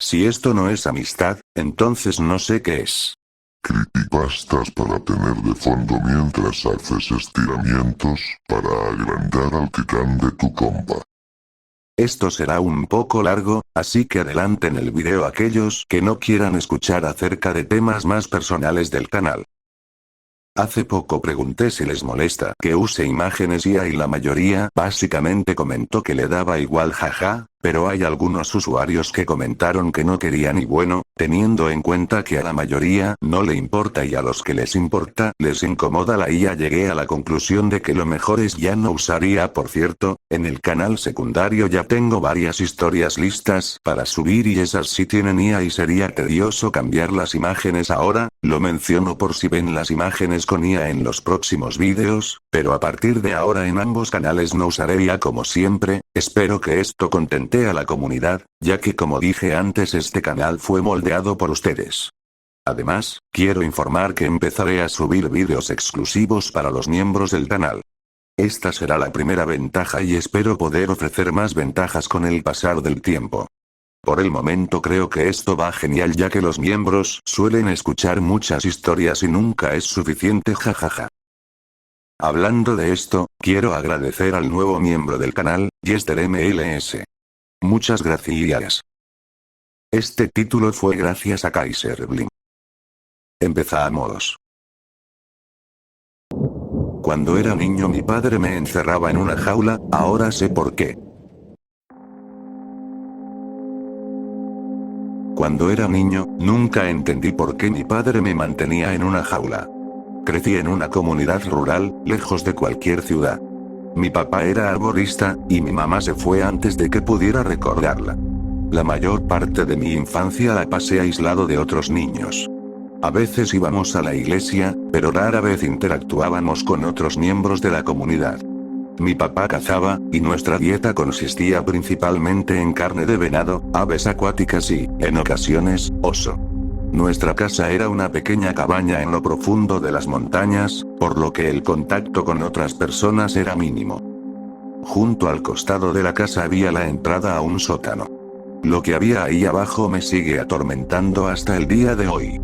Si esto no es amistad, entonces no sé qué es. Creepypastas para tener de fondo mientras haces estiramientos, para agrandar al titán de tu compa. Esto será un poco largo, así que adelanten el video aquellos que no quieran escuchar acerca de temas más personales del canal. Hace poco pregunté si les molesta que use imágenes IA y la mayoría básicamente comentó que le daba igual jaja, pero hay algunos usuarios que comentaron que no querían y bueno, teniendo en cuenta que a la mayoría no le importa y a los que les importa les incomoda la IA, llegué a la conclusión de que lo mejor es ya no usar IA. Por cierto, en el canal secundario ya tengo varias historias listas para subir y esas sí tienen IA y sería tedioso cambiar las imágenes ahora, lo menciono por si ven las imágenes con IA en los próximos vídeos, pero a partir de ahora en ambos canales no usaré IA como siempre. Espero que esto contente a la comunidad, ya que como dije antes este canal fue moldeado por ustedes. Además, quiero informar que empezaré a subir vídeos exclusivos para los miembros del canal. Esta será la primera ventaja y espero poder ofrecer más ventajas con el pasar del tiempo. Por el momento creo que esto va genial ya que los miembros suelen escuchar muchas historias y nunca es suficiente, jajaja. Hablando de esto, quiero agradecer al nuevo miembro del canal, YesterMLS. Muchas gracias. Este título fue gracias a Kaiser Blim. Empezamos. Cuando era niño mi padre me encerraba en una jaula, ahora sé por qué. Cuando era niño, nunca entendí por qué mi padre me mantenía en una jaula. Crecí en una comunidad rural, lejos de cualquier ciudad. Mi papá era arborista, y mi mamá se fue antes de que pudiera recordarla. La mayor parte de mi infancia la pasé aislado de otros niños. A veces íbamos a la iglesia, pero rara vez interactuábamos con otros miembros de la comunidad. Mi papá cazaba, y nuestra dieta consistía principalmente en carne de venado, aves acuáticas y, en ocasiones, oso. Nuestra casa era una pequeña cabaña en lo profundo de las montañas, por lo que el contacto con otras personas era mínimo. Junto al costado de la casa había la entrada a un sótano. Lo que había ahí abajo me sigue atormentando hasta el día de hoy.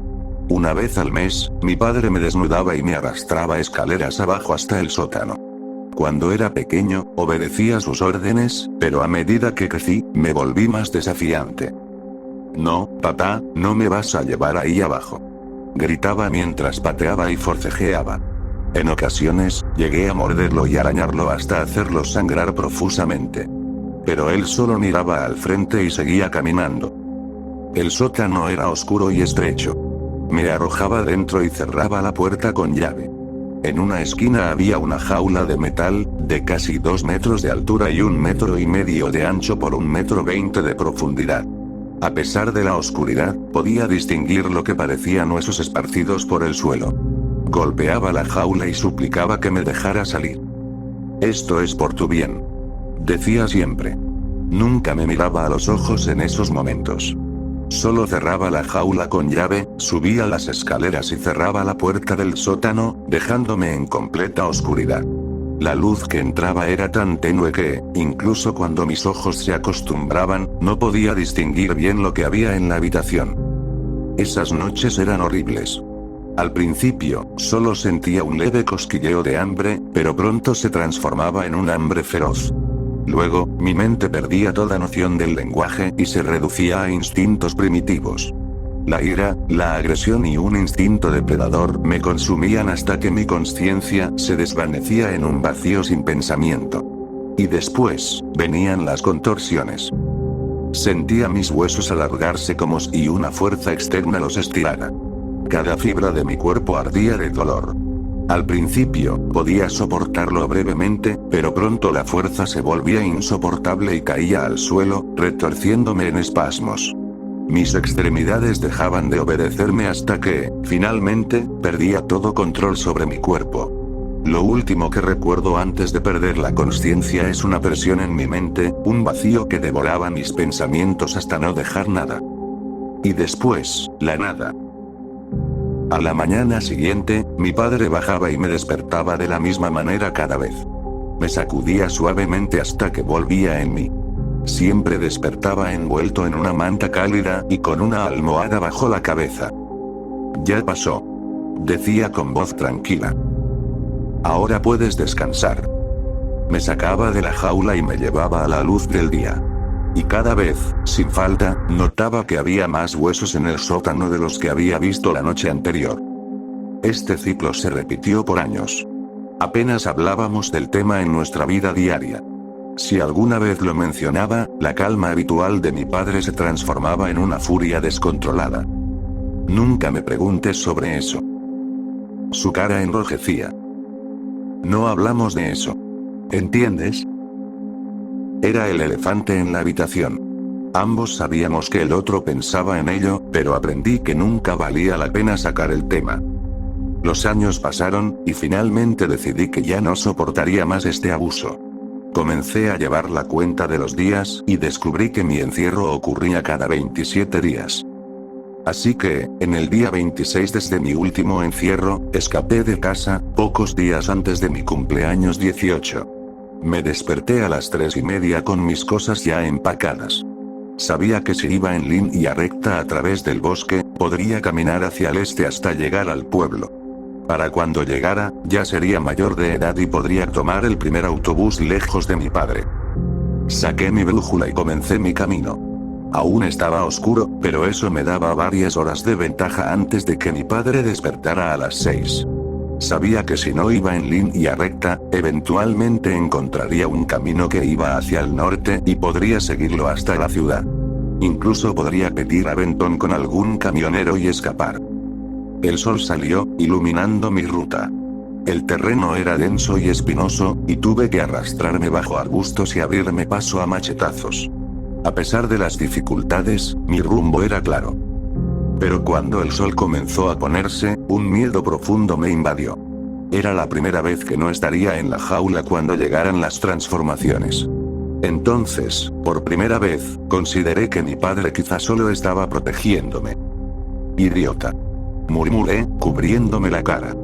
Una vez al mes, mi padre me desnudaba y me arrastraba escaleras abajo hasta el sótano. Cuando era pequeño, obedecía sus órdenes, pero a medida que crecí, me volví más desafiante. No, papá, no me vas a llevar ahí abajo. Gritaba mientras pateaba y forcejeaba. En ocasiones, llegué a morderlo y arañarlo hasta hacerlo sangrar profusamente. Pero él solo miraba al frente y seguía caminando. El sótano era oscuro y estrecho. Me arrojaba dentro y cerraba la puerta con llave. En una esquina había una jaula de metal, de casi 2 metros de altura y 1,5 metros de ancho por 1,20 m de profundidad. A pesar de la oscuridad, podía distinguir lo que parecían huesos esparcidos por el suelo. Golpeaba la jaula y suplicaba que me dejara salir. Esto es por tu bien. Decía siempre. Nunca me miraba a los ojos en esos momentos. Solo cerraba la jaula con llave, subía las escaleras y cerraba la puerta del sótano, dejándome en completa oscuridad. La luz que entraba era tan tenue que, incluso cuando mis ojos se acostumbraban, no podía distinguir bien lo que había en la habitación. Esas noches eran horribles. Al principio, solo sentía un leve cosquilleo de hambre, pero pronto se transformaba en un hambre feroz. Luego, mi mente perdía toda noción del lenguaje y se reducía a instintos primitivos. La ira, la agresión y un instinto depredador me consumían hasta que mi conciencia se desvanecía en un vacío sin pensamiento. Y después, venían las contorsiones. Sentía mis huesos alargarse como si una fuerza externa los estirara. Cada fibra de mi cuerpo ardía de dolor. Al principio, podía soportarlo brevemente, pero pronto la fuerza se volvía insoportable y caía al suelo, retorciéndome en espasmos. Mis extremidades dejaban de obedecerme hasta que, finalmente, perdía todo control sobre mi cuerpo. Lo último que recuerdo antes de perder la conciencia es una presión en mi mente, un vacío que devoraba mis pensamientos hasta no dejar nada. Y después, la nada. A la mañana siguiente, mi padre bajaba y me despertaba de la misma manera cada vez. Me sacudía suavemente hasta que volvía en mí. Siempre despertaba envuelto en una manta cálida y con una almohada bajo la cabeza. Ya pasó, decía con voz tranquila. Ahora puedes descansar. Me sacaba de la jaula y me llevaba a la luz del día. Y cada vez, sin falta, notaba que había más huesos en el sótano de los que había visto la noche anterior. Este ciclo se repitió por años. Apenas hablábamos del tema en nuestra vida diaria. Si alguna vez lo mencionaba, la calma habitual de mi padre se transformaba en una furia descontrolada. Nunca me preguntes sobre eso. Su cara enrojecía. No hablamos de eso. ¿Entiendes? Era el elefante en la habitación. Ambos sabíamos que el otro pensaba en ello, pero aprendí que nunca valía la pena sacar el tema. Los años pasaron, y finalmente decidí que ya no soportaría más este abuso. Comencé a llevar la cuenta de los días, y descubrí que mi encierro ocurría cada 27 días. Así que, en el día 26 desde mi último encierro, escapé de casa, pocos días antes de mi cumpleaños 18. Me desperté a las 3:30 con mis cosas ya empacadas. Sabía que si iba en línea recta a través del bosque, podría caminar hacia el este hasta llegar al pueblo. Para cuando llegara, ya sería mayor de edad y podría tomar el primer autobús lejos de mi padre. Saqué mi brújula y comencé mi camino. Aún estaba oscuro, pero eso me daba varias horas de ventaja antes de que mi padre despertara a las 6. Sabía que si no iba en línea recta, eventualmente encontraría un camino que iba hacia el norte y podría seguirlo hasta la ciudad. Incluso podría pedir aventón con algún camionero y escapar. El sol salió, iluminando mi ruta. El terreno era denso y espinoso, y tuve que arrastrarme bajo arbustos y abrirme paso a machetazos. A pesar de las dificultades, mi rumbo era claro. Pero cuando el sol comenzó a ponerse, un miedo profundo me invadió. Era la primera vez que no estaría en la jaula cuando llegaran las transformaciones. Entonces, por primera vez, consideré que mi padre quizá solo estaba protegiéndome. Idiota. Murmuré, cubriéndome la cara.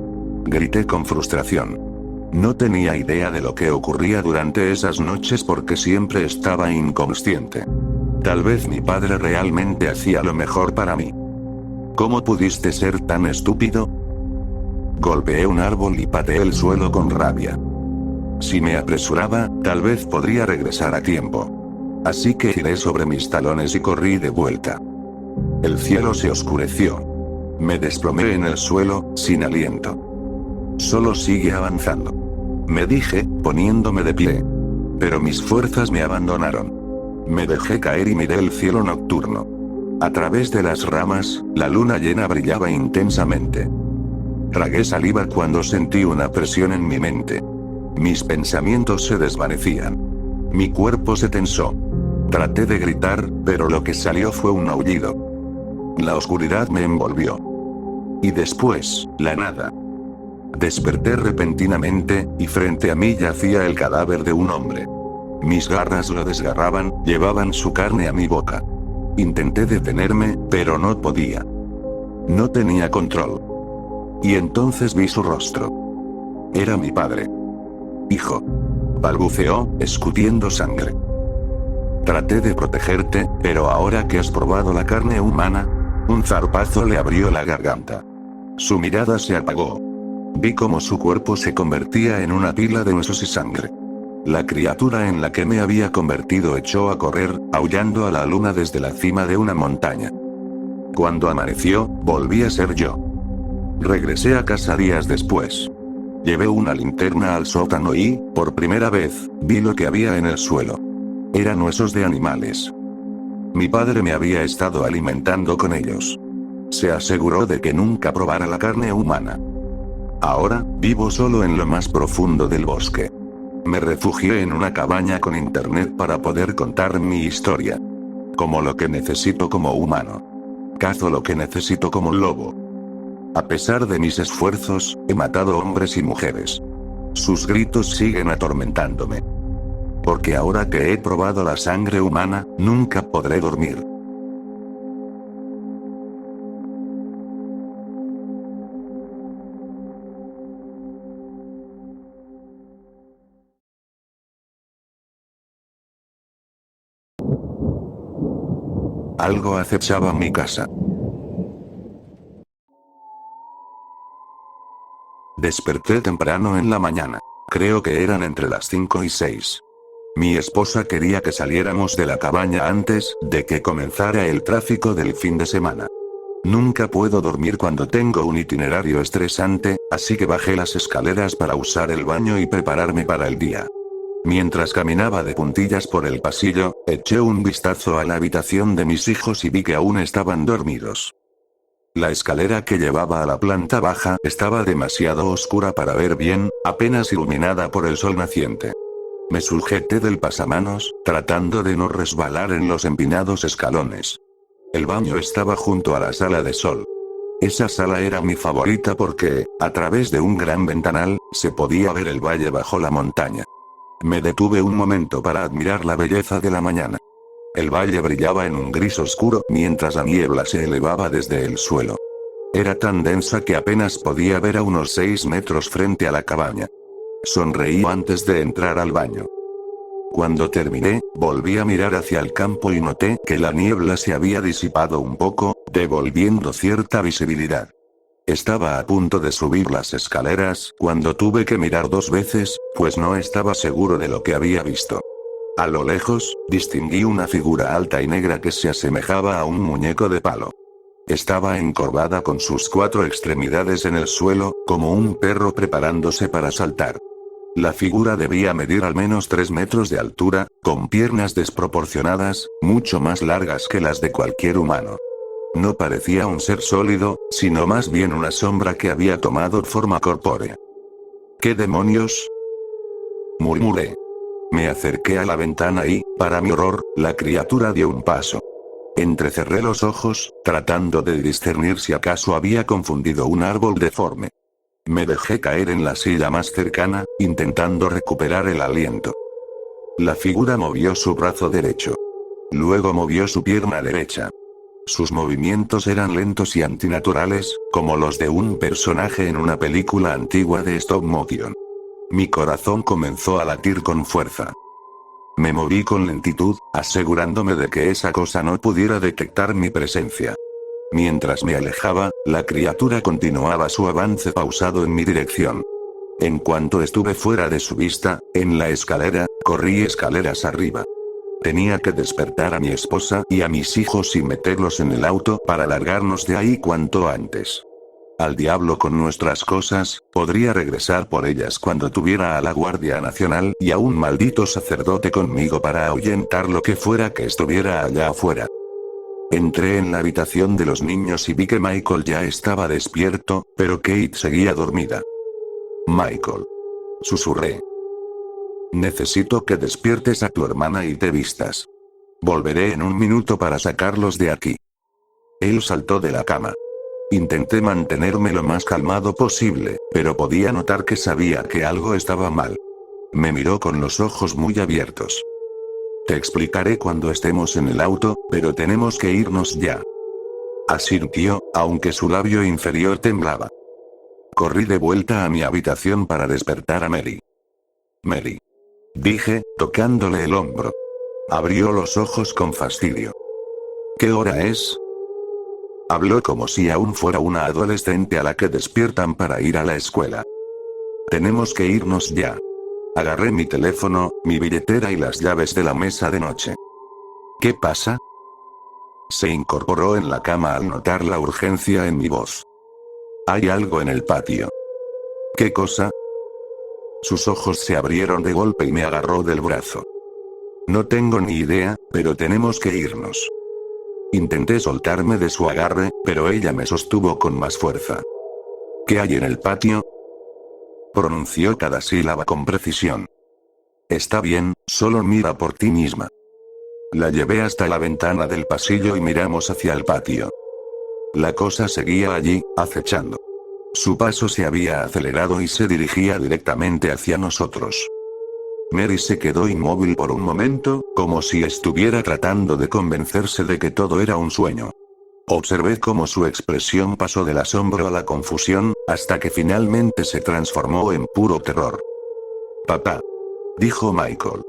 Grité con frustración. No tenía idea de lo que ocurría durante esas noches porque siempre estaba inconsciente. Tal vez mi padre realmente hacía lo mejor para mí. ¿Cómo pudiste ser tan estúpido? Golpeé un árbol y pateé el suelo con rabia. Si me apresuraba, tal vez podría regresar a tiempo. Así que giré sobre mis talones y corrí de vuelta. El cielo se oscureció. Me desplomé en el suelo, sin aliento. Solo sigue avanzando, me dije, poniéndome de pie. Pero mis fuerzas me abandonaron. Me dejé caer y miré el cielo nocturno. A través de las ramas, la luna llena brillaba intensamente. Tragué saliva cuando sentí una presión en mi mente. Mis pensamientos se desvanecían. Mi cuerpo se tensó. Traté de gritar, pero lo que salió fue un aullido. La oscuridad me envolvió. Y después, la nada. Desperté repentinamente, y frente a mí yacía el cadáver de un hombre. Mis garras lo desgarraban, llevaban su carne a mi boca. Intenté detenerme, pero no podía. No tenía control. Y entonces vi su rostro. Era mi padre. Hijo. Balbuceó, escupiendo sangre. Traté de protegerte, pero ahora que has probado la carne humana, un zarpazo le abrió la garganta. Su mirada se apagó. Vi cómo su cuerpo se convertía en una pila de huesos y sangre. La criatura en la que me había convertido echó a correr, aullando a la luna desde la cima de una montaña. Cuando amaneció, volví a ser yo. Regresé a casa días después. Llevé una linterna al sótano y, por primera vez, vi lo que había en el suelo. Eran huesos de animales. Mi padre me había estado alimentando con ellos. Se aseguró de que nunca probara la carne humana. Ahora, vivo solo en lo más profundo del bosque. Me refugié en una cabaña con internet para poder contar mi historia. Como lo que necesito como humano. Cazo lo que necesito como lobo. A pesar de mis esfuerzos, he matado hombres y mujeres. Sus gritos siguen atormentándome. Porque ahora que he probado la sangre humana, nunca podré dormir. Algo acechaba mi casa. Desperté temprano en la mañana. Creo que eran entre las 5 y 6. Mi esposa quería que saliéramos de la cabaña antes de que comenzara el tráfico del fin de semana. Nunca puedo dormir cuando tengo un itinerario estresante, así que bajé las escaleras para usar el baño y prepararme para el día. Mientras caminaba de puntillas por el pasillo, eché un vistazo a la habitación de mis hijos y vi que aún estaban dormidos. La escalera que llevaba a la planta baja estaba demasiado oscura para ver bien, apenas iluminada por el sol naciente. Me sujeté del pasamanos, tratando de no resbalar en los empinados escalones. El baño estaba junto a la sala de sol. Esa sala era mi favorita porque, a través de un gran ventanal, se podía ver el valle bajo la montaña. Me detuve un momento para admirar la belleza de la mañana. El valle brillaba en un gris oscuro mientras la niebla se elevaba desde el suelo. Era tan densa que apenas podía ver a unos 6 metros frente a la cabaña. Sonreí antes de entrar al baño. Cuando terminé, volví a mirar hacia el campo y noté que la niebla se había disipado un poco, devolviendo cierta visibilidad. Estaba a punto de subir las escaleras cuando tuve que mirar 2 veces, pues no estaba seguro de lo que había visto. A lo lejos, distinguí una figura alta y negra que se asemejaba a un muñeco de palo. Estaba encorvada con sus 4 extremidades en el suelo, como un perro preparándose para saltar. La figura debía medir al menos 3 metros de altura, con piernas desproporcionadas, mucho más largas que las de cualquier humano. No parecía un ser sólido, sino más bien una sombra que había tomado forma corpórea. ¿Qué demonios?, murmuré. Me acerqué a la ventana y, para mi horror, la criatura dio un paso. Entrecerré los ojos, tratando de discernir si acaso había confundido un árbol deforme. Me dejé caer en la silla más cercana, intentando recuperar el aliento. La figura movió su brazo derecho. Luego movió su pierna derecha. Sus movimientos eran lentos y antinaturales, como los de un personaje en una película antigua de stop motion. Mi corazón comenzó a latir con fuerza. Me moví con lentitud, asegurándome de que esa cosa no pudiera detectar mi presencia. Mientras me alejaba, la criatura continuaba su avance pausado en mi dirección. En cuanto estuve fuera de su vista, en la escalera, corrí escaleras arriba. Tenía que despertar a mi esposa y a mis hijos y meterlos en el auto para largarnos de ahí cuanto antes. Al diablo con nuestras cosas, podría regresar por ellas cuando tuviera a la Guardia Nacional y a un maldito sacerdote conmigo para ahuyentar lo que fuera que estuviera allá afuera. Entré en la habitación de los niños y vi que Michael ya estaba despierto, pero Kate seguía dormida. Michael, susurré. Necesito que despiertes a tu hermana y te vistas. Volveré en un minuto para sacarlos de aquí. Él saltó de la cama. Intenté mantenerme lo más calmado posible, pero podía notar que sabía que algo estaba mal. Me miró con los ojos muy abiertos. Te explicaré cuando estemos en el auto, pero tenemos que irnos ya. Asintió, aunque su labio inferior temblaba. Corrí de vuelta a mi habitación para despertar a Mary. Mary, dije, tocándole el hombro. Abrió los ojos con fastidio. ¿Qué hora es? Habló como si aún fuera una adolescente a la que despiertan para ir a la escuela. Tenemos que irnos ya. Agarré mi teléfono, mi billetera y las llaves de la mesa de noche. ¿Qué pasa? Se incorporó en la cama al notar la urgencia en mi voz. Hay algo en el patio. ¿Qué cosa? Sus ojos se abrieron de golpe y me agarró del brazo. No tengo ni idea, pero tenemos que irnos. Intenté soltarme de su agarre, pero ella me sostuvo con más fuerza. ¿Qué hay en el patio? Pronunció cada sílaba con precisión. Está bien, solo mira por ti misma. La llevé hasta la ventana del pasillo y miramos hacia el patio. La cosa seguía allí, acechando. Su paso se había acelerado y se dirigía directamente hacia nosotros. Mary se quedó inmóvil por un momento, como si estuviera tratando de convencerse de que todo era un sueño. Observé cómo su expresión pasó del asombro a la confusión, hasta que finalmente se transformó en puro terror. Papá, dijo Michael.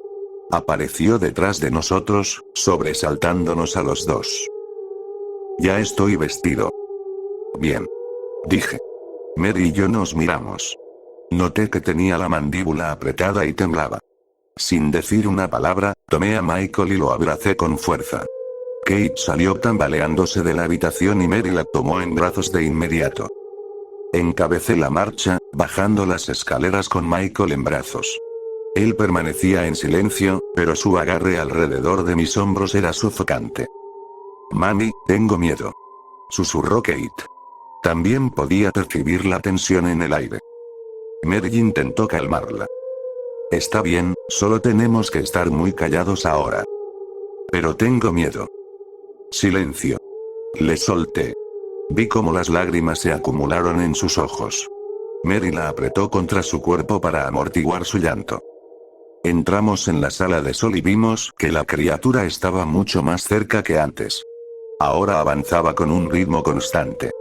Apareció detrás de nosotros, sobresaltándonos a los dos. Ya estoy vestido. Bien. Dije. Mary y yo nos miramos. Noté que tenía la mandíbula apretada y temblaba. Sin decir una palabra, tomé a Michael y lo abracé con fuerza. Kate salió tambaleándose de la habitación y Mary la tomó en brazos de inmediato. Encabecé la marcha, bajando las escaleras con Michael en brazos. Él permanecía en silencio, pero su agarre alrededor de mis hombros era sofocante. Mami, tengo miedo. Susurró Kate. También podía percibir la tensión en el aire. Mary intentó calmarla. Está bien, solo tenemos que estar muy callados ahora. Pero tengo miedo. Silencio. Le solté. Vi cómo las lágrimas se acumularon en sus ojos. Mary la apretó contra su cuerpo para amortiguar su llanto. Entramos en la sala de sol y vimos que la criatura estaba mucho más cerca que antes. Ahora avanzaba con un ritmo constante.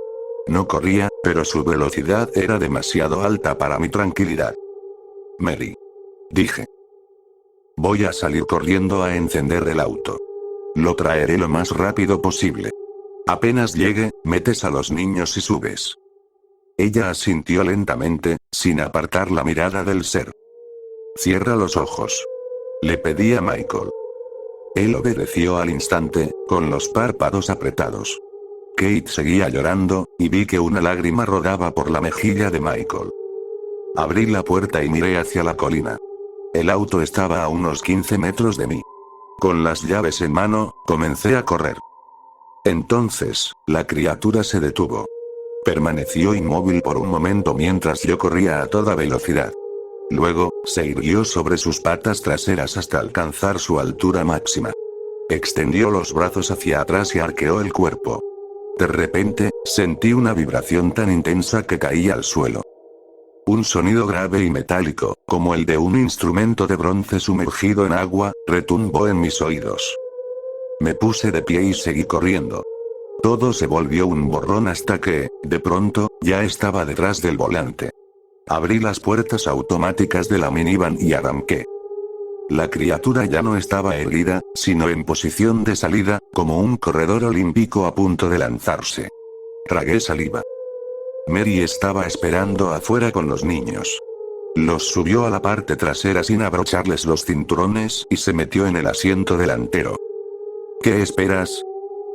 No corría, pero su velocidad era demasiado alta para mi tranquilidad. Mary. Dije. Voy a salir corriendo a encender el auto. Lo traeré lo más rápido posible. Apenas llegue, metes a los niños y subes. Ella asintió lentamente, sin apartar la mirada del ser. Cierra los ojos. Le pedí a Michael. Él obedeció al instante, con los párpados apretados. Kate seguía llorando, y vi que una lágrima rodaba por la mejilla de Michael. Abrí la puerta y miré hacia la colina. El auto estaba a unos 15 metros de mí. Con las llaves en mano, comencé a correr. Entonces, la criatura se detuvo. Permaneció inmóvil por un momento mientras yo corría a toda velocidad. Luego, se irguió sobre sus patas traseras hasta alcanzar su altura máxima. Extendió los brazos hacia atrás y arqueó el cuerpo. De repente, sentí una vibración tan intensa que caí al suelo. Un sonido grave y metálico, como el de un instrumento de bronce sumergido en agua, retumbó en mis oídos. Me puse de pie y seguí corriendo. Todo se volvió un borrón hasta que, de pronto, ya estaba detrás del volante. Abrí las puertas automáticas de la minivan y arranqué. La criatura ya no estaba herida, sino en posición de salida, como un corredor olímpico a punto de lanzarse. Tragué saliva. Mary estaba esperando afuera con los niños. Los subió a la parte trasera sin abrocharles los cinturones y se metió en el asiento delantero. ¿Qué esperas?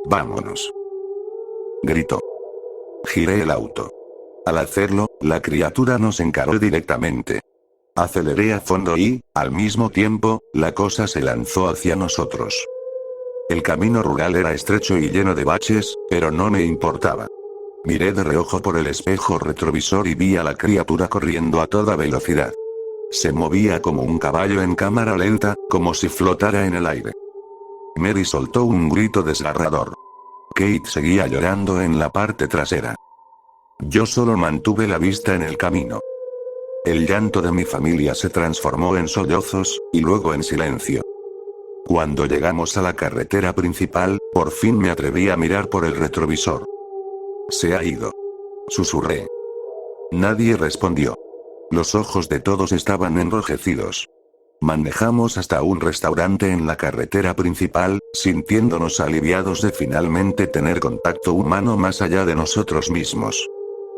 Vámonos. Gritó. Giré el auto. Al hacerlo, la criatura nos encaró directamente. Aceleré a fondo y, al mismo tiempo, la cosa se lanzó hacia nosotros. El camino rural era estrecho y lleno de baches, pero no me importaba. Miré de reojo por el espejo retrovisor y vi a la criatura corriendo a toda velocidad. Se movía como un caballo en cámara lenta, como si flotara en el aire. Mary soltó un grito desgarrador. Kate seguía llorando en la parte trasera. Yo solo mantuve la vista en el camino. El llanto de mi familia se transformó en sollozos, y luego en silencio. Cuando llegamos a la carretera principal, por fin me atreví a mirar por el retrovisor. Se ha ido. Susurré. Nadie respondió. Los ojos de todos estaban enrojecidos. Manejamos hasta un restaurante en la carretera principal, sintiéndonos aliviados de finalmente tener contacto humano más allá de nosotros mismos.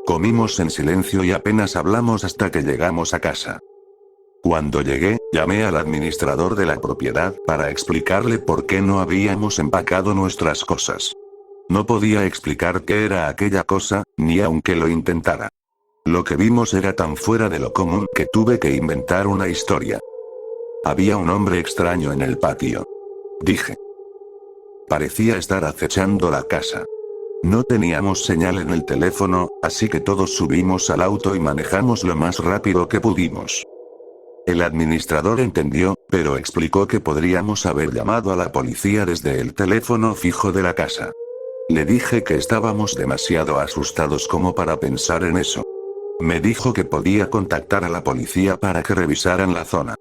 Comimos en silencio y apenas hablamos hasta que llegamos a casa. Cuando llegué, llamé al administrador de la propiedad para explicarle por qué no habíamos empacado nuestras cosas. No podía explicar qué era aquella cosa, ni aunque lo intentara. Lo que vimos era tan fuera de lo común que tuve que inventar una historia. Había un hombre extraño en el patio. Dije. Parecía estar acechando la casa. No teníamos señal en el teléfono, así que todos subimos al auto y manejamos lo más rápido que pudimos. El administrador entendió, pero explicó que podríamos haber llamado a la policía desde el teléfono fijo de la casa. Le dije que estábamos demasiado asustados como para pensar en eso. Me dijo que podía contactar a la policía para que revisaran la zona.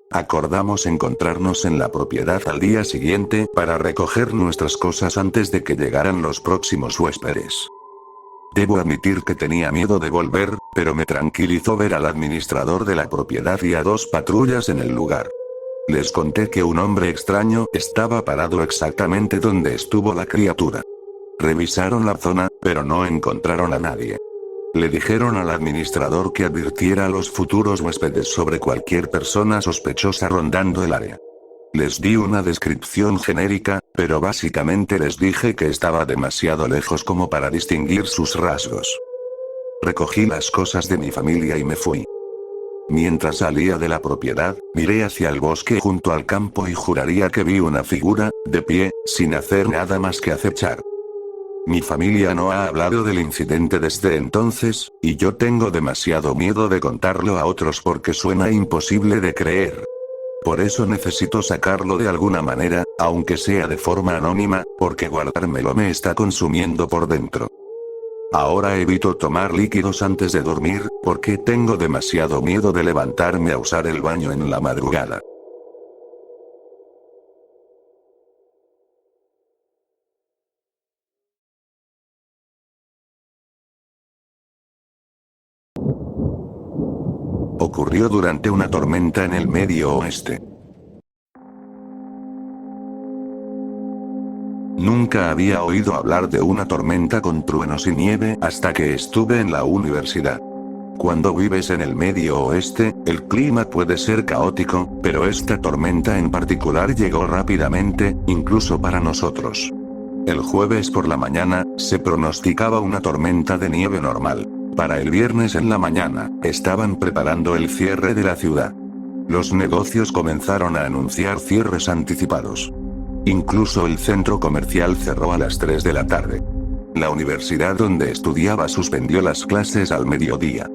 Acordamos encontrarnos en la propiedad al día siguiente para recoger nuestras cosas antes de que llegaran los próximos huéspedes. Debo admitir que tenía miedo de volver, pero me tranquilizó ver al administrador de la propiedad y a 2 patrullas en el lugar. Les conté que un hombre extraño estaba parado exactamente donde estuvo la criatura. Revisaron la zona, pero no encontraron a nadie. Le dijeron al administrador que advirtiera a los futuros huéspedes sobre cualquier persona sospechosa rondando el área. Les di una descripción genérica, pero básicamente les dije que estaba demasiado lejos como para distinguir sus rasgos. Recogí las cosas de mi familia y me fui. Mientras salía de la propiedad, miré hacia el bosque junto al campo y juraría que vi una figura, de pie, sin hacer nada más que acechar. Mi familia no ha hablado del incidente desde entonces, y yo tengo demasiado miedo de contarlo a otros porque suena imposible de creer. Por eso necesito sacarlo de alguna manera, aunque sea de forma anónima, porque guardármelo me está consumiendo por dentro. Ahora evito tomar líquidos antes de dormir, porque tengo demasiado miedo de levantarme a usar el baño en la madrugada. Ocurrió durante una tormenta en el Medio Oeste. Nunca había oído hablar de una tormenta con truenos y nieve hasta que estuve en la universidad. Cuando vives en el Medio Oeste, el clima puede ser caótico, pero esta tormenta en particular llegó rápidamente, incluso para nosotros. El jueves por la mañana, se pronosticaba una tormenta de nieve normal. Para el viernes en la mañana, estaban preparando el cierre de la ciudad. Los negocios comenzaron a anunciar cierres anticipados. Incluso el centro comercial cerró a las 3 de la tarde. La universidad donde estudiaba suspendió las clases al mediodía.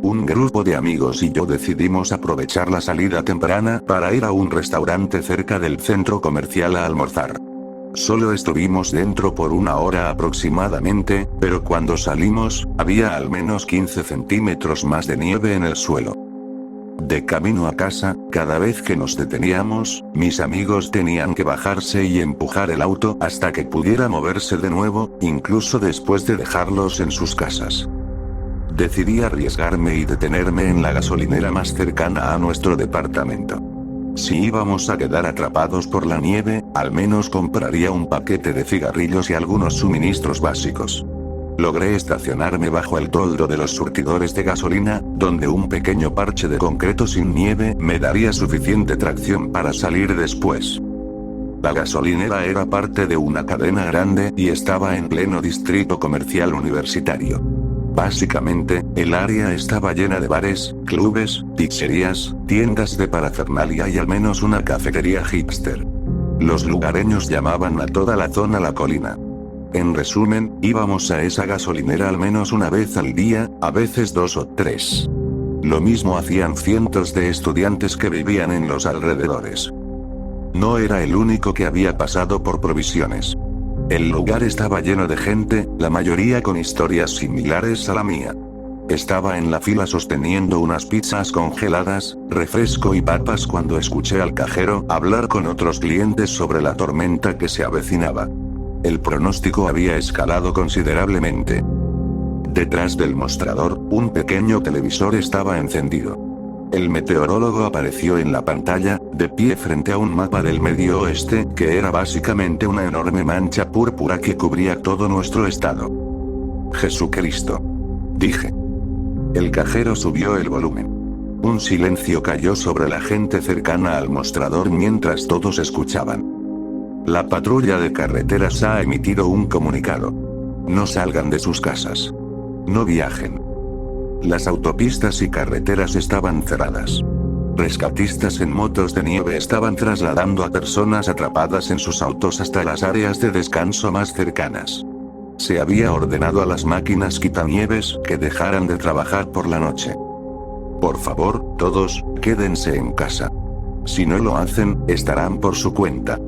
Un grupo de amigos y yo decidimos aprovechar la salida temprana para ir a un restaurante cerca del centro comercial a almorzar. Solo estuvimos dentro por una hora aproximadamente, pero cuando salimos, había al menos 15 centímetros más de nieve en el suelo. De camino a casa, cada vez que nos deteníamos, mis amigos tenían que bajarse y empujar el auto hasta que pudiera moverse de nuevo, incluso después de dejarlos en sus casas. Decidí arriesgarme y detenerme en la gasolinera más cercana a nuestro departamento. Si íbamos a quedar atrapados por la nieve, al menos compraría un paquete de cigarrillos y algunos suministros básicos. Logré estacionarme bajo el toldo de los surtidores de gasolina, donde un pequeño parche de concreto sin nieve me daría suficiente tracción para salir después. La gasolinera era parte de una cadena grande y estaba en pleno distrito comercial universitario. Básicamente, el área estaba llena de bares, clubes, pizzerías, tiendas de parafernalia y al menos una cafetería hipster. Los lugareños llamaban a toda la zona la colina. En resumen, íbamos a esa gasolinera al menos una vez al día, a veces 2 o 3. Lo mismo hacían cientos de estudiantes que vivían en los alrededores. No era el único que había pasado por provisiones. El lugar estaba lleno de gente, la mayoría con historias similares a la mía. Estaba en la fila sosteniendo unas pizzas congeladas, refresco y papas cuando escuché al cajero hablar con otros clientes sobre la tormenta que se avecinaba. El pronóstico había escalado considerablemente. Detrás del mostrador, un pequeño televisor estaba encendido. El meteorólogo apareció en la pantalla, de pie frente a un mapa del Medio Oeste, que era básicamente una enorme mancha púrpura que cubría todo nuestro estado. Jesucristo. Dije. El cajero subió el volumen. Un silencio cayó sobre la gente cercana al mostrador mientras todos escuchaban. La patrulla de carreteras ha emitido un comunicado. No salgan de sus casas. No viajen. Las autopistas y carreteras estaban cerradas. Rescatistas en motos de nieve estaban trasladando a personas atrapadas en sus autos hasta las áreas de descanso más cercanas. Se había ordenado a las máquinas quitanieves que dejaran de trabajar por la noche. Por favor, todos, quédense en casa. Si no lo hacen, estarán por su cuenta.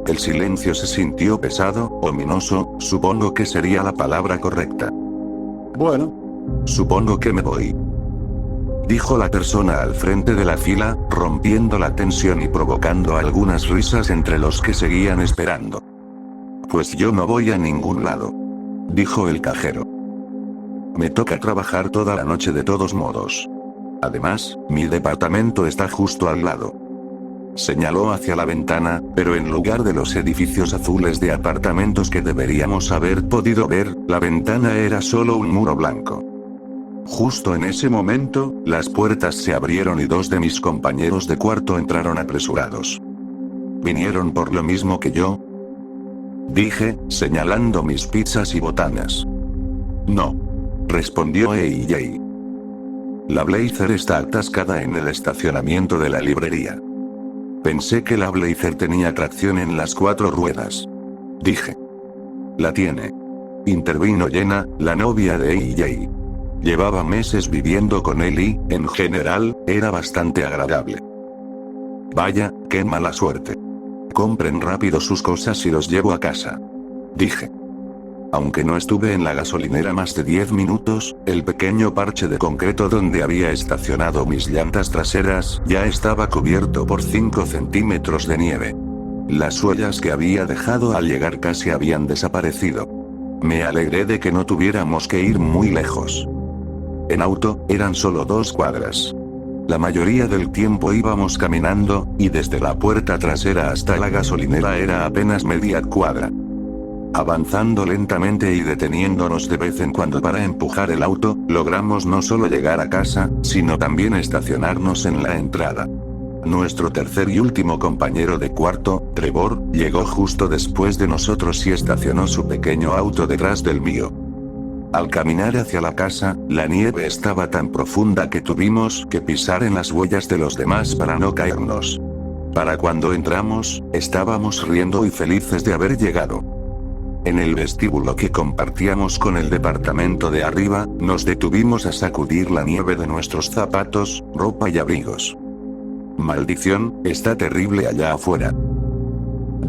El silencio se sintió pesado, ominoso, supongo que sería la palabra correcta. Bueno. Supongo que me voy. Dijo la persona al frente de la fila, rompiendo la tensión y provocando algunas risas entre los que seguían esperando. Pues yo no voy a ningún lado. Dijo el cajero. Me toca trabajar toda la noche de todos modos. Además, mi departamento está justo al lado. Señaló hacia la ventana, pero en lugar de los edificios azules de apartamentos que deberíamos haber podido ver, la ventana era solo un muro blanco. Justo en ese momento, las puertas se abrieron y dos de mis compañeros de cuarto entraron apresurados. ¿Vinieron por lo mismo que yo?, dije, señalando mis pizzas y botanas. No, respondió AJ. La Blazer está atascada en el estacionamiento de la librería. Pensé que la Blazer tenía tracción en las 4 ruedas. Dije. La tiene. Intervino Jenna, la novia de AJ. Llevaba meses viviendo con él y, en general, era bastante agradable. Vaya, qué mala suerte. Compren rápido sus cosas y los llevo a casa. Dije. Aunque no estuve en la gasolinera más de 10 minutos, el pequeño parche de concreto donde había estacionado mis llantas traseras ya estaba cubierto por 5 centímetros de nieve. Las huellas que había dejado al llegar casi habían desaparecido. Me alegré de que no tuviéramos que ir muy lejos. En auto, eran solo 2 cuadras. La mayoría del tiempo íbamos caminando, y desde la puerta trasera hasta la gasolinera era apenas media cuadra. Avanzando lentamente y deteniéndonos de vez en cuando para empujar el auto, logramos no solo llegar a casa, sino también estacionarnos en la entrada. Nuestro tercer y último compañero de cuarto, Trevor, llegó justo después de nosotros y estacionó su pequeño auto detrás del mío. Al caminar hacia la casa, la nieve estaba tan profunda que tuvimos que pisar en las huellas de los demás para no caernos. Para cuando entramos, estábamos riendo y felices de haber llegado. En el vestíbulo que compartíamos con el departamento de arriba, nos detuvimos a sacudir la nieve de nuestros zapatos, ropa y abrigos. Maldición, está terrible allá afuera,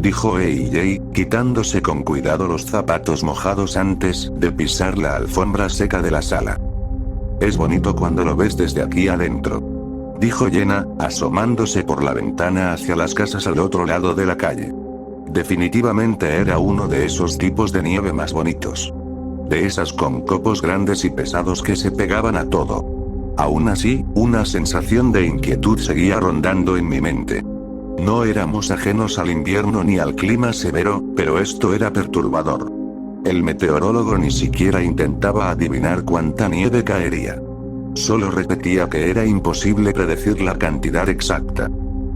dijo AJ, quitándose con cuidado los zapatos mojados antes de pisar la alfombra seca de la sala. Es bonito cuando lo ves desde aquí adentro, dijo Jenna, asomándose por la ventana hacia las casas al otro lado de la calle. Definitivamente era uno de esos tipos de nieve más bonitos. De esas con copos grandes y pesados que se pegaban a todo. Aún así, una sensación de inquietud seguía rondando en mi mente. No éramos ajenos al invierno ni al clima severo, pero esto era perturbador. El meteorólogo ni siquiera intentaba adivinar cuánta nieve caería. Solo repetía que era imposible predecir la cantidad exacta.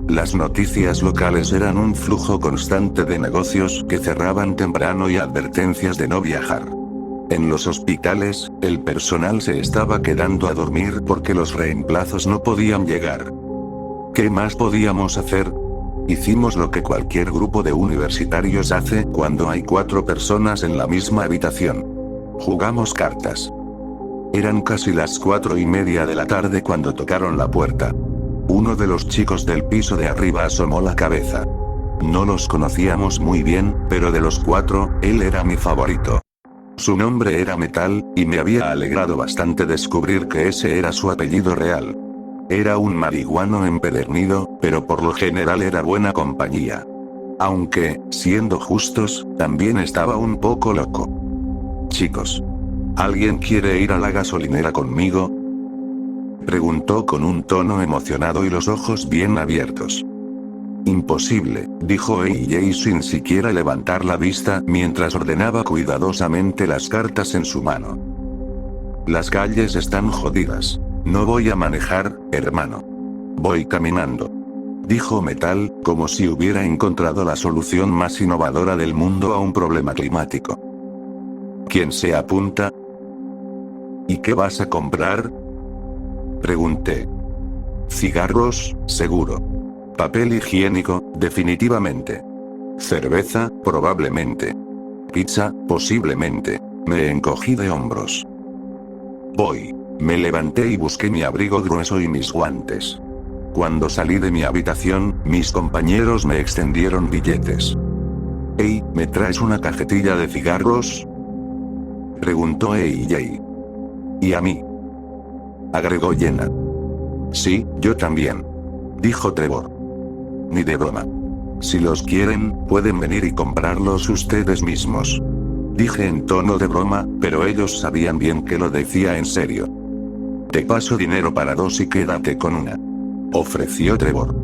Las noticias locales eran un flujo constante de negocios que cerraban temprano y advertencias de no viajar. En los hospitales, el personal se estaba quedando a dormir porque los reemplazos no podían llegar. ¿Qué más podíamos hacer? Hicimos lo que cualquier grupo de universitarios hace cuando hay 4 personas en la misma habitación. Jugamos cartas. Eran casi las 4:30 de la tarde cuando tocaron la puerta. Uno de los chicos del piso de arriba asomó la cabeza. No los conocíamos muy bien, pero de los 4, él era mi favorito. Su nombre era Metal, y me había alegrado bastante descubrir que ese era su apellido real. Era un marihuano empedernido, pero por lo general era buena compañía. Aunque, siendo justos, también estaba un poco loco. Chicos, ¿alguien quiere ir a la gasolinera conmigo?, preguntó con un tono emocionado y los ojos bien abiertos. Imposible, dijo AJ sin siquiera levantar la vista mientras ordenaba cuidadosamente las cartas en su mano. Las calles están jodidas. No voy a manejar, hermano. Voy caminando, dijo Metal, como si hubiera encontrado la solución más innovadora del mundo a un problema climático. ¿Quién se apunta? ¿Y qué vas a comprar?, pregunté. Cigarros, seguro. Papel higiénico, definitivamente. Cerveza, probablemente. Pizza, posiblemente. Me encogí de hombros. Voy. Me levanté y busqué mi abrigo grueso y mis guantes. Cuando salí de mi habitación, mis compañeros me extendieron billetes. «Hey, ¿me traes una cajetilla de cigarros?», preguntó AJ. «Y a mí», agregó Jenna. «Sí, yo también», dijo Trevor. «Ni de broma. Si los quieren, pueden venir y comprarlos ustedes mismos», dije en tono de broma, pero ellos sabían bien que lo decía en serio. «Te paso dinero para 2 y quédate con una», ofreció Trevor.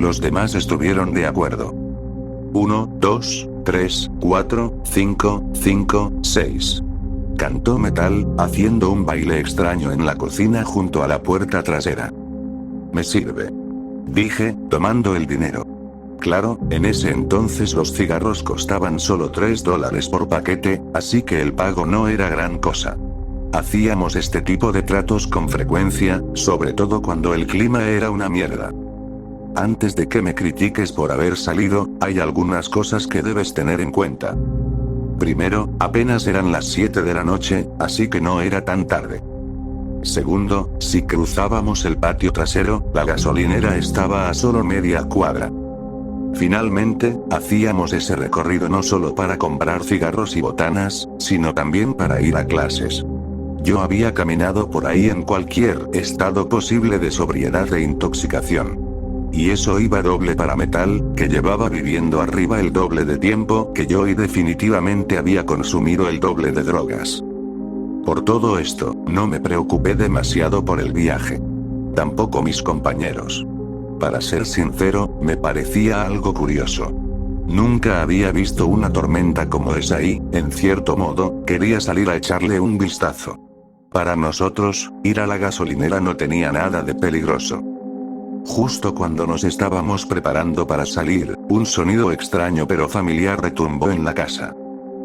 Los demás estuvieron de acuerdo. 1, 2, 3, 4, 5, 5, 6. Cantó Metal, haciendo un baile extraño en la cocina junto a la puerta trasera. Me sirve, dije, tomando el dinero. Claro, en ese entonces los cigarros costaban solo $3 por paquete, así que el pago no era gran cosa. Hacíamos este tipo de tratos con frecuencia, sobre todo cuando el clima era una mierda. Antes de que me critiques por haber salido, hay algunas cosas que debes tener en cuenta. Primero, apenas eran las 7 de la noche, así que no era tan tarde. Segundo, si cruzábamos el patio trasero, la gasolinera estaba a solo media cuadra. Finalmente, hacíamos ese recorrido no solo para comprar cigarros y botanas, sino también para ir a clases. Yo había caminado por ahí en cualquier estado posible de sobriedad e intoxicación. Y eso iba doble para Metal, que llevaba viviendo arriba el doble de tiempo que yo y definitivamente había consumido el doble de drogas. Por todo esto, no me preocupé demasiado por el viaje. Tampoco mis compañeros. Para ser sincero, me parecía algo curioso. Nunca había visto una tormenta como esa y, en cierto modo, quería salir a echarle un vistazo. Para nosotros, ir a la gasolinera no tenía nada de peligroso. Justo cuando nos estábamos preparando para salir, un sonido extraño pero familiar retumbó en la casa.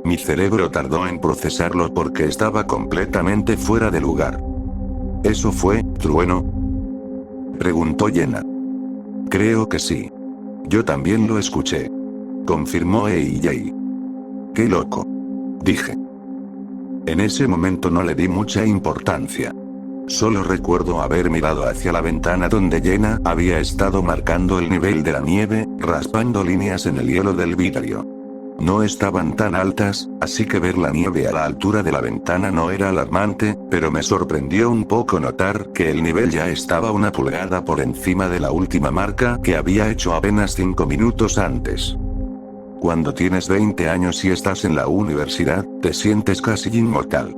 Mi cerebro tardó en procesarlo porque estaba completamente fuera de lugar. ¿Eso fue trueno?, preguntó Jenna. Creo que sí. Yo también lo escuché, confirmó EJ. Qué loco, dije. En ese momento no le di mucha importancia. Solo recuerdo haber mirado hacia la ventana donde Jenna había estado marcando el nivel de la nieve, raspando líneas en el hielo del vidrio. No estaban tan altas, así que ver la nieve a la altura de la ventana no era alarmante, pero me sorprendió un poco notar que el nivel ya estaba 1 pulgada por encima de la última marca que había hecho apenas 5 minutos antes. Cuando tienes 20 años y estás en la universidad, te sientes casi inmortal.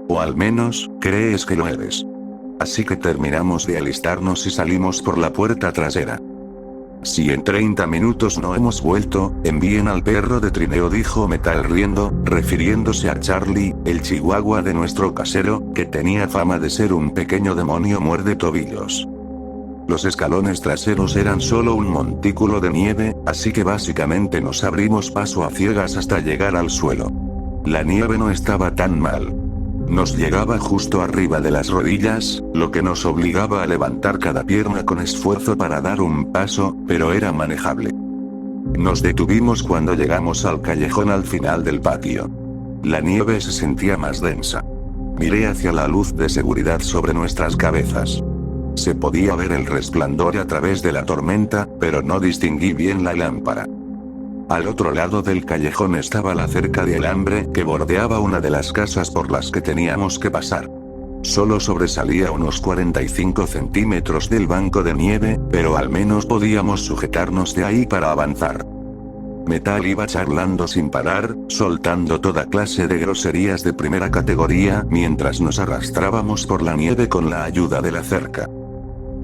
O al menos, crees que lo eres. Así que terminamos de alistarnos y salimos por la puerta trasera. Si en 30 minutos no hemos vuelto, envíen al perro de trineo, dijo Metal riendo, refiriéndose a Charlie, el chihuahua de nuestro casero, que tenía fama de ser un pequeño demonio muerde tobillos. Los escalones traseros eran solo un montículo de nieve, así que básicamente nos abrimos paso a ciegas hasta llegar al suelo. La nieve no estaba tan mal. Nos llegaba justo arriba de las rodillas, lo que nos obligaba a levantar cada pierna con esfuerzo para dar un paso, pero era manejable. Nos detuvimos cuando llegamos al callejón al final del patio. La nieve se sentía más densa. Miré hacia la luz de seguridad sobre nuestras cabezas. Se podía ver el resplandor a través de la tormenta, pero no distinguí bien la lámpara. Al otro lado del callejón estaba la cerca de alambre que bordeaba una de las casas por las que teníamos que pasar. Solo sobresalía unos 45 centímetros del banco de nieve, pero al menos podíamos sujetarnos de ahí para avanzar. Metal iba charlando sin parar, soltando toda clase de groserías de primera categoría mientras nos arrastrábamos por la nieve con la ayuda de la cerca.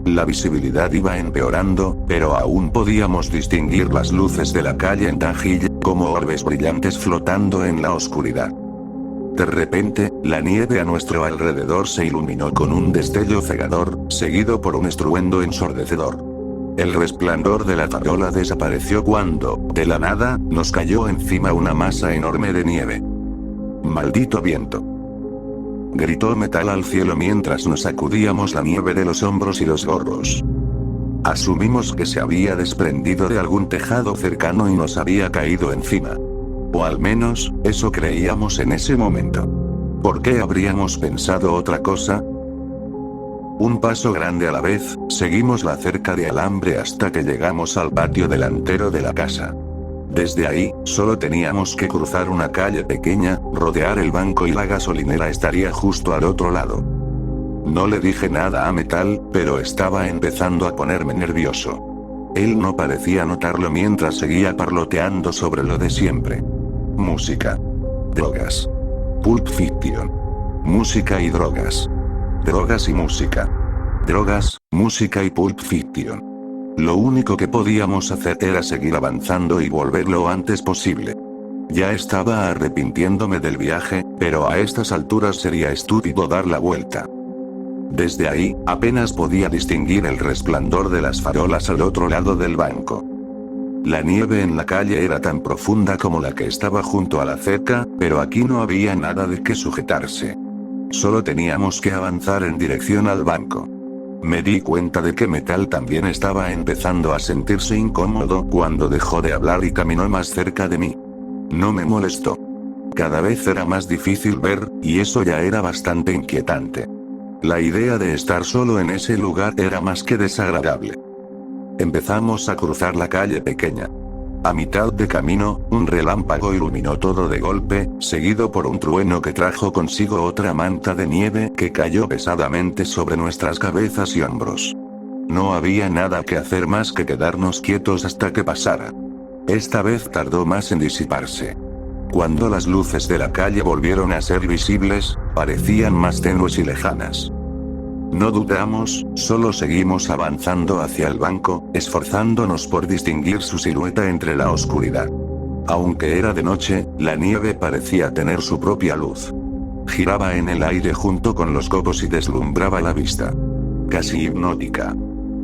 La visibilidad iba empeorando, pero aún podíamos distinguir las luces de la calle en Tajil, como orbes brillantes flotando en la oscuridad. De repente, la nieve a nuestro alrededor se iluminó con un destello cegador, seguido por un estruendo ensordecedor. El resplandor de la farola desapareció cuando, de la nada, nos cayó encima una masa enorme de nieve. ¡Maldito viento!, gritó Metal al cielo mientras nos sacudíamos la nieve de los hombros y los gorros. Asumimos que se había desprendido de algún tejado cercano y nos había caído encima. O al menos, eso creíamos en ese momento. ¿Por qué habríamos pensado otra cosa? Un paso grande a la vez, seguimos la cerca de alambre hasta que llegamos al patio delantero de la casa. Desde ahí, solo teníamos que cruzar una calle pequeña, rodear el banco y la gasolinera estaría justo al otro lado. No le dije nada a Metal, pero estaba empezando a ponerme nervioso. Él no parecía notarlo mientras seguía parloteando sobre lo de siempre. Música. Drogas. Pulp Fiction. Música y drogas. Drogas y música. Drogas, música y Pulp Fiction. Lo único que podíamos hacer era seguir avanzando y volver lo antes posible. Ya estaba arrepintiéndome del viaje, pero a estas alturas sería estúpido dar la vuelta. Desde ahí, apenas podía distinguir el resplandor de las farolas al otro lado del banco. La nieve en la calle era tan profunda como la que estaba junto a la cerca, pero aquí no había nada de qué sujetarse. Solo teníamos que avanzar en dirección al banco. Me di cuenta de que Metal también estaba empezando a sentirse incómodo cuando dejó de hablar y caminó más cerca de mí. No me molestó. Cada vez era más difícil ver, y eso ya era bastante inquietante. La idea de estar solo en ese lugar era más que desagradable. Empezamos a cruzar la calle pequeña. A mitad de camino, un relámpago iluminó todo de golpe, seguido por un trueno que trajo consigo otra manta de nieve que cayó pesadamente sobre nuestras cabezas y hombros. No había nada que hacer más que quedarnos quietos hasta que pasara. Esta vez tardó más en disiparse. Cuando las luces de la calle volvieron a ser visibles, parecían más tenues y lejanas. No dudamos, solo seguimos avanzando hacia el banco, esforzándonos por distinguir su silueta entre la oscuridad. Aunque era de noche, la nieve parecía tener su propia luz. Giraba en el aire junto con los copos y deslumbraba la vista. Casi hipnótica.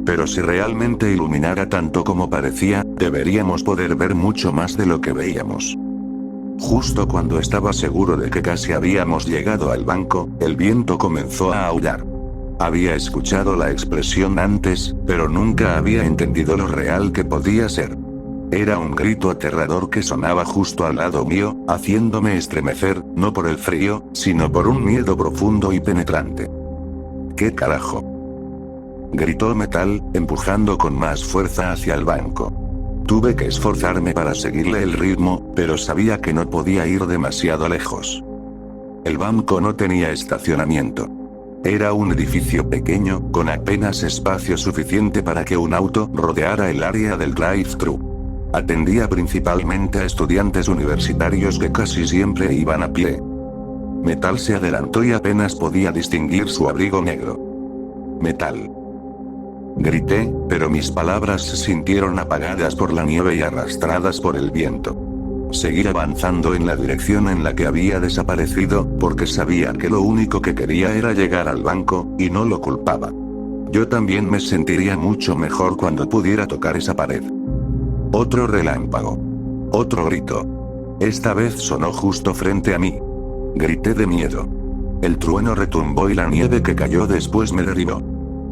Pero si realmente iluminara tanto como parecía, deberíamos poder ver mucho más de lo que veíamos. Justo cuando estaba seguro de que casi habíamos llegado al banco, el viento comenzó a aullar. Había escuchado la expresión antes, pero nunca había entendido lo real que podía ser. Era un grito aterrador que sonaba justo al lado mío, haciéndome estremecer, no por el frío, sino por un miedo profundo y penetrante. ¿Qué carajo? Gritó Metal, empujando con más fuerza hacia el banco. Tuve que esforzarme para seguirle el ritmo, pero sabía que no podía ir demasiado lejos. El banco no tenía estacionamiento. Era un edificio pequeño, con apenas espacio suficiente para que un auto rodeara el área del drive-thru. Atendía principalmente a estudiantes universitarios que casi siempre iban a pie. Metal se adelantó y apenas podía distinguir su abrigo negro. Metal. Grité, pero mis palabras se sintieron apagadas por la nieve y arrastradas por el viento. Seguí avanzando en la dirección en la que había desaparecido, porque sabía que lo único que quería era llegar al banco, y no lo culpaba. Yo también me sentiría mucho mejor cuando pudiera tocar esa pared. Otro relámpago. Otro grito. Esta vez sonó justo frente a mí. Grité de miedo. El trueno retumbó y la nieve que cayó después me derribó.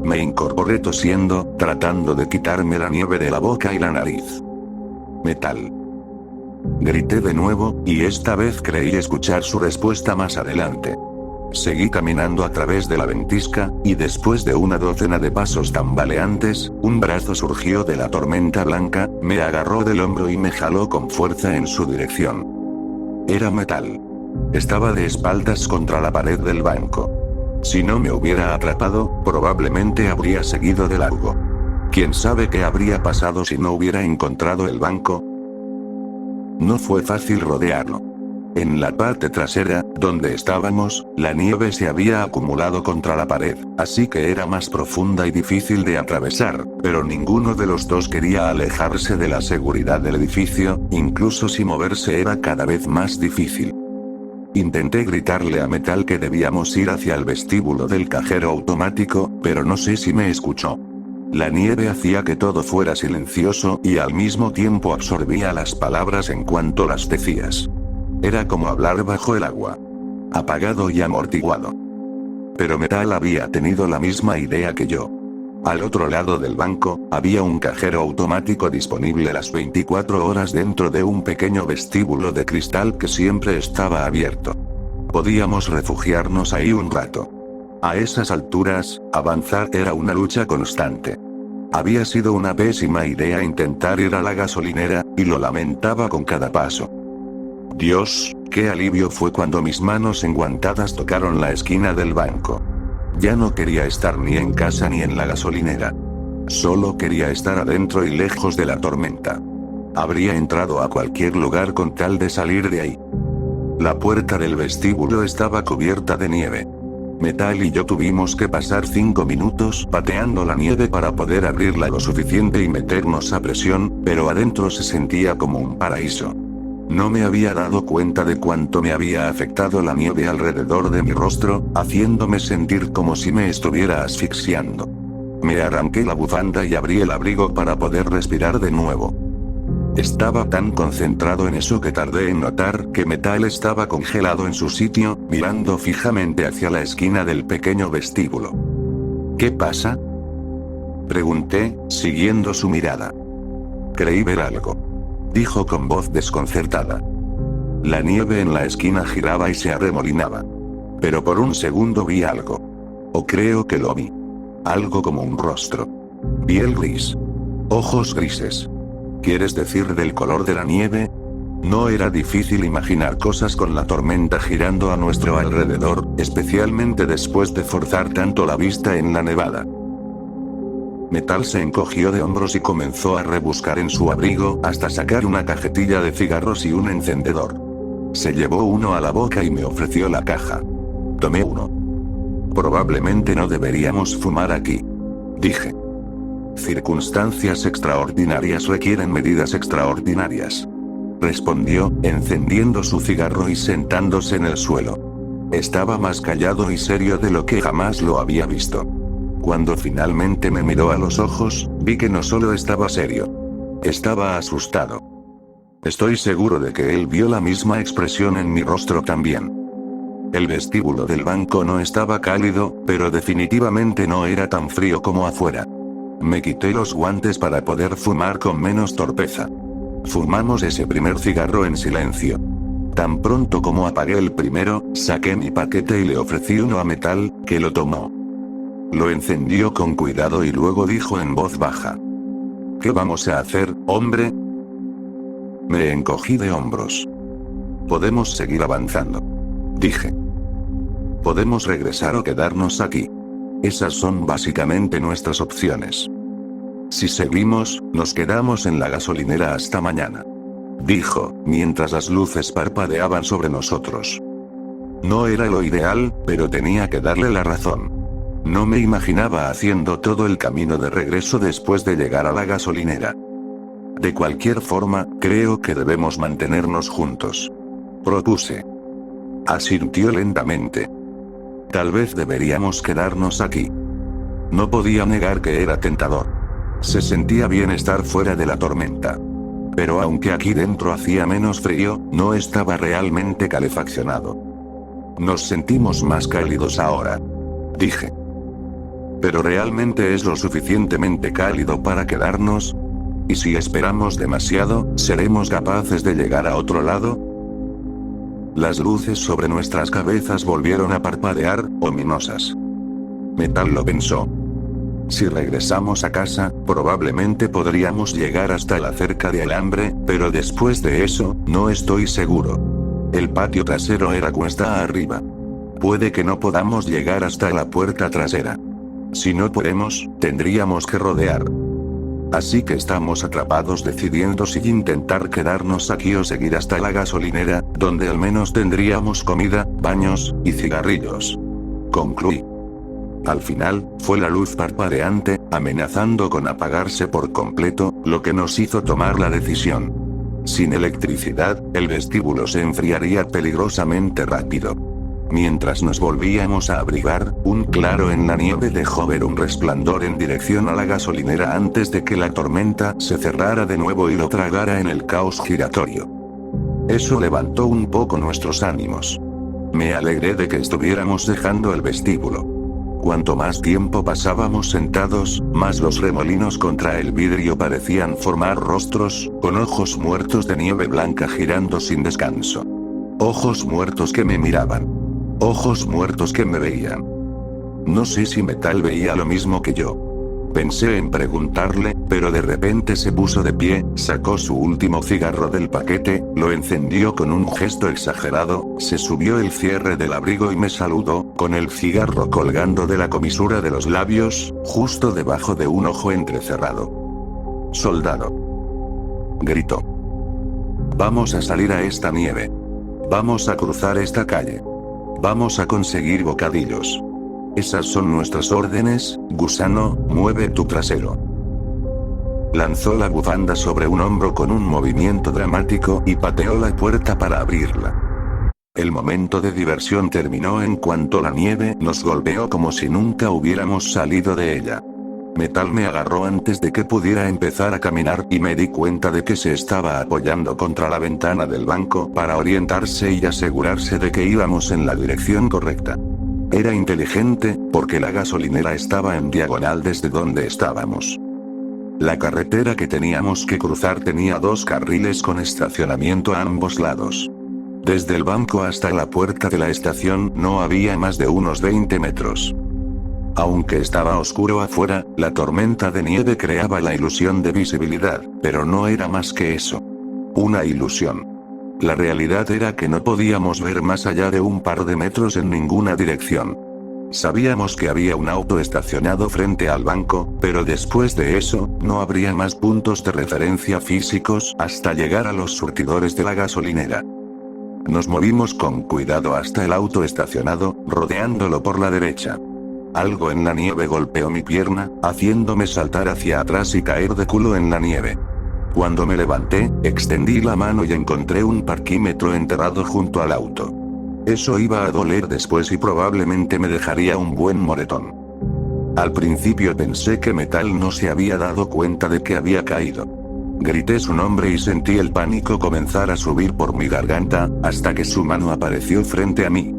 Me incorporé tosiendo, tratando de quitarme la nieve de la boca y la nariz. Metal. Grité de nuevo, y esta vez creí escuchar su respuesta más adelante. Seguí caminando a través de la ventisca, y después de una docena de pasos tambaleantes, un brazo surgió de la tormenta blanca, me agarró del hombro y me jaló con fuerza en su dirección. Era Metal. Estaba de espaldas contra la pared del banco. Si no me hubiera atrapado, probablemente habría seguido de largo. ¿Quién sabe qué habría pasado si no hubiera encontrado el banco? No fue fácil rodearlo. En la parte trasera, donde estábamos, la nieve se había acumulado contra la pared, así que era más profunda y difícil de atravesar, pero ninguno de los dos quería alejarse de la seguridad del edificio, incluso si moverse era cada vez más difícil. Intenté gritarle a Metal que debíamos ir hacia el vestíbulo del cajero automático, pero no sé si me escuchó. La nieve hacía que todo fuera silencioso y al mismo tiempo absorbía las palabras en cuanto las decías. Era como hablar bajo el agua. Apagado y amortiguado. Pero Metal había tenido la misma idea que yo. Al otro lado del banco, había un cajero automático disponible las 24 horas dentro de un pequeño vestíbulo de cristal que siempre estaba abierto. Podíamos refugiarnos ahí un rato. A esas alturas, avanzar era una lucha constante. Había sido una pésima idea intentar ir a la gasolinera, y lo lamentaba con cada paso. Dios, qué alivio fue cuando mis manos enguantadas tocaron la esquina del banco. Ya no quería estar ni en casa ni en la gasolinera. Solo quería estar adentro y lejos de la tormenta. Habría entrado a cualquier lugar con tal de salir de ahí. La puerta del vestíbulo estaba cubierta de nieve. Metal y yo tuvimos que pasar 5 minutos pateando la nieve para poder abrirla lo suficiente y meternos a presión, pero adentro se sentía como un paraíso. No me había dado cuenta de cuánto me había afectado la nieve alrededor de mi rostro, haciéndome sentir como si me estuviera asfixiando. Me arranqué la bufanda y abrí el abrigo para poder respirar de nuevo. Estaba tan concentrado en eso que tardé en notar que Metal estaba congelado en su sitio, mirando fijamente hacia la esquina del pequeño vestíbulo. ¿Qué pasa?, pregunté, siguiendo su mirada. Creí ver algo, dijo con voz desconcertada. La nieve en la esquina giraba y se arremolinaba. Pero por un segundo vi algo. O creo que lo vi. Algo como un rostro. Piel gris. Ojos grises. ¿Quieres decir del color de la nieve? No era difícil imaginar cosas con la tormenta girando a nuestro alrededor, especialmente después de forzar tanto la vista en la nevada. Metal se encogió de hombros y comenzó a rebuscar en su abrigo hasta sacar una cajetilla de cigarros y un encendedor. Se llevó uno a la boca y me ofreció la caja. Tomé uno. Probablemente no deberíamos fumar aquí, dije. Circunstancias extraordinarias requieren medidas extraordinarias, respondió, encendiendo su cigarro y sentándose en el suelo. Estaba más callado y serio de lo que jamás lo había visto. Cuando finalmente me miró a los ojos, vi que no solo estaba serio. Estaba asustado. Estoy seguro de que él vio la misma expresión en mi rostro también. El vestíbulo del banco no estaba cálido, pero definitivamente no era tan frío como afuera. Me quité los guantes para poder fumar con menos torpeza. Fumamos ese primer cigarro en silencio. Tan pronto como apagué el primero, saqué mi paquete y le ofrecí uno a Metal, que lo tomó. Lo encendió con cuidado y luego dijo en voz baja: ¿Qué vamos a hacer, hombre? Me encogí de hombros. Podemos seguir avanzando, dije. Podemos regresar o quedarnos aquí. Esas son básicamente nuestras opciones. Si seguimos, nos quedamos en la gasolinera hasta mañana, dijo, mientras las luces parpadeaban sobre nosotros. No era lo ideal, pero tenía que darle la razón. No me imaginaba haciendo todo el camino de regreso después de llegar a la gasolinera. De cualquier forma, creo que debemos mantenernos juntos, propuse. Asintió lentamente. Tal vez deberíamos quedarnos aquí. No podía negar que era tentador. Se sentía bien estar fuera de la tormenta. Pero aunque aquí dentro hacía menos frío, no estaba realmente calefaccionado. Nos sentimos más cálidos ahora, dije. ¿Pero realmente es lo suficientemente cálido para quedarnos? ¿Y si esperamos demasiado, seremos capaces de llegar a otro lado? Las luces sobre nuestras cabezas volvieron a parpadear, ominosas. Metal lo pensó. Si regresamos a casa, probablemente podríamos llegar hasta la cerca de alambre, pero después de eso, no estoy seguro. El patio trasero era cuesta arriba. Puede que no podamos llegar hasta la puerta trasera. Si no podemos, tendríamos que rodear. Así que estamos atrapados decidiendo si intentar quedarnos aquí o seguir hasta la gasolinera, donde al menos tendríamos comida, baños, y cigarrillos. Concluí. Al final, fue la luz parpadeante, amenazando con apagarse por completo, lo que nos hizo tomar la decisión. Sin electricidad, el vestíbulo se enfriaría peligrosamente rápido. Mientras nos volvíamos a abrigar, un claro en la nieve dejó ver un resplandor en dirección a la gasolinera antes de que la tormenta se cerrara de nuevo y lo tragara en el caos giratorio. Eso levantó un poco nuestros ánimos. Me alegré de que estuviéramos dejando el vestíbulo. Cuanto más tiempo pasábamos sentados, más los remolinos contra el vidrio parecían formar rostros, con ojos muertos de nieve blanca girando sin descanso. Ojos muertos que me miraban. Ojos muertos que me veían. No sé si Metal veía lo mismo que yo. Pensé en preguntarle, pero de repente se puso de pie, sacó su último cigarro del paquete, lo encendió con un gesto exagerado, se subió el cierre del abrigo y me saludó, con el cigarro colgando de la comisura de los labios, justo debajo de un ojo entrecerrado. «Soldado», gritó. «Vamos a salir a esta nieve. Vamos a cruzar esta calle. Vamos a conseguir bocadillos. Esas son nuestras órdenes, gusano, mueve tu trasero. Lanzó la bufanda sobre un hombro con un movimiento dramático y pateó la puerta para abrirla. El momento de diversión terminó en cuanto la nieve nos golpeó como si nunca hubiéramos salido de ella. Metal me agarró antes de que pudiera empezar a caminar y me di cuenta de que se estaba apoyando contra la ventana del banco para orientarse y asegurarse de que íbamos en la dirección correcta. Era inteligente, porque la gasolinera estaba en diagonal desde donde estábamos. La carretera que teníamos que cruzar tenía 2 carriles con estacionamiento a ambos lados. Desde el banco hasta la puerta de la estación no había más de unos 20 metros. Aunque estaba oscuro afuera, la tormenta de nieve creaba la ilusión de visibilidad, pero no era más que eso. Una ilusión. La realidad era que no podíamos ver más allá de un par de metros en ninguna dirección. Sabíamos que había un auto estacionado frente al banco, pero después de eso, no habría más puntos de referencia físicos hasta llegar a los surtidores de la gasolinera. Nos movimos con cuidado hasta el auto estacionado, rodeándolo por la derecha. Algo en la nieve golpeó mi pierna, haciéndome saltar hacia atrás y caer de culo en la nieve. Cuando me levanté, extendí la mano y encontré un parquímetro enterrado junto al auto. Eso iba a doler después y probablemente me dejaría un buen moretón. Al principio pensé que Metal no se había dado cuenta de que había caído. Grité su nombre y sentí el pánico comenzar a subir por mi garganta, hasta que su mano apareció frente a mí.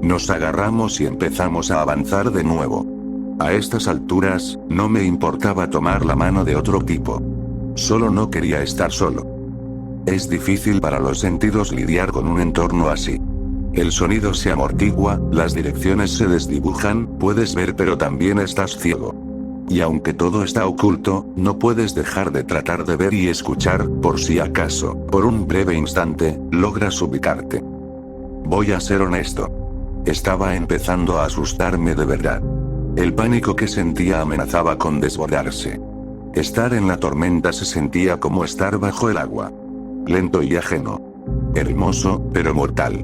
Nos agarramos y empezamos a avanzar de nuevo. A estas alturas, no me importaba tomar la mano de otro tipo. Solo no quería estar solo. Es difícil para los sentidos lidiar con un entorno así. El sonido se amortigua, las direcciones se desdibujan, puedes ver pero también estás ciego. Y aunque todo está oculto, no puedes dejar de tratar de ver y escuchar, por si acaso, por un breve instante, logras ubicarte. Voy a ser honesto. Estaba empezando a asustarme de verdad. El pánico que sentía amenazaba con desbordarse. Estar en la tormenta se sentía como estar bajo el agua. Lento y ajeno. Hermoso, pero mortal.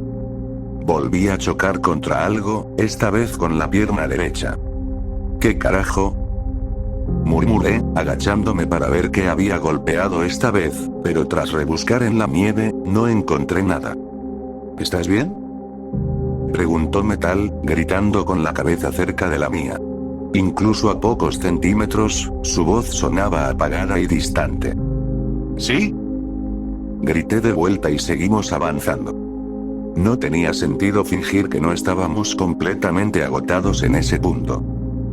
Volví a chocar contra algo, esta vez con la pierna derecha. ¿Qué carajo? Murmuré, agachándome para ver qué había golpeado esta vez, pero tras rebuscar en la nieve, no encontré nada. ¿Estás bien?, preguntó Metal, gritando con la cabeza cerca de la mía. Incluso a pocos centímetros, su voz sonaba apagada y distante. ¿Sí?, grité de vuelta y seguimos avanzando. No tenía sentido fingir que no estábamos completamente agotados en ese punto.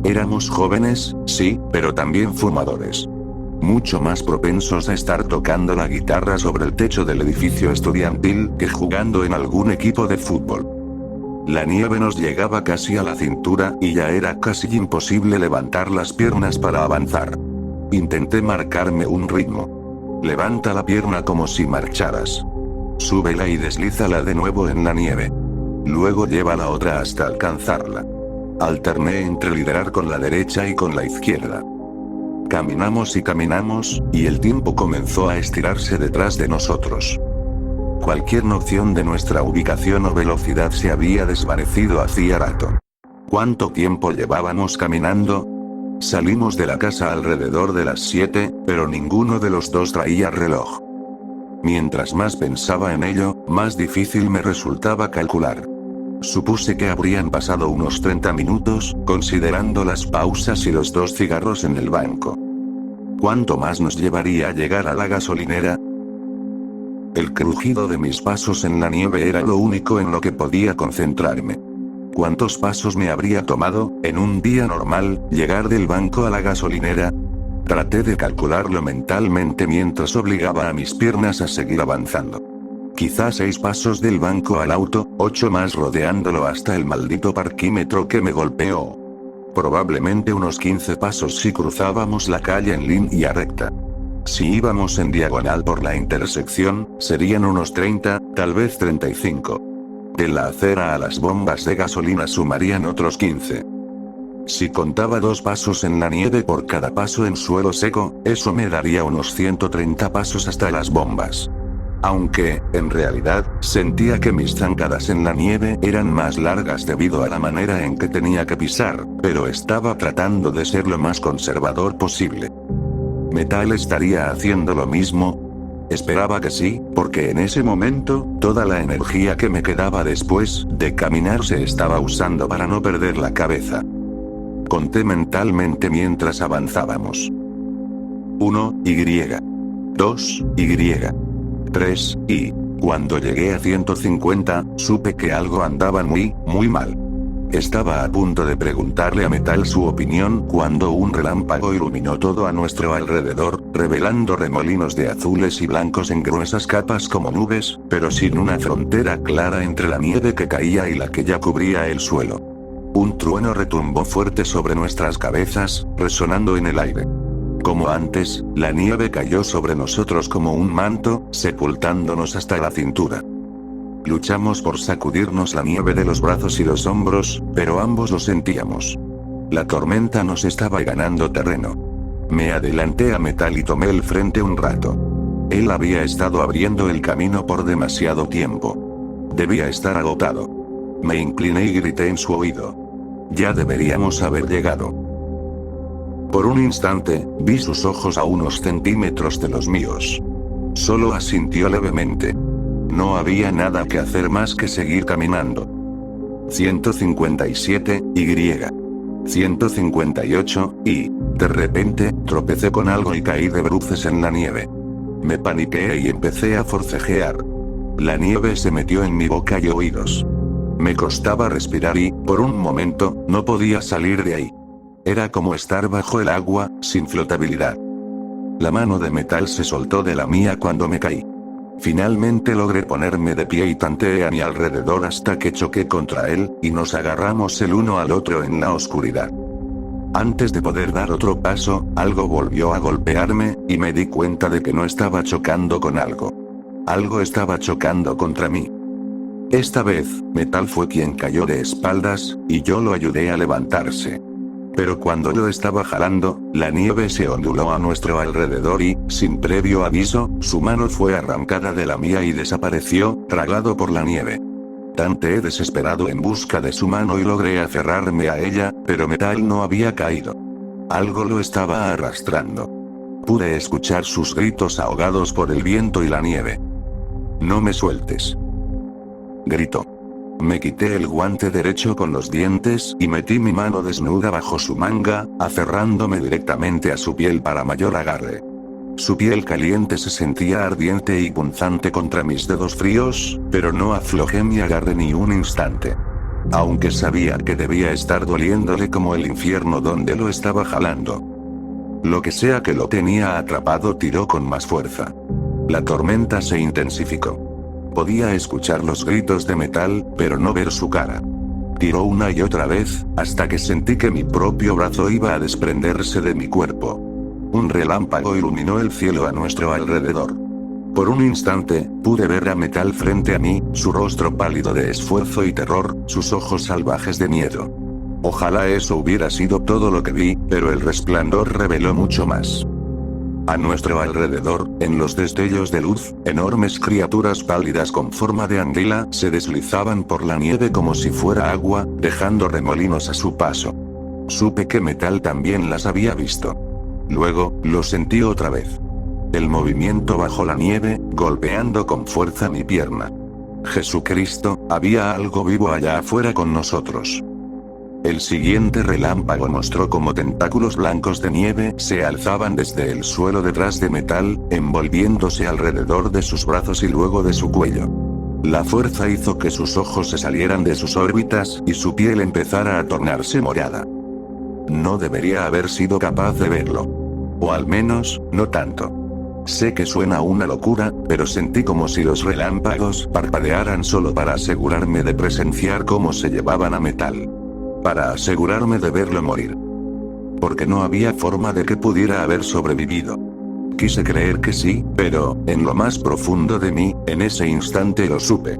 Éramos jóvenes, sí, pero también fumadores. Mucho más propensos a estar tocando la guitarra sobre el techo del edificio estudiantil que jugando en algún equipo de fútbol. La nieve nos llegaba casi a la cintura y ya era casi imposible levantar las piernas para avanzar. Intenté marcarme un ritmo. Levanta la pierna como si marcharas. Súbela y deslízala de nuevo en la nieve. Luego lleva la otra hasta alcanzarla. Alterné entre liderar con la derecha y con la izquierda. Caminamos y el tiempo comenzó a estirarse detrás de nosotros. Cualquier noción de nuestra ubicación o velocidad se había desvanecido hacía rato. ¿Cuánto tiempo llevábamos caminando? Salimos de la casa alrededor de las 7, pero ninguno de los dos traía reloj. Mientras más pensaba en ello, más difícil me resultaba calcular. Supuse que habrían pasado unos 30 minutos, considerando las pausas y los 2 cigarros en el banco. ¿Cuánto más nos llevaría a llegar a la gasolinera? El crujido de mis pasos en la nieve era lo único en lo que podía concentrarme. ¿Cuántos pasos me habría tomado, en un día normal, llegar del banco a la gasolinera? Traté de calcularlo mentalmente mientras obligaba a mis piernas a seguir avanzando. Quizá 6 pasos del banco al auto, 8 más rodeándolo hasta el maldito parquímetro que me golpeó. Probablemente unos 15 pasos si cruzábamos la calle en línea recta. Si íbamos en diagonal por la intersección, serían unos 30, tal vez 35. De la acera a las bombas de gasolina sumarían otros 15. Si contaba 2 pasos en la nieve por cada paso en suelo seco, eso me daría unos 130 pasos hasta las bombas. Aunque, en realidad, sentía que mis zancadas en la nieve eran más largas debido a la manera en que tenía que pisar, pero estaba tratando de ser lo más conservador posible. ¿Metal estaría haciendo lo mismo? Esperaba que sí, porque en ese momento, toda la energía que me quedaba después de caminar se estaba usando para no perder la cabeza. Conté mentalmente mientras avanzábamos. 1, Y. 2, Y. 3, y, cuando llegué a 150, supe que algo andaba muy mal. Estaba a punto de preguntarle a Metal su opinión cuando un relámpago iluminó todo a nuestro alrededor, revelando remolinos de azules y blancos en gruesas capas como nubes, pero sin una frontera clara entre la nieve que caía y la que ya cubría el suelo. Un trueno retumbó fuerte sobre nuestras cabezas, resonando en el aire. Como antes, la nieve cayó sobre nosotros como un manto, sepultándonos hasta la cintura. Luchamos por sacudirnos la nieve de los brazos y los hombros, pero ambos lo sentíamos. La tormenta nos estaba ganando terreno. Me adelanté a Metal y tomé el frente un rato. Él había estado abriendo el camino por demasiado tiempo. Debía estar agotado. Me incliné y grité en su oído. Ya deberíamos haber llegado. Por un instante, vi sus ojos a unos centímetros de los míos. Solo asintió levemente. No había nada que hacer más que seguir caminando. 157, Y. 158, y, de repente, tropecé con algo y caí de bruces en la nieve. Me paniqué y empecé a forcejear. La nieve se metió en mi boca y oídos. Me costaba respirar y, por un momento, no podía salir de ahí. Era como estar bajo el agua, sin flotabilidad. La mano de Metal se soltó de la mía cuando me caí. Finalmente logré ponerme de pie y tanteé a mi alrededor hasta que choqué contra él, y nos agarramos el uno al otro en la oscuridad. Antes de poder dar otro paso, algo volvió a golpearme, y me di cuenta de que no estaba chocando con algo. Algo estaba chocando contra mí. Esta vez, Metal fue quien cayó de espaldas, y yo lo ayudé a levantarse. Pero cuando lo estaba jalando, la nieve se onduló a nuestro alrededor y, sin previo aviso, su mano fue arrancada de la mía y desapareció, tragado por la nieve. Tanteé desesperado en busca de su mano y logré aferrarme a ella, pero Metal no había caído. Algo lo estaba arrastrando. Pude escuchar sus gritos ahogados por el viento y la nieve. «No me sueltes», gritó. Me quité el guante derecho con los dientes y metí mi mano desnuda bajo su manga, aferrándome directamente a su piel para mayor agarre. Su piel caliente se sentía ardiente y punzante contra mis dedos fríos, pero no aflojé mi agarre ni un instante. Aunque sabía que debía estar doliéndole como el infierno donde lo estaba jalando. Lo que sea que lo tenía atrapado tiró con más fuerza. La tormenta se intensificó. Podía escuchar los gritos de Metal, pero no ver su cara. Tiró una y otra vez, hasta que sentí que mi propio brazo iba a desprenderse de mi cuerpo. Un relámpago iluminó el cielo a nuestro alrededor. Por un instante, pude ver a Metal frente a mí, su rostro pálido de esfuerzo y terror, sus ojos salvajes de miedo. Ojalá eso hubiera sido todo lo que vi, pero el resplandor reveló mucho más. A nuestro alrededor, en los destellos de luz, enormes criaturas pálidas con forma de anguila se deslizaban por la nieve como si fuera agua, dejando remolinos a su paso. Supe que Metal también las había visto. Luego, lo sentí otra vez. El movimiento bajo la nieve, golpeando con fuerza mi pierna. Jesucristo, había algo vivo allá afuera con nosotros. El siguiente relámpago mostró cómo tentáculos blancos de nieve se alzaban desde el suelo detrás de Metal, envolviéndose alrededor de sus brazos y luego de su cuello. La fuerza hizo que sus ojos se salieran de sus órbitas y su piel empezara a tornarse morada. No debería haber sido capaz de verlo. O al menos, no tanto. Sé que suena una locura, pero sentí como si los relámpagos parpadearan solo para asegurarme de presenciar cómo se llevaban a Metal. Para asegurarme de verlo morir. Porque no había forma de que pudiera haber sobrevivido. Quise creer que sí, pero, en lo más profundo de mí, en ese instante lo supe.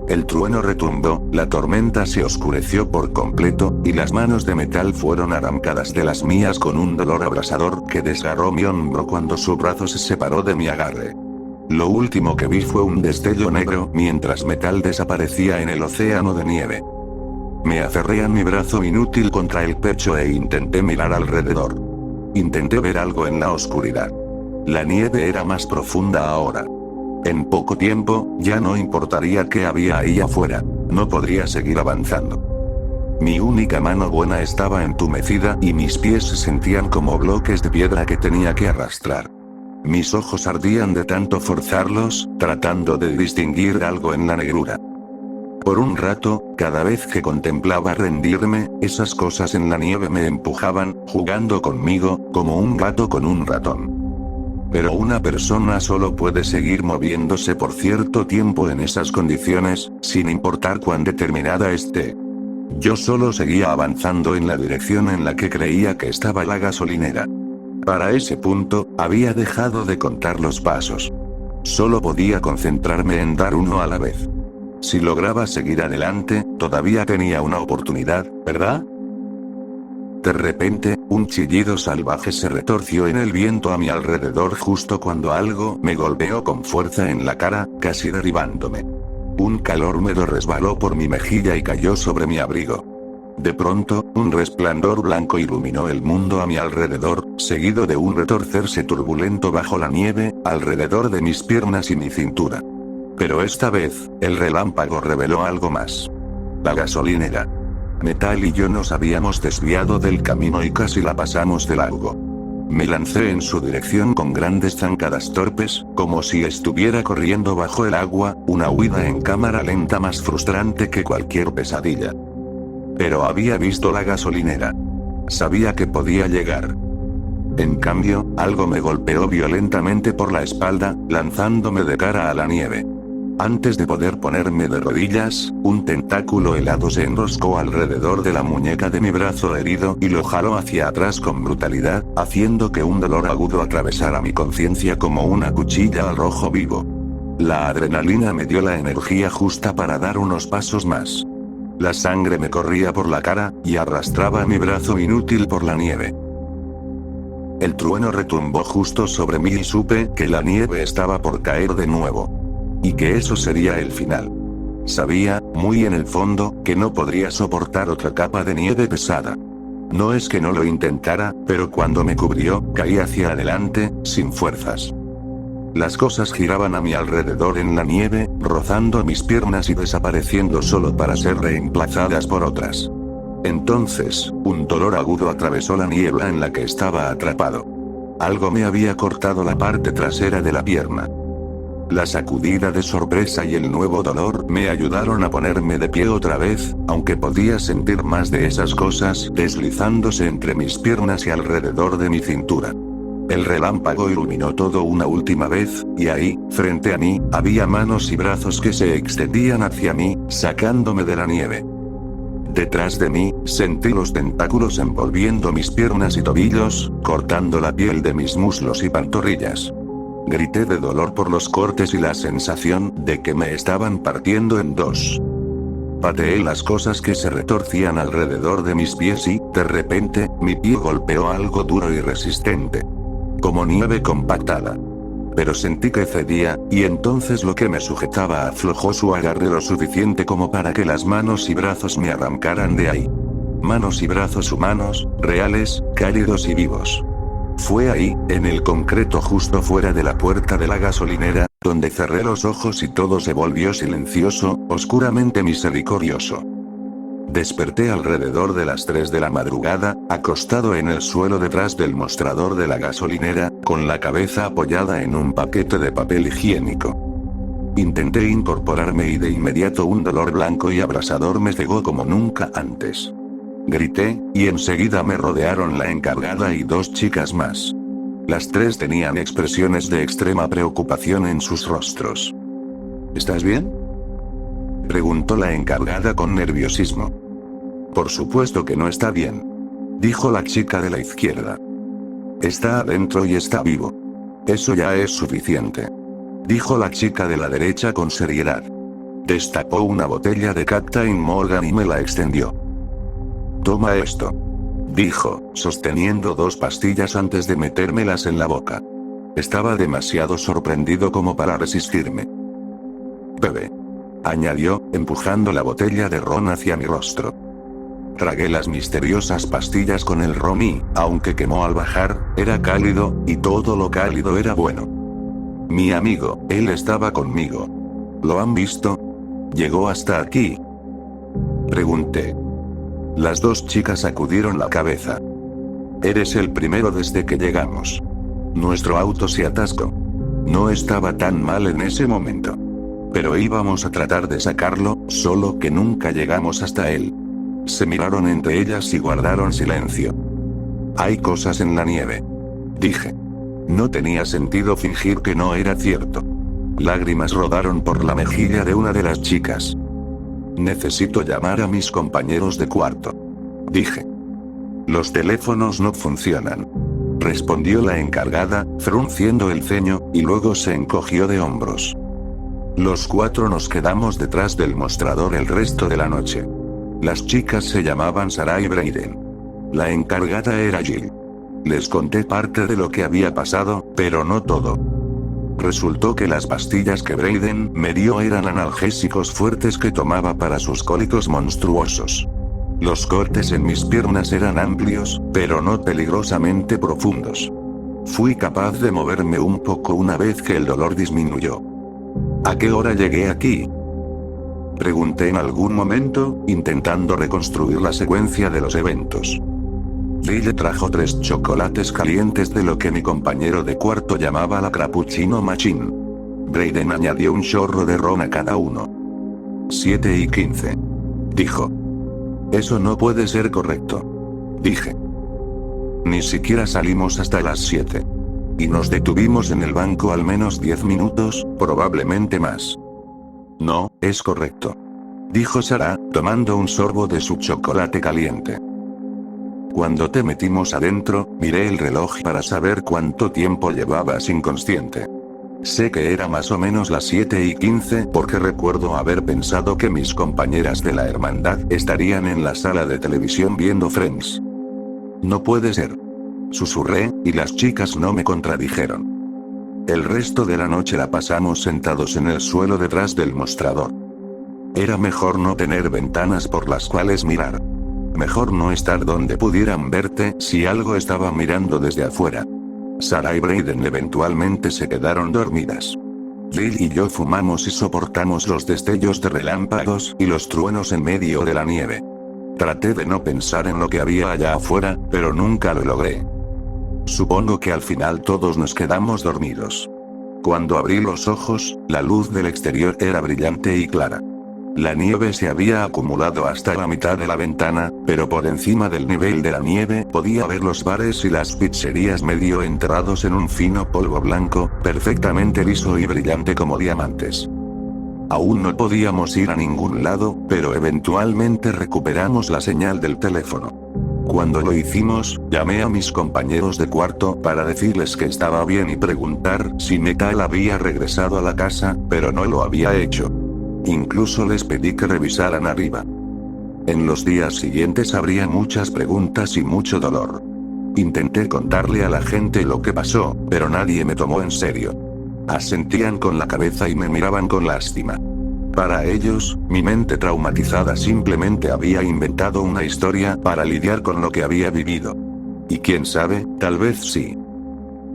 El trueno retumbó, la tormenta se oscureció por completo, y las manos de Metal fueron arrancadas de las mías con un dolor abrasador que desgarró mi hombro cuando su brazo se separó de mi agarre. Lo último que vi fue un destello negro mientras metal desaparecía en el océano de nieve. Me aferré a mi brazo inútil contra el pecho e intenté mirar alrededor. Intenté ver algo en la oscuridad. La nieve era más profunda ahora. En poco tiempo, ya no importaría qué había ahí afuera. No podría seguir avanzando. Mi única mano buena estaba entumecida y mis pies se sentían como bloques de piedra que tenía que arrastrar. Mis ojos ardían de tanto forzarlos, tratando de distinguir algo en la negrura. Por un rato, cada vez que contemplaba rendirme, esas cosas en la nieve me empujaban, jugando conmigo, como un gato con un ratón. Pero una persona solo puede seguir moviéndose por cierto tiempo en esas condiciones, sin importar cuán determinada esté. Yo solo seguía avanzando en la dirección en la que creía que estaba la gasolinera. Para ese punto, había dejado de contar los pasos. Solo podía concentrarme en dar uno a la vez. Si lograba seguir adelante, todavía tenía una oportunidad, ¿verdad? De repente, un chillido salvaje se retorció en el viento a mi alrededor justo cuando algo me golpeó con fuerza en la cara, casi derribándome. Un calor húmedo resbaló por mi mejilla y cayó sobre mi abrigo. De pronto, un resplandor blanco iluminó el mundo a mi alrededor, seguido de un retorcerse turbulento bajo la nieve, alrededor de mis piernas y mi cintura. Pero esta vez, el relámpago reveló algo más. La gasolinera. Metal y yo nos habíamos desviado del camino y casi la pasamos de largo. Me lancé en su dirección con grandes zancadas torpes, como si estuviera corriendo bajo el agua, una huida en cámara lenta más frustrante que cualquier pesadilla. Pero había visto la gasolinera. Sabía que podía llegar. En cambio, algo me golpeó violentamente por la espalda, lanzándome de cara a la nieve. Antes de poder ponerme de rodillas, un tentáculo helado se enroscó alrededor de la muñeca de mi brazo herido y lo jaló hacia atrás con brutalidad, haciendo que un dolor agudo atravesara mi conciencia como una cuchilla al rojo vivo. La adrenalina me dio la energía justa para dar unos pasos más. La sangre me corría por la cara, y arrastraba mi brazo inútil por la nieve. El trueno retumbó justo sobre mí y supe que la nieve estaba por caer de nuevo. Y que eso sería el final. Sabía, muy en el fondo, que no podría soportar otra capa de nieve pesada. No es que no lo intentara, pero cuando me cubrió, caí hacia adelante, sin fuerzas. Las cosas giraban a mi alrededor en la nieve, rozando mis piernas y desapareciendo solo para ser reemplazadas por otras. Entonces, un dolor agudo atravesó la niebla en la que estaba atrapado. Algo me había cortado la parte trasera de la pierna. La sacudida de sorpresa y el nuevo dolor me ayudaron a ponerme de pie otra vez, aunque podía sentir más de esas cosas deslizándose entre mis piernas y alrededor de mi cintura. El relámpago iluminó todo una última vez, y ahí, frente a mí, había manos y brazos que se extendían hacia mí, sacándome de la nieve. Detrás de mí, sentí los tentáculos envolviendo mis piernas y tobillos, cortando la piel de mis muslos y pantorrillas. Grité de dolor por los cortes y la sensación de que me estaban partiendo en dos. Pateé las cosas que se retorcían alrededor de mis pies y, de repente, mi pie golpeó algo duro y resistente. Como nieve compactada. Pero sentí que cedía, y entonces lo que me sujetaba aflojó su agarre lo suficiente como para que las manos y brazos me arrancaran de ahí. Manos y brazos humanos, reales, cálidos y vivos. Fue ahí, en el concreto justo fuera de la puerta de la gasolinera, donde cerré los ojos y todo se volvió silencioso, oscuramente misericordioso. Desperté alrededor de las 3 de la madrugada, acostado en el suelo detrás del mostrador de la gasolinera, con la cabeza apoyada en un paquete de papel higiénico. Intenté incorporarme y de inmediato un dolor blanco y abrasador me cegó como nunca antes. Grité, y enseguida me rodearon la encargada y 2 chicas más. Las 3 tenían expresiones de extrema preocupación en sus rostros. ¿Estás bien?, preguntó la encargada con nerviosismo. Por supuesto que no está bien, dijo la chica de la izquierda. Está adentro y está vivo. Eso ya es suficiente, dijo la chica de la derecha con seriedad. Destapó una botella de Captain Morgan y me la extendió. Toma esto, dijo, sosteniendo 2 pastillas antes de metérmelas en la boca. Estaba demasiado sorprendido como para resistirme. Bebe, añadió, empujando la botella de ron hacia mi rostro. Tragué las misteriosas pastillas con el ron y, aunque quemó al bajar, era cálido, y todo lo cálido era bueno. Mi amigo, él estaba conmigo. ¿Lo han visto? ¿Llegó hasta aquí? Pregunté. Las dos chicas sacudieron la cabeza. Eres el primero desde que llegamos. Nuestro auto se atascó. No estaba tan mal en ese momento. Pero íbamos a tratar de sacarlo, solo que nunca llegamos hasta él. Se miraron entre ellas y guardaron silencio. Hay cosas en la nieve. Dije. No tenía sentido fingir que no era cierto. Lágrimas rodaron por la mejilla de una de las chicas. Necesito llamar a mis compañeros de cuarto. Dije. Los teléfonos no funcionan. Respondió la encargada, frunciendo el ceño, y luego se encogió de hombros. Los cuatro nos quedamos detrás del mostrador el resto de la noche. Las chicas se llamaban Sarah y Brayden. La encargada era Jill. Les conté parte de lo que había pasado, pero no todo. Resultó que las pastillas que Brayden me dio eran analgésicos fuertes que tomaba para sus cólicos monstruosos. Los cortes en mis piernas eran amplios, pero no peligrosamente profundos. Fui capaz de moverme un poco una vez que el dolor disminuyó. ¿A qué hora llegué aquí? Pregunté en algún momento, intentando reconstruir la secuencia de los eventos. Lille trajo 3 chocolates calientes de lo que mi compañero de cuarto llamaba la Cappuccino Machine. Brayden añadió un chorro de ron a cada uno. 7:15. Dijo. Eso no puede ser correcto. Dije. Ni siquiera salimos hasta las 7. Y nos detuvimos en el banco al menos 10 minutos, probablemente más. No, es correcto. Dijo Sarah, tomando un sorbo de su chocolate caliente. Cuando te metimos adentro, miré el reloj para saber cuánto tiempo llevabas inconsciente. Sé que era más o menos las 7:15 porque recuerdo haber pensado que mis compañeras de la hermandad estarían en la sala de televisión viendo Friends. No puede ser. Susurré, y las chicas no me contradijeron. El resto de la noche la pasamos sentados en el suelo detrás del mostrador. Era mejor no tener ventanas por las cuales mirar. Mejor no estar donde pudieran verte si algo estaba mirando desde afuera. Sarah y Brayden eventualmente se quedaron dormidas. Jill y yo fumamos y soportamos los destellos de relámpagos y los truenos en medio de la nieve. Traté de no pensar en lo que había allá afuera, pero nunca lo logré. Supongo que al final todos nos quedamos dormidos. Cuando abrí los ojos, la luz del exterior era brillante y clara. La nieve se había acumulado hasta la mitad de la ventana, pero por encima del nivel de la nieve podía ver los bares y las pizzerías medio enterrados en un fino polvo blanco, perfectamente liso y brillante como diamantes. Aún no podíamos ir a ningún lado, pero eventualmente recuperamos la señal del teléfono. Cuando lo hicimos, llamé a mis compañeros de cuarto para decirles que estaba bien y preguntar si Metal había regresado a la casa, pero no lo había hecho. Incluso les pedí que revisaran arriba. En los días siguientes habría muchas preguntas y mucho dolor. Intenté contarle a la gente lo que pasó, pero nadie me tomó en serio. Asentían con la cabeza y me miraban con lástima. Para ellos, mi mente traumatizada simplemente había inventado una historia para lidiar con lo que había vivido. Y quién sabe, tal vez sí.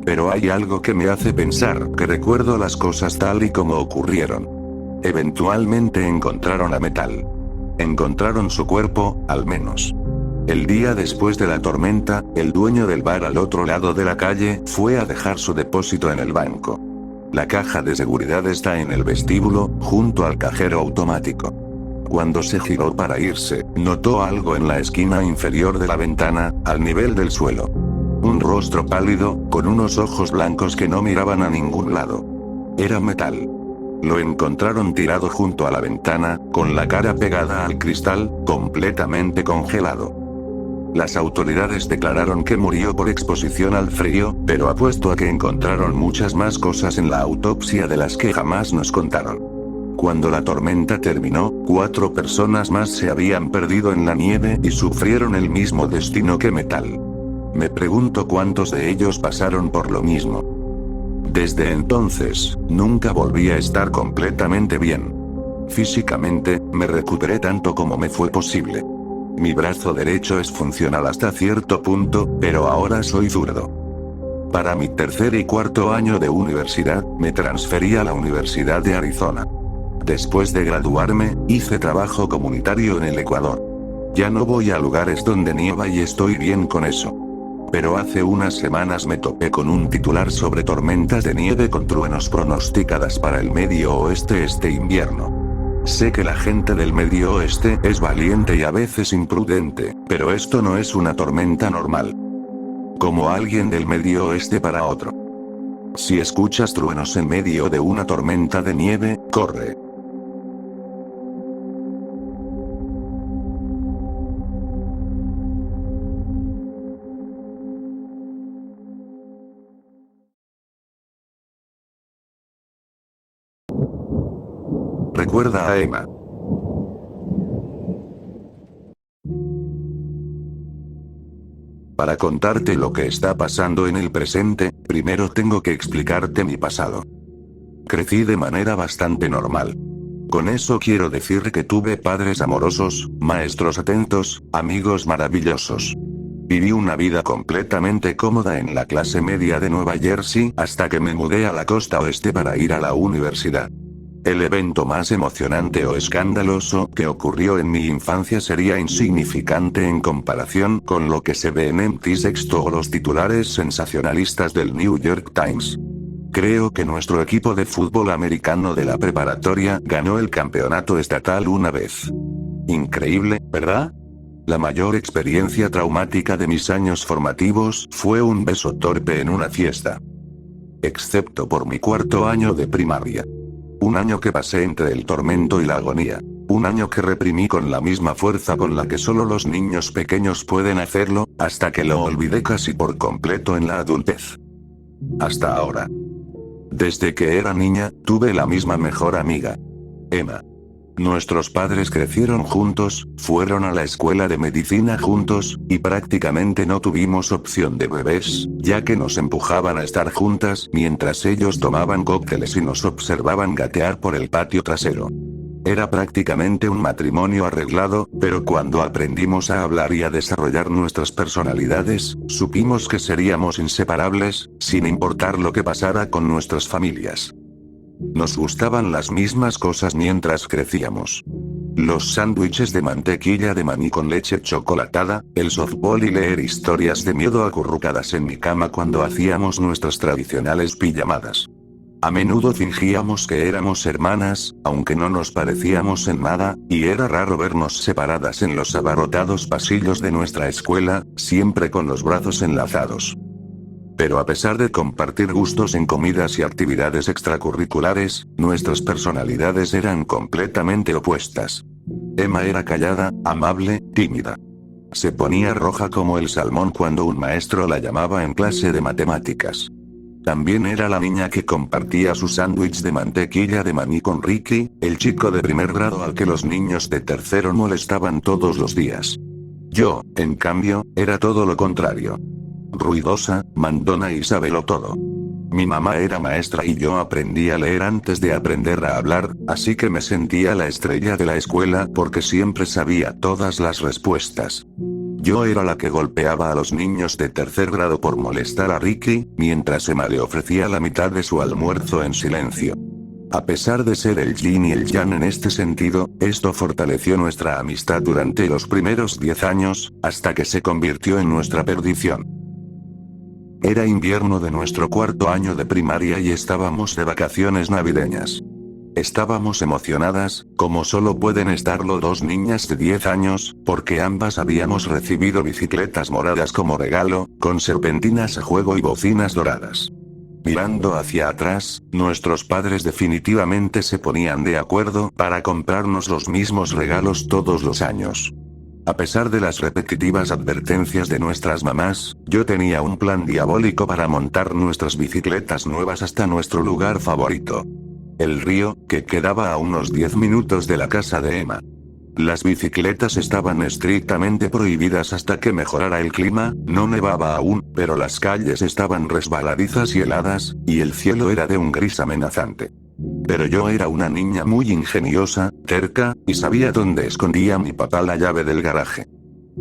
Pero hay algo que me hace pensar que recuerdo las cosas tal y como ocurrieron. Eventualmente encontraron a Metal. Encontraron su cuerpo, al menos. El día después de la tormenta, el dueño del bar al otro lado de la calle fue a dejar su depósito en el banco. La caja de seguridad está en el vestíbulo, junto al cajero automático. Cuando se giró para irse, notó algo en la esquina inferior de la ventana, al nivel del suelo. Un rostro pálido, con unos ojos blancos que no miraban a ningún lado. Era Metal. Lo encontraron tirado junto a la ventana, con la cara pegada al cristal, completamente congelado. Las autoridades declararon que murió por exposición al frío, pero apuesto a que encontraron muchas más cosas en la autopsia de las que jamás nos contaron. Cuando la tormenta terminó, 4 personas más se habían perdido en la nieve y sufrieron el mismo destino que Metal. Me pregunto cuántos de ellos pasaron por lo mismo. Desde entonces, nunca volví a estar completamente bien. Físicamente, me recuperé tanto como me fue posible. Mi brazo derecho es funcional hasta cierto punto, pero ahora soy zurdo. Para mi tercer y cuarto año de universidad, me transferí a la Universidad de Arizona. Después de graduarme, hice trabajo comunitario en el Ecuador. Ya no voy a lugares donde nieva y estoy bien con eso. Pero hace unas semanas me topé con un titular sobre tormentas de nieve con truenos pronosticadas para el Medio Oeste este invierno. Sé que la gente del Medio Oeste es valiente y a veces imprudente, pero esto no es una tormenta normal. Como alguien del Medio Oeste para otro. Si escuchas truenos en medio de una tormenta de nieve, corre. Recuerda a Emma. Para contarte lo que está pasando en el presente, primero tengo que explicarte mi pasado. Crecí de manera bastante normal. Con eso quiero decir que tuve padres amorosos, maestros atentos, amigos maravillosos. Viví una vida completamente cómoda en la clase media de Nueva Jersey hasta que me mudé a la costa oeste para ir a la universidad. El evento más emocionante o escandaloso que ocurrió en mi infancia sería insignificante en comparación con lo que se ve en Empty Sexto o los titulares sensacionalistas del New York Times. Creo que nuestro equipo de fútbol americano de la preparatoria ganó el campeonato estatal una vez. Increíble, ¿verdad? La mayor experiencia traumática de mis años formativos fue un beso torpe en una fiesta. Excepto por mi cuarto año de primaria. Un año que pasé entre el tormento y la agonía. Un año que reprimí con la misma fuerza con la que solo los niños pequeños pueden hacerlo, hasta que lo olvidé casi por completo en la adultez. Hasta ahora. Desde que era niña, tuve la misma mejor amiga. Emma. Nuestros padres crecieron juntos, fueron a la escuela de medicina juntos, y prácticamente no tuvimos opción de bebés, ya que nos empujaban a estar juntas mientras ellos tomaban cócteles y nos observaban gatear por el patio trasero. Era prácticamente un matrimonio arreglado, pero cuando aprendimos a hablar y a desarrollar nuestras personalidades, supimos que seríamos inseparables, sin importar lo que pasara con nuestras familias. Nos gustaban las mismas cosas mientras crecíamos. Los sándwiches de mantequilla de maní con leche chocolatada, el softball y leer historias de miedo acurrucadas en mi cama cuando hacíamos nuestras tradicionales pijamadas. A menudo fingíamos que éramos hermanas, aunque no nos parecíamos en nada, y era raro vernos separadas en los abarrotados pasillos de nuestra escuela, siempre con los brazos enlazados. Pero a pesar de compartir gustos en comidas y actividades extracurriculares, nuestras personalidades eran completamente opuestas. Emma era callada, amable, tímida. Se ponía roja como el salmón cuando un maestro la llamaba en clase de matemáticas. También era la niña que compartía su sándwich de mantequilla de maní con Ricky, el chico de primer grado al que los niños de tercero molestaban todos los días. Yo, en cambio, era todo lo contrario. Ruidosa, mandona y sábelo todo. Mi mamá era maestra y yo aprendí a leer antes de aprender a hablar, así que me sentía la estrella de la escuela porque siempre sabía todas las respuestas. Yo era la que golpeaba a los niños de tercer grado por molestar a Ricky, mientras Emma le ofrecía la mitad de su almuerzo en silencio. A pesar de ser el yin y el yang en este sentido, esto fortaleció nuestra amistad durante los primeros 10 años, hasta que se convirtió en nuestra perdición. Era invierno de nuestro cuarto año de primaria y estábamos de vacaciones navideñas. Estábamos emocionadas, como solo pueden estarlo dos niñas de 10 años, porque ambas habíamos recibido bicicletas moradas como regalo, con serpentinas a juego y bocinas doradas. Mirando hacia atrás, nuestros padres definitivamente se ponían de acuerdo para comprarnos los mismos regalos todos los años. A pesar de las repetitivas advertencias de nuestras mamás, yo tenía un plan diabólico para montar nuestras bicicletas nuevas hasta nuestro lugar favorito. El río, que quedaba a unos 10 minutos de la casa de Emma. Las bicicletas estaban estrictamente prohibidas hasta que mejorara el clima, no nevaba aún, pero las calles estaban resbaladizas y heladas, y el cielo era de un gris amenazante. Pero yo era una niña muy ingeniosa, terca, y sabía dónde escondía mi papá la llave del garaje.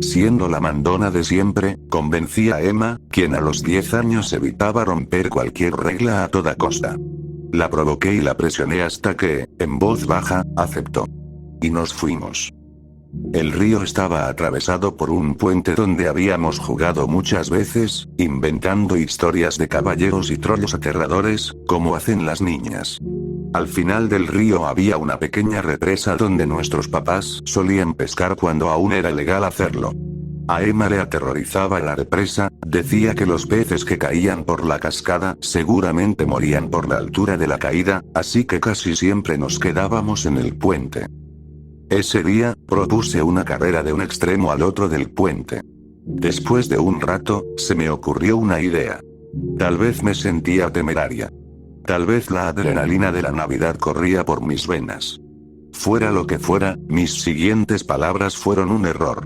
Siendo la mandona de siempre, convencí a Emma, quien a los 10 años evitaba romper cualquier regla a toda costa. La provoqué y la presioné hasta que, en voz baja, aceptó. Y nos fuimos. El río estaba atravesado por un puente donde habíamos jugado muchas veces, inventando historias de caballeros y trollos aterradores, como hacen las niñas. Al final del río había una pequeña represa donde nuestros papás solían pescar cuando aún era legal hacerlo. A Emma le aterrorizaba la represa, decía que los peces que caían por la cascada seguramente morían por la altura de la caída, así que casi siempre nos quedábamos en el puente. Ese día, propuse una carrera de un extremo al otro del puente. Después de un rato, se me ocurrió una idea. Tal vez me sentía temeraria. Tal vez la adrenalina de la Navidad corría por mis venas. Fuera lo que fuera, mis siguientes palabras fueron un error.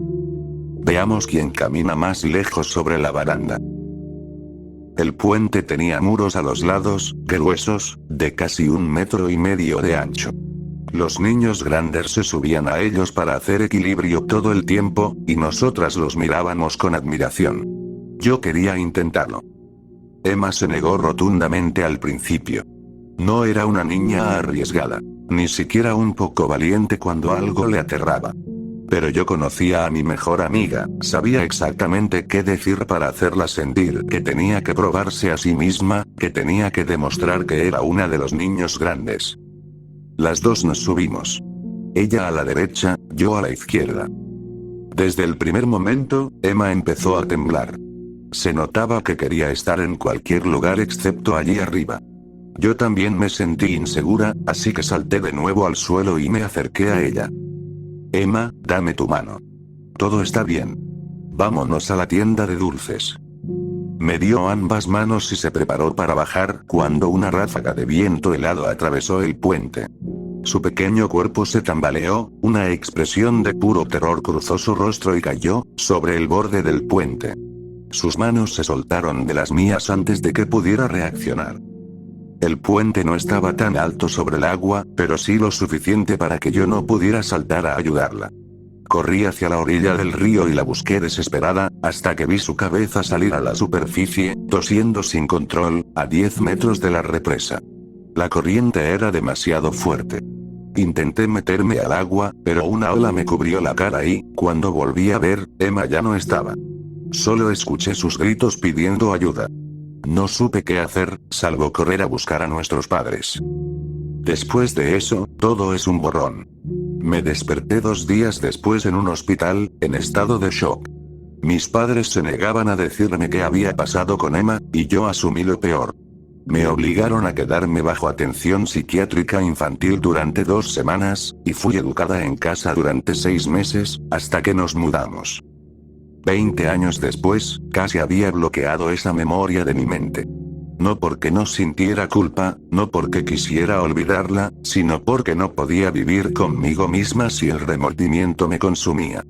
Veamos quién camina más lejos sobre la baranda. El puente tenía muros a los lados, gruesos, de casi 1,5 metros de ancho. Los niños grandes se subían a ellos para hacer equilibrio todo el tiempo, y nosotras los mirábamos con admiración. Yo quería intentarlo. Emma se negó rotundamente al principio. No era una niña arriesgada, ni siquiera un poco valiente cuando algo le aterraba. Pero yo conocía a mi mejor amiga, sabía exactamente qué decir para hacerla sentir que tenía que probarse a sí misma, que tenía que demostrar que era una de los niños grandes. Las dos nos subimos. Ella a la derecha, yo a la izquierda. Desde el primer momento, Emma empezó a temblar. Se notaba que quería estar en cualquier lugar excepto allí arriba. Yo también me sentí insegura, así que salté de nuevo al suelo y me acerqué a ella. Emma, dame tu mano. Todo está bien. Vámonos a la tienda de dulces. Me dio ambas manos y se preparó para bajar cuando una ráfaga de viento helado atravesó el puente. Su pequeño cuerpo se tambaleó, una expresión de puro terror cruzó su rostro y cayó sobre el borde del puente. Sus manos se soltaron de las mías antes de que pudiera reaccionar. El puente no estaba tan alto sobre el agua, pero sí lo suficiente para que yo no pudiera saltar a ayudarla. Corrí hacia la orilla del río y la busqué desesperada, hasta que vi su cabeza salir a la superficie, tosiendo sin control, a 10 metros de la represa. La corriente era demasiado fuerte. Intenté meterme al agua, pero una ola me cubrió la cara y, cuando volví a ver, Emma ya no estaba. Solo escuché sus gritos pidiendo ayuda. No supe qué hacer, salvo correr a buscar a nuestros padres. Después de eso, todo es un borrón. Me desperté 2 días después en un hospital, en estado de shock. Mis padres se negaban a decirme qué había pasado con Emma, y yo asumí lo peor. Me obligaron a quedarme bajo atención psiquiátrica infantil durante 2 semanas, y fui educada en casa durante 6 meses, hasta que nos mudamos. 20 años después, casi había bloqueado esa memoria de mi mente. No porque no sintiera culpa, no porque quisiera olvidarla, sino porque no podía vivir conmigo misma si el remordimiento me consumía.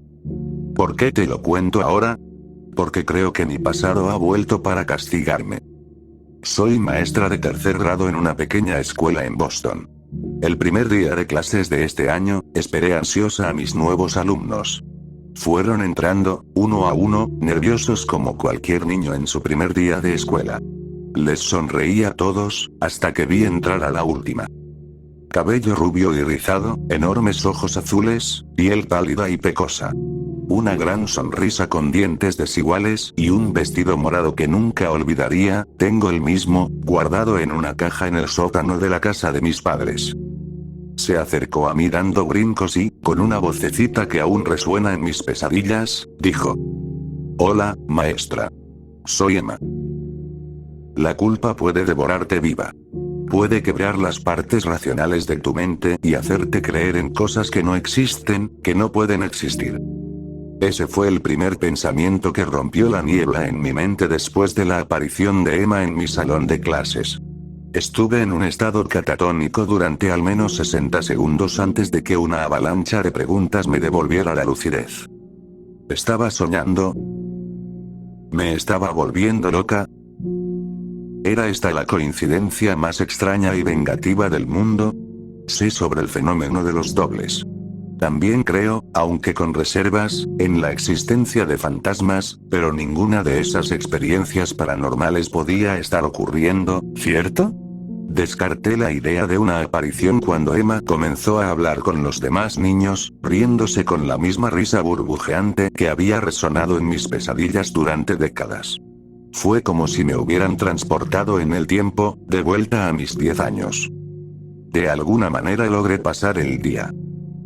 ¿Por qué te lo cuento ahora? Porque creo que mi pasado ha vuelto para castigarme. Soy maestra de 3er grado en una pequeña escuela en Boston. El primer día de clases de este año, esperé ansiosa a mis nuevos alumnos. Fueron entrando, uno a uno, nerviosos como cualquier niño en su primer día de escuela. Les sonreí a todos, hasta que vi entrar a la última. Cabello rubio y rizado, enormes ojos azules, piel pálida y pecosa. Una gran sonrisa con dientes desiguales y un vestido morado que nunca olvidaría, tengo el mismo, guardado en una caja en el sótano de la casa de mis padres. Se acercó a mí dando brincos y, con una vocecita que aún resuena en mis pesadillas, dijo: «Hola, maestra. Soy Emma. La culpa puede devorarte viva. Puede quebrar las partes racionales de tu mente y hacerte creer en cosas que no existen, que no pueden existir». Ese fue el primer pensamiento que rompió la niebla en mi mente después de la aparición de Emma en mi salón de clases. Estuve en un estado catatónico durante al menos 60 segundos antes de que una avalancha de preguntas me devolviera la lucidez. ¿Estaba soñando? ¿Me estaba volviendo loca? ¿Era esta la coincidencia más extraña y vengativa del mundo? Sé sobre el fenómeno de los dobles. También creo, aunque con reservas, en la existencia de fantasmas, pero ninguna de esas experiencias paranormales podía estar ocurriendo, ¿cierto? Descarté la idea de una aparición cuando Emma comenzó a hablar con los demás niños, riéndose con la misma risa burbujeante que había resonado en mis pesadillas durante décadas. Fue como si me hubieran transportado en el tiempo, de vuelta a mis 10 años. De alguna manera logré pasar el día.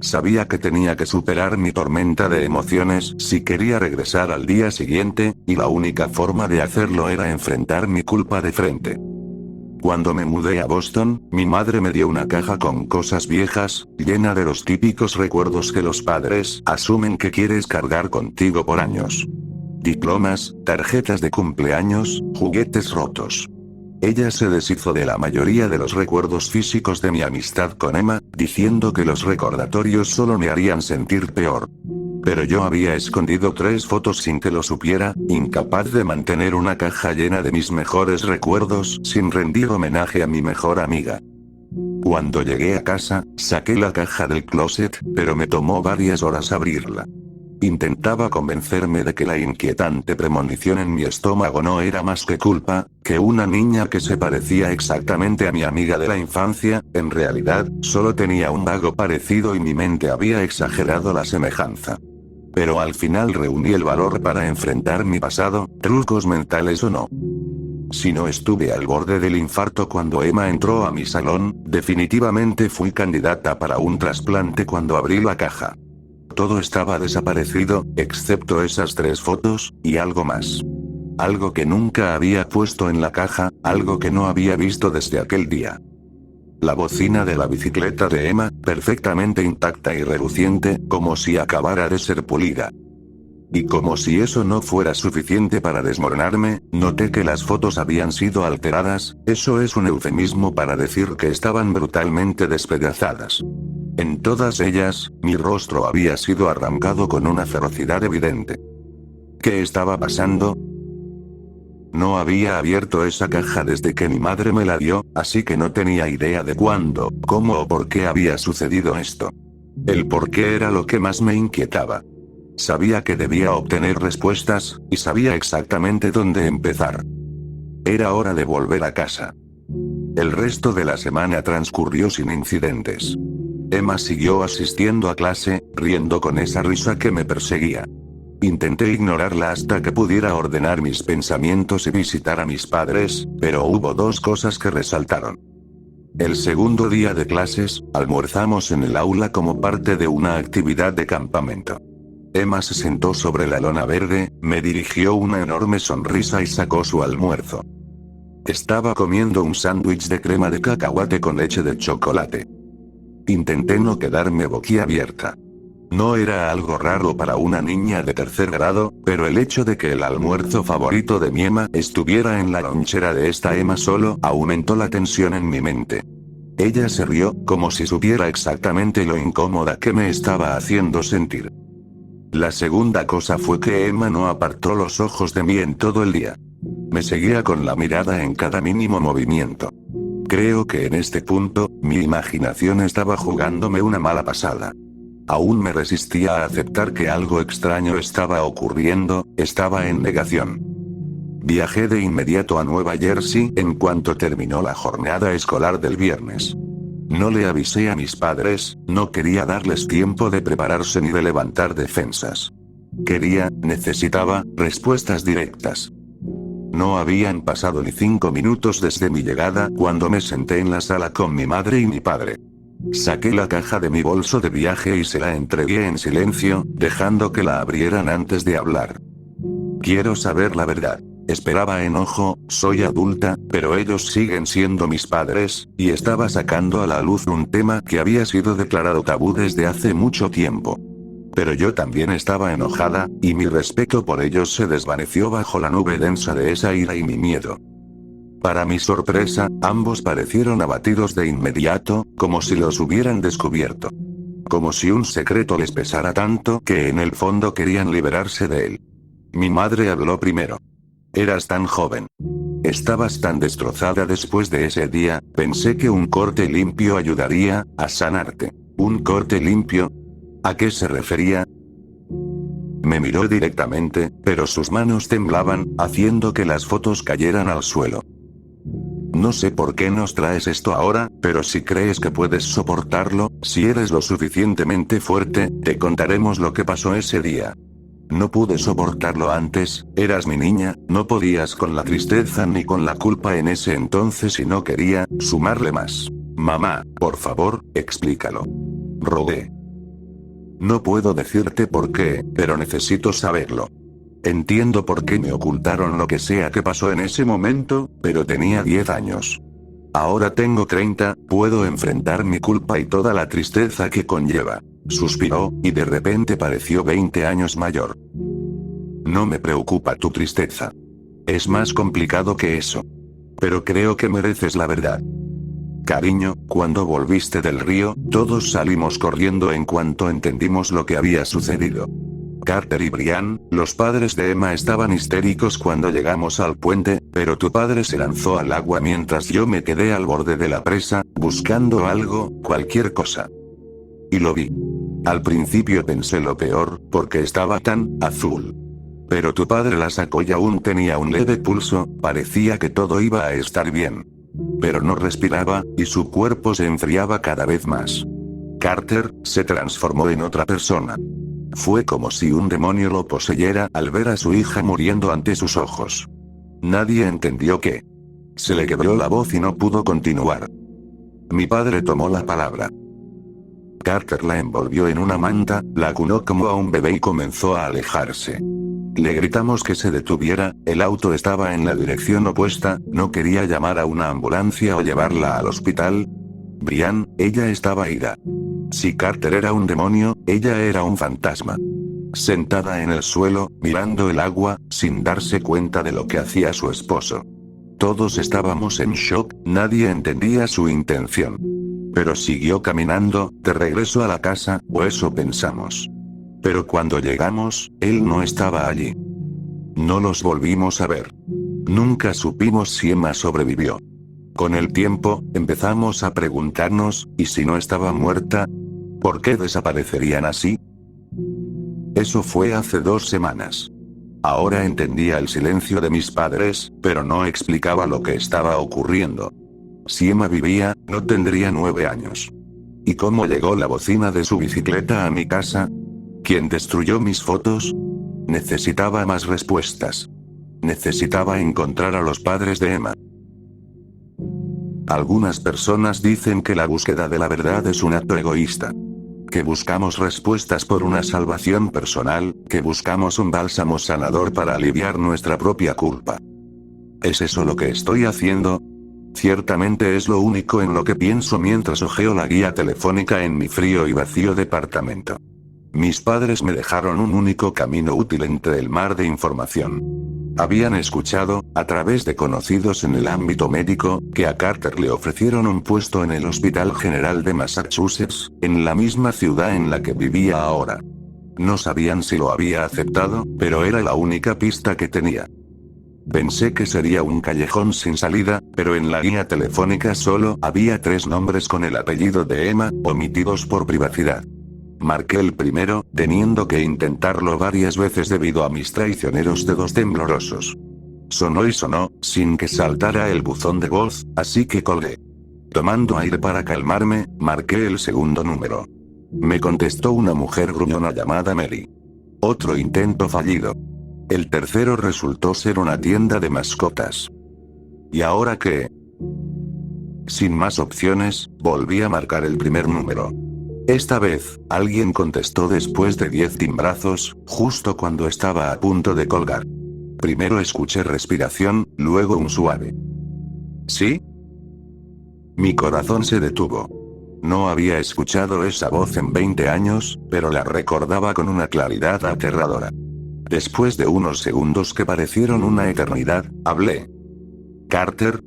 Sabía que tenía que superar mi tormenta de emociones si quería regresar al día siguiente, y la única forma de hacerlo era enfrentar mi culpa de frente. Cuando me mudé a Boston, mi madre me dio una caja con cosas viejas, llena de los típicos recuerdos que los padres asumen que quieres cargar contigo por años. Diplomas, tarjetas de cumpleaños, juguetes rotos. Ella se deshizo de la mayoría de los recuerdos físicos de mi amistad con Emma, diciendo que los recordatorios solo me harían sentir peor. Pero yo había escondido 3 fotos sin que lo supiera, incapaz de mantener una caja llena de mis mejores recuerdos sin rendir homenaje a mi mejor amiga. Cuando llegué a casa, saqué la caja del closet, pero me tomó varias horas abrirla. Intentaba convencerme de que la inquietante premonición en mi estómago no era más que culpa, que una niña que se parecía exactamente a mi amiga de la infancia, en realidad, solo tenía un vago parecido y mi mente había exagerado la semejanza. Pero al final reuní el valor para enfrentar mi pasado, trucos mentales o no. Si no estuve al borde del infarto cuando Emma entró a mi salón, definitivamente fui candidata para un trasplante cuando abrí la caja. Todo estaba desaparecido, excepto esas 3 fotos, y algo más. Algo que nunca había puesto en la caja, algo que no había visto desde aquel día. La bocina de la bicicleta de Emma, perfectamente intacta y reluciente, como si acabara de ser pulida. Y como si eso no fuera suficiente para desmoronarme, noté que las fotos habían sido alteradas, eso es un eufemismo para decir que estaban brutalmente despedazadas. En todas ellas, mi rostro había sido arrancado con una ferocidad evidente. ¿Qué estaba pasando? No había abierto esa caja desde que mi madre me la dio, así que no tenía idea de cuándo, cómo o por qué había sucedido esto. El por qué era lo que más me inquietaba. Sabía que debía obtener respuestas, y sabía exactamente dónde empezar. Era hora de volver a casa. El resto de la semana transcurrió sin incidentes. Emma siguió asistiendo a clase, riendo con esa risa que me perseguía. Intenté ignorarla hasta que pudiera ordenar mis pensamientos y visitar a mis padres, pero hubo 2 cosas que resaltaron. El segundo día de clases, almorzamos en el aula como parte de una actividad de campamento. Emma se sentó sobre la lona verde, me dirigió una enorme sonrisa y sacó su almuerzo. Estaba comiendo un sándwich de crema de cacahuate con leche de chocolate. Intenté no quedarme boquiabierta. No era algo raro para una niña de 3er grado, pero el hecho de que el almuerzo favorito de mi Emma estuviera en la lonchera de esta Emma solo aumentó la tensión en mi mente. Ella se rió, como si supiera exactamente lo incómoda que me estaba haciendo sentir. La segunda cosa fue que Emma no apartó los ojos de mí en todo el día. Me seguía con la mirada en cada mínimo movimiento. Creo que en este punto, mi imaginación estaba jugándome una mala pasada. Aún me resistía a aceptar que algo extraño estaba ocurriendo, estaba en negación. Viajé de inmediato a Nueva Jersey en cuanto terminó la jornada escolar del viernes. No le avisé a mis padres, no quería darles tiempo de prepararse ni de levantar defensas. Necesitaba, respuestas directas. No habían pasado ni 5 minutos desde mi llegada cuando me senté en la sala con mi madre y mi padre. Saqué la caja de mi bolso de viaje y se la entregué en silencio, dejando que la abrieran antes de hablar. Quiero saber la verdad. Esperaba enojo, soy adulta, pero ellos siguen siendo mis padres, y estaba sacando a la luz un tema que había sido declarado tabú desde hace mucho tiempo. Pero yo también estaba enojada, y mi respeto por ellos se desvaneció bajo la nube densa de esa ira y mi miedo. Para mi sorpresa, ambos parecieron abatidos de inmediato, como si los hubieran descubierto. Como si un secreto les pesara tanto que en el fondo querían liberarse de él. Mi madre habló primero. Eras tan joven. Estabas tan destrozada después de ese día, pensé que un corte limpio ayudaría a sanarte. ¿Un corte limpio? ¿A qué se refería? Me miró directamente, pero sus manos temblaban, haciendo que las fotos cayeran al suelo. No sé por qué nos traes esto ahora, pero si crees que puedes soportarlo, si eres lo suficientemente fuerte, te contaremos lo que pasó ese día. No pude soportarlo antes, eras mi niña, no podías con la tristeza ni con la culpa en ese entonces y no quería sumarle más. Mamá, por favor, explícalo. Rogué. No puedo decirte por qué, pero necesito saberlo. Entiendo por qué me ocultaron lo que sea que pasó en ese momento, pero tenía 10 años. Ahora tengo 30, puedo enfrentar mi culpa y toda la tristeza que conlleva. Suspiró, y de repente pareció 20 años mayor. No me preocupa tu tristeza. Es más complicado que eso. Pero creo que mereces la verdad. Cariño, cuando volviste del río, todos salimos corriendo en cuanto entendimos lo que había sucedido. Carter y Brian, los padres de Emma estaban histéricos cuando llegamos al puente, pero tu padre se lanzó al agua mientras yo me quedé al borde de la presa, buscando algo, cualquier cosa. Y lo vi. Al principio pensé lo peor, porque estaba tan azul. Pero tu padre la sacó y aún tenía un leve pulso, parecía que todo iba a estar bien. Pero no respiraba, y su cuerpo se enfriaba cada vez más. Carter se transformó en otra persona. Fue como si un demonio lo poseyera al ver a su hija muriendo ante sus ojos. Nadie entendió qué. Se le quebró la voz y no pudo continuar. Mi padre tomó la palabra. Carter la envolvió en una manta, la acunó como a un bebé y comenzó a alejarse. Le gritamos que se detuviera, el auto estaba en la dirección opuesta, no quería llamar a una ambulancia o llevarla al hospital. Brian, ella estaba ida. Si Carter era un demonio, ella era un fantasma. Sentada en el suelo, mirando el agua, sin darse cuenta de lo que hacía su esposo. Todos estábamos en shock, nadie entendía su intención. Pero siguió caminando, de regreso a la casa, o eso pensamos. Pero cuando llegamos, él no estaba allí. No los volvimos a ver. Nunca supimos si Emma sobrevivió. Con el tiempo, empezamos a preguntarnos, ¿y si no estaba muerta? ¿Por qué desaparecerían así? Eso fue hace 2 semanas. Ahora entendía el silencio de mis padres, pero no explicaba lo que estaba ocurriendo. Si Emma vivía, no tendría 9 años. ¿Y cómo llegó la bocina de su bicicleta a mi casa? ¿Quién destruyó mis fotos? Necesitaba más respuestas. Necesitaba encontrar a los padres de Emma. Algunas personas dicen que la búsqueda de la verdad es un acto egoísta. Que buscamos respuestas por una salvación personal, que buscamos un bálsamo sanador para aliviar nuestra propia culpa. ¿Es eso lo que estoy haciendo? Ciertamente es lo único en lo que pienso mientras hojeo la guía telefónica en mi frío y vacío departamento. Mis padres me dejaron un único camino útil entre el mar de información. Habían escuchado, a través de conocidos en el ámbito médico, que a Carter le ofrecieron un puesto en el Hospital General de Massachusetts, en la misma ciudad en la que vivía ahora. No sabían si lo había aceptado, pero era la única pista que tenía. Pensé que sería un callejón sin salida, pero en la guía telefónica solo había 3 nombres con el apellido de Emma, omitidos por privacidad. Marqué el primero, teniendo que intentarlo varias veces debido a mis traicioneros dedos temblorosos. Sonó y sonó, sin que saltara el buzón de voz, así que colgué. Tomando aire para calmarme, marqué el segundo número. Me contestó una mujer gruñona llamada Mary. Otro intento fallido. El tercero resultó ser una tienda de mascotas. ¿Y ahora qué? Sin más opciones, volví a marcar el primer número. Esta vez, alguien contestó después de 10 timbrazos, justo cuando estaba a punto de colgar. Primero escuché respiración, luego un suave. ¿Sí? Mi corazón se detuvo. No había escuchado esa voz en 20 años, pero la recordaba con una claridad aterradora. Después de unos segundos que parecieron una eternidad, hablé. Carter,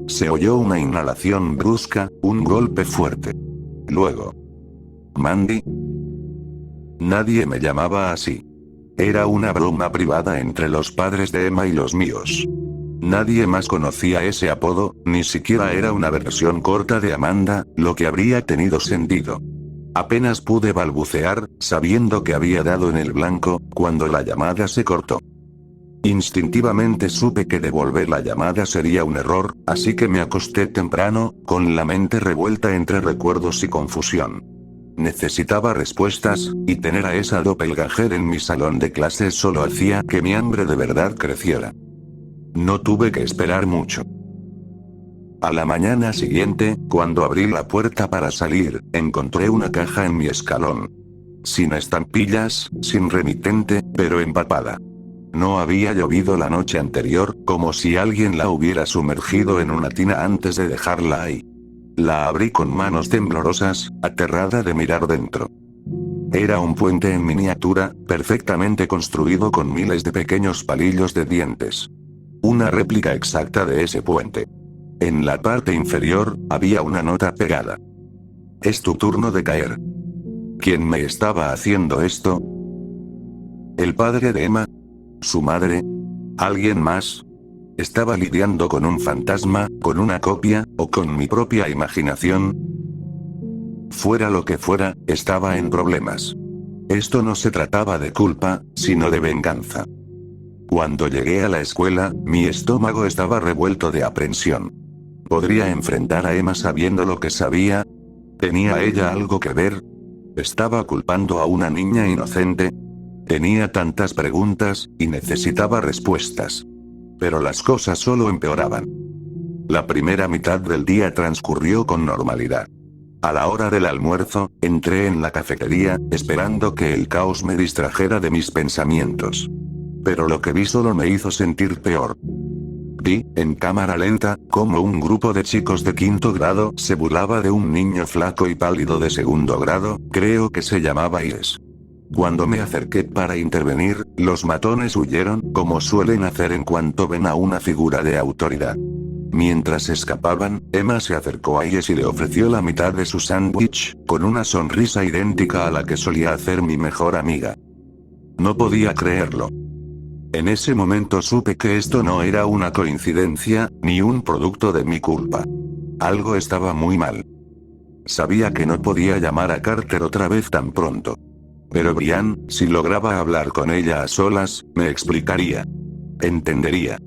Se oyó una inhalación brusca, un golpe fuerte. Luego. Mandy. Nadie me llamaba así. Era una broma privada entre los padres de Emma y los míos. Nadie más conocía ese apodo, ni siquiera era una versión corta de Amanda, lo que habría tenido sentido. Apenas pude balbucear, sabiendo que había dado en el blanco, cuando la llamada se cortó. Instintivamente supe que devolver la llamada sería un error, así que me acosté temprano, con la mente revuelta entre recuerdos y confusión. Necesitaba respuestas, y tener a esa doppelganger en mi salón de clases solo hacía que mi hambre de verdad creciera. No tuve que esperar mucho. A la mañana siguiente, cuando abrí la puerta para salir, encontré una caja en mi escalón. Sin estampillas, sin remitente, pero empapada. No había llovido la noche anterior, como si alguien la hubiera sumergido en una tina antes de dejarla ahí. La abrí con manos temblorosas, aterrada de mirar dentro. Era un puente en miniatura, perfectamente construido con miles de pequeños palillos de dientes. Una réplica exacta de ese puente. En la parte inferior, había una nota pegada. Es tu turno de caer. ¿Quién me estaba haciendo esto? ¿El padre de Emma? ¿Su madre? ¿Alguien más? ¿Estaba lidiando con un fantasma, con una copia, o con mi propia imaginación? Fuera lo que fuera, estaba en problemas. Esto no se trataba de culpa, sino de venganza. Cuando llegué a la escuela, mi estómago estaba revuelto de aprensión. ¿Podría enfrentar a Emma sabiendo lo que sabía? ¿Tenía ella algo que ver? ¿Estaba culpando a una niña inocente? Tenía tantas preguntas, y necesitaba respuestas. Pero las cosas solo empeoraban. La primera mitad del día transcurrió con normalidad. A la hora del almuerzo, entré en la cafetería, esperando que el caos me distrajera de mis pensamientos. Pero lo que vi solo me hizo sentir peor. Vi, en cámara lenta, cómo un grupo de chicos de quinto grado se burlaba de un niño flaco y pálido de segundo grado, creo que se llamaba Ives. Cuando me acerqué para intervenir, los matones huyeron, como suelen hacer en cuanto ven a una figura de autoridad. Mientras escapaban, Emma se acercó a Ives y le ofreció la mitad de su sándwich, con una sonrisa idéntica a la que solía hacer mi mejor amiga. No podía creerlo. En ese momento supe que esto no era una coincidencia, ni un producto de mi culpa. Algo estaba muy mal. Sabía que no podía llamar a Carter otra vez tan pronto. Pero Brian, si lograba hablar con ella a solas, me explicaría. Entendería.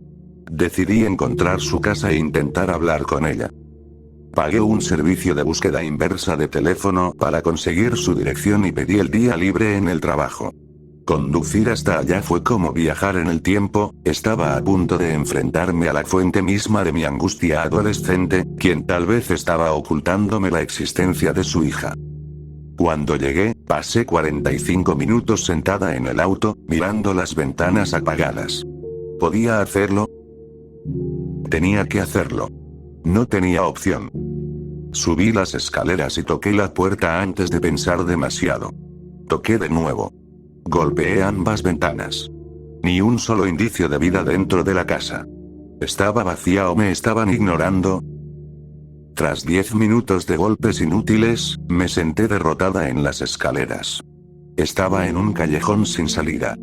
Decidí encontrar su casa e intentar hablar con ella. Pagué un servicio de búsqueda inversa de teléfono para conseguir su dirección y pedí el día libre en el trabajo. Conducir hasta allá fue como viajar en el tiempo, estaba a punto de enfrentarme a la fuente misma de mi angustia adolescente, quien tal vez estaba ocultándome la existencia de su hija. Cuando llegué, pasé 45 minutos sentada en el auto, mirando las ventanas apagadas. ¿Podía hacerlo? Tenía que hacerlo. No tenía opción. Subí las escaleras y toqué la puerta antes de pensar demasiado. Toqué de nuevo. Golpeé ambas ventanas. Ni un solo indicio de vida dentro de la casa. ¿Estaba vacía o me estaban ignorando? Tras 10 minutos de golpes inútiles, me senté derrotada en las escaleras. Estaba en un callejón sin salida.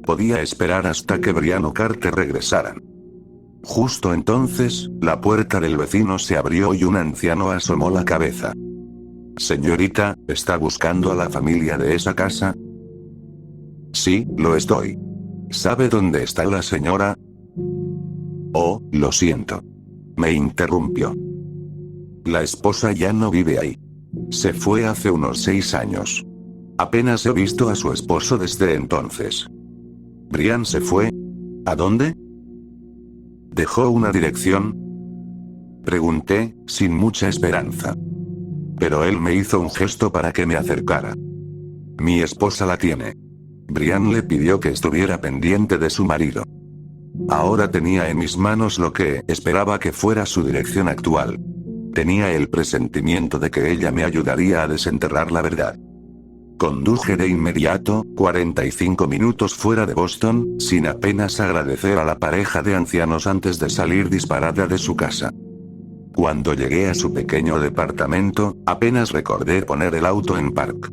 Podía esperar hasta que Brian o Carter regresaran. Justo entonces, la puerta del vecino se abrió y un anciano asomó la cabeza. Señorita, ¿está buscando a la familia de esa casa? Sí, lo estoy. ¿Sabe dónde está la señora? Oh, lo siento. Me interrumpió. La esposa ya no vive ahí. Se fue hace unos 6 años. Apenas he visto a su esposo desde entonces. ¿Brian se fue? ¿A dónde? ¿Dejó una dirección? Pregunté, sin mucha esperanza. Pero él me hizo un gesto para que me acercara. Mi esposa la tiene. Brian le pidió que estuviera pendiente de su marido. Ahora tenía en mis manos lo que esperaba que fuera su dirección actual. Tenía el presentimiento de que ella me ayudaría a desenterrar la verdad. Conduje de inmediato, 45 minutos fuera de Boston, sin apenas agradecer a la pareja de ancianos antes de salir disparada de su casa. Cuando llegué a su pequeño departamento, apenas recordé poner el auto en park.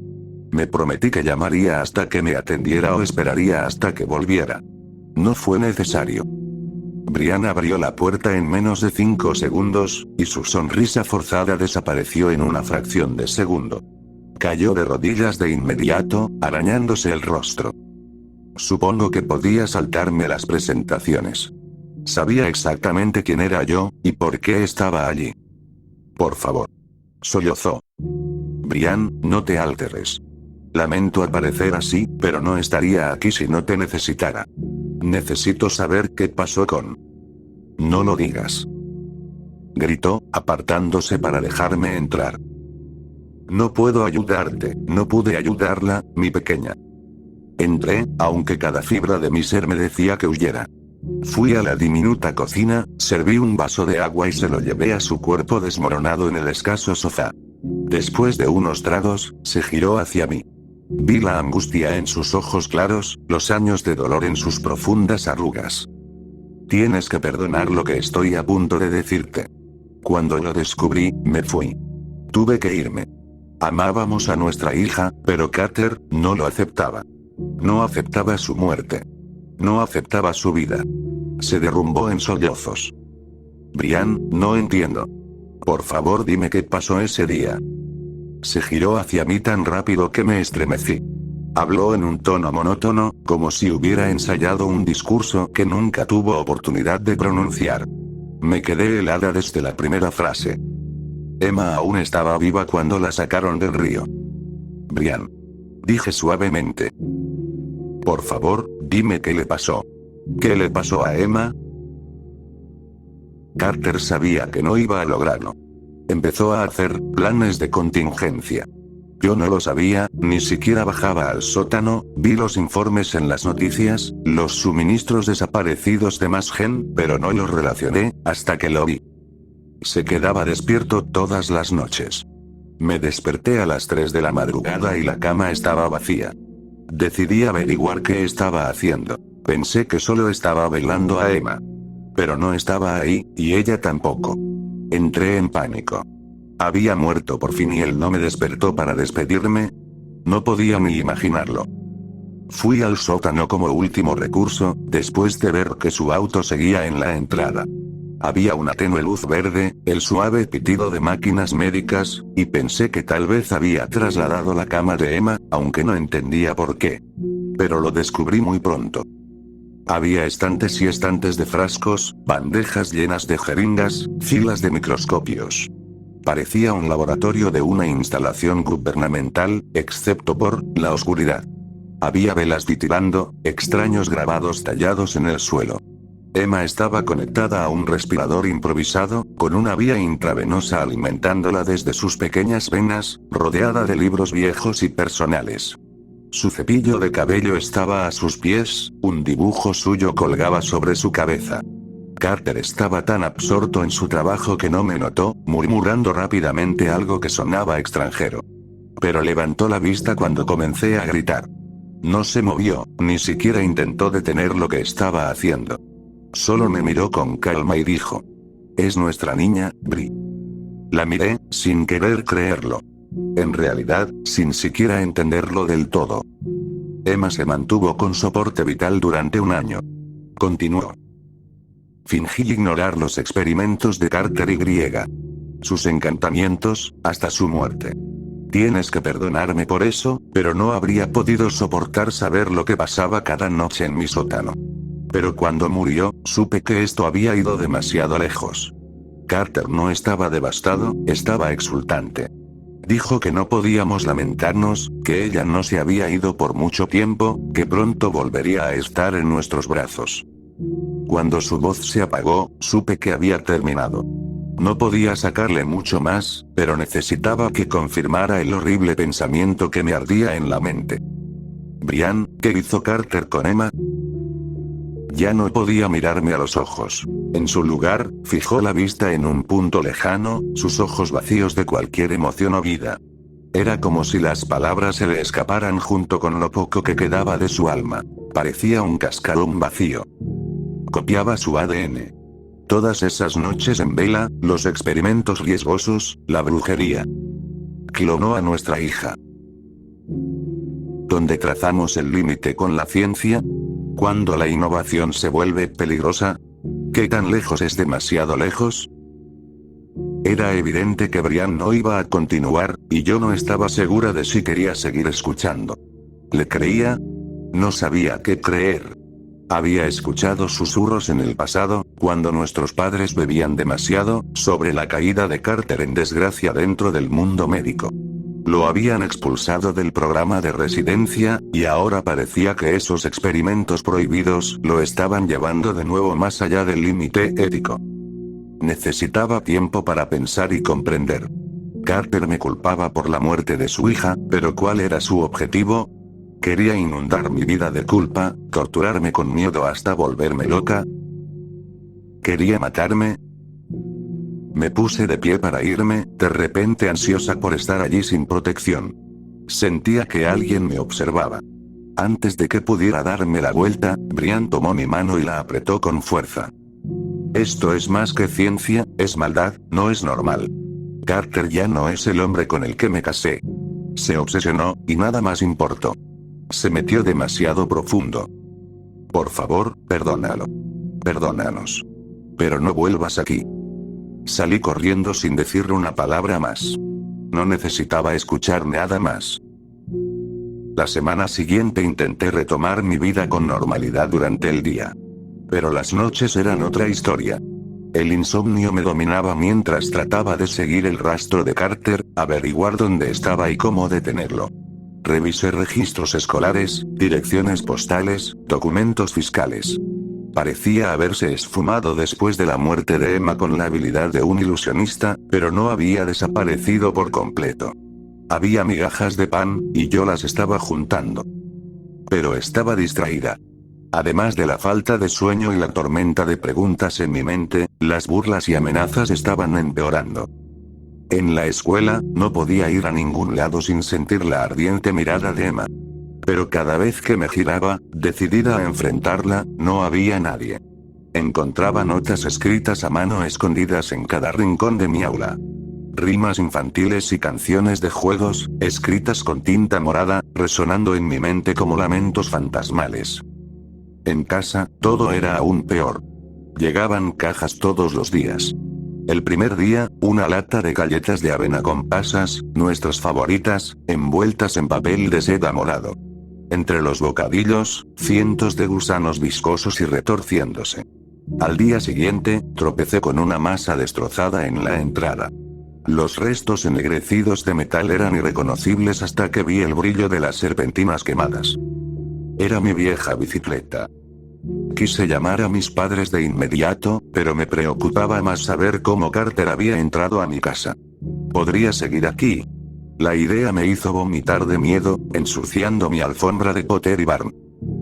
Me prometí que llamaría hasta que me atendiera o esperaría hasta que volviera. No fue necesario. Brian abrió la puerta en menos de 5 segundos, y su sonrisa forzada desapareció en una fracción de segundo. Cayó de rodillas de inmediato, arañándose el rostro. Supongo que podía saltarme las presentaciones. Sabía exactamente quién era yo, y por qué estaba allí. Por favor. Sollozó. Brian, no te alteres. Lamento aparecer así, pero no estaría aquí si no te necesitara. Necesito saber qué pasó con... No lo digas. Gritó, apartándose para dejarme entrar. No puedo ayudarte, no pude ayudarla, mi pequeña. Entré, aunque cada fibra de mi ser me decía que huyera. Fui a la diminuta cocina, serví un vaso de agua y se lo llevé a su cuerpo desmoronado en el escaso sofá. Después de unos tragos, se giró hacia mí. Vi la angustia en sus ojos claros, los años de dolor en sus profundas arrugas. Tienes que perdonar lo que estoy a punto de decirte. Cuando lo descubrí, me fui. Tuve que irme. Amábamos a nuestra hija, pero Carter no lo aceptaba. No aceptaba su muerte. No aceptaba su vida. Se derrumbó en sollozos. Brian, no entiendo. Por favor, dime qué pasó ese día. Se giró hacia mí tan rápido que me estremecí. Habló en un tono monótono, como si hubiera ensayado un discurso que nunca tuvo oportunidad de pronunciar. Me quedé helada desde la primera frase. Emma aún estaba viva cuando la sacaron del río. Brian. Dije suavemente. Por favor, dime qué le pasó. ¿Qué le pasó a Emma? Carter sabía que no iba a lograrlo. Empezó a hacer planes de contingencia. Yo no lo sabía, ni siquiera bajaba al sótano, vi los informes en las noticias, los suministros desaparecidos de Masgen, pero no los relacioné, hasta que lo vi. Se quedaba despierto todas las noches. Me desperté a las 3 de la madrugada y la cama estaba vacía. Decidí averiguar qué estaba haciendo. Pensé que solo estaba velando a Emma. Pero no estaba ahí, y ella tampoco. Entré en pánico. Había muerto por fin y él no me despertó para despedirme. No podía ni imaginarlo. Fui al sótano como último recurso, después de ver que su auto seguía en la entrada. Había una tenue luz verde, el suave pitido de máquinas médicas, y pensé que tal vez había trasladado la cama de Emma, aunque no entendía por qué. Pero lo descubrí muy pronto. Había estantes y estantes de frascos, bandejas llenas de jeringas, filas de microscopios. Parecía un laboratorio de una instalación gubernamental, excepto por la oscuridad. Había velas titilando, extraños grabados tallados en el suelo. Emma estaba conectada a un respirador improvisado, con una vía intravenosa alimentándola desde sus pequeñas venas, rodeada de libros viejos y personales. Su cepillo de cabello estaba a sus pies, un dibujo suyo colgaba sobre su cabeza. Carter estaba tan absorto en su trabajo que no me notó, murmurando rápidamente algo que sonaba extranjero. Pero levantó la vista cuando comencé a gritar. No se movió, ni siquiera intentó detener lo que estaba haciendo. Solo me miró con calma y dijo: «Es nuestra niña, Bri». La miré, sin querer creerlo. En realidad, sin siquiera entenderlo del todo. Emma se mantuvo con soporte vital durante 1 año. Continuó. Fingí ignorar los experimentos de Carter y Griega. Sus encantamientos, hasta su muerte. Tienes que perdonarme por eso, pero no habría podido soportar saber lo que pasaba cada noche en mi sótano. Pero cuando murió, supe que esto había ido demasiado lejos. Carter no estaba devastado, estaba exultante. Dijo que no podíamos lamentarnos, que ella no se había ido por mucho tiempo, que pronto volvería a estar en nuestros brazos. Cuando su voz se apagó, supe que había terminado. No podía sacarle mucho más, pero necesitaba que confirmara el horrible pensamiento que me ardía en la mente. Brian, ¿qué hizo Carter con Emma? Ya no podía mirarme a los ojos. En su lugar, fijó la vista en un punto lejano, sus ojos vacíos de cualquier emoción o vida. Era como si las palabras se le escaparan junto con lo poco que quedaba de su alma. Parecía un cascarón vacío. Copiaba su ADN. Todas esas noches en vela, los experimentos riesgosos, la brujería. Clonó a nuestra hija. ¿Dónde trazamos el límite con la ciencia? ¿Cuándo la innovación se vuelve peligrosa? ¿Qué tan lejos es demasiado lejos? Era evidente que Brian no iba a continuar, y yo no estaba segura de si quería seguir escuchando. ¿Le creía? No sabía qué creer. Había escuchado susurros en el pasado, cuando nuestros padres bebían demasiado, sobre la caída de Carter en desgracia dentro del mundo médico. Lo habían expulsado del programa de residencia, y ahora parecía que esos experimentos prohibidos lo estaban llevando de nuevo más allá del límite ético. Necesitaba tiempo para pensar y comprender. Carter me culpaba por la muerte de su hija, pero ¿cuál era su objetivo? ¿Quería inundar mi vida de culpa, torturarme con miedo hasta volverme loca? ¿Quería matarme? Me puse de pie para irme, de repente ansiosa por estar allí sin protección. Sentía que alguien me observaba. Antes de que pudiera darme la vuelta, Brian tomó mi mano y la apretó con fuerza. Esto es más que ciencia, es maldad, no es normal. Carter ya no es el hombre con el que me casé. Se obsesionó, y nada más importó. Se metió demasiado profundo. Por favor, perdónalo. Perdónanos. Pero no vuelvas aquí. Salí corriendo sin decirle una palabra más. No necesitaba escuchar nada más. La semana siguiente intenté retomar mi vida con normalidad durante el día. Pero las noches eran otra historia. El insomnio me dominaba mientras trataba de seguir el rastro de Carter, averiguar dónde estaba y cómo detenerlo. Revisé registros escolares, direcciones postales, documentos fiscales. Parecía haberse esfumado después de la muerte de Emma con la habilidad de un ilusionista, pero no había desaparecido por completo. Había migajas de pan, y yo las estaba juntando. Pero estaba distraída. Además de la falta de sueño y la tormenta de preguntas en mi mente, las burlas y amenazas estaban empeorando. En la escuela, no podía ir a ningún lado sin sentir la ardiente mirada de Emma. Pero cada vez que me giraba, decidida a enfrentarla, no había nadie. Encontraba notas escritas a mano escondidas en cada rincón de mi aula. Rimas infantiles y canciones de juegos, escritas con tinta morada, resonando en mi mente como lamentos fantasmales. En casa, todo era aún peor. Llegaban cajas todos los días. El primer día, una lata de galletas de avena con pasas, nuestras favoritas, envueltas en papel de seda morado. Entre los bocadillos, cientos de gusanos viscosos y retorciéndose. Al día siguiente, tropecé con una masa destrozada en la entrada. Los restos ennegrecidos de metal eran irreconocibles hasta que vi el brillo de las serpentinas quemadas. Era mi vieja bicicleta. Quise llamar a mis padres de inmediato, pero me preocupaba más saber cómo Carter había entrado a mi casa. ¿Podría seguir aquí? La idea me hizo vomitar de miedo, ensuciando mi alfombra de Potter y Barn.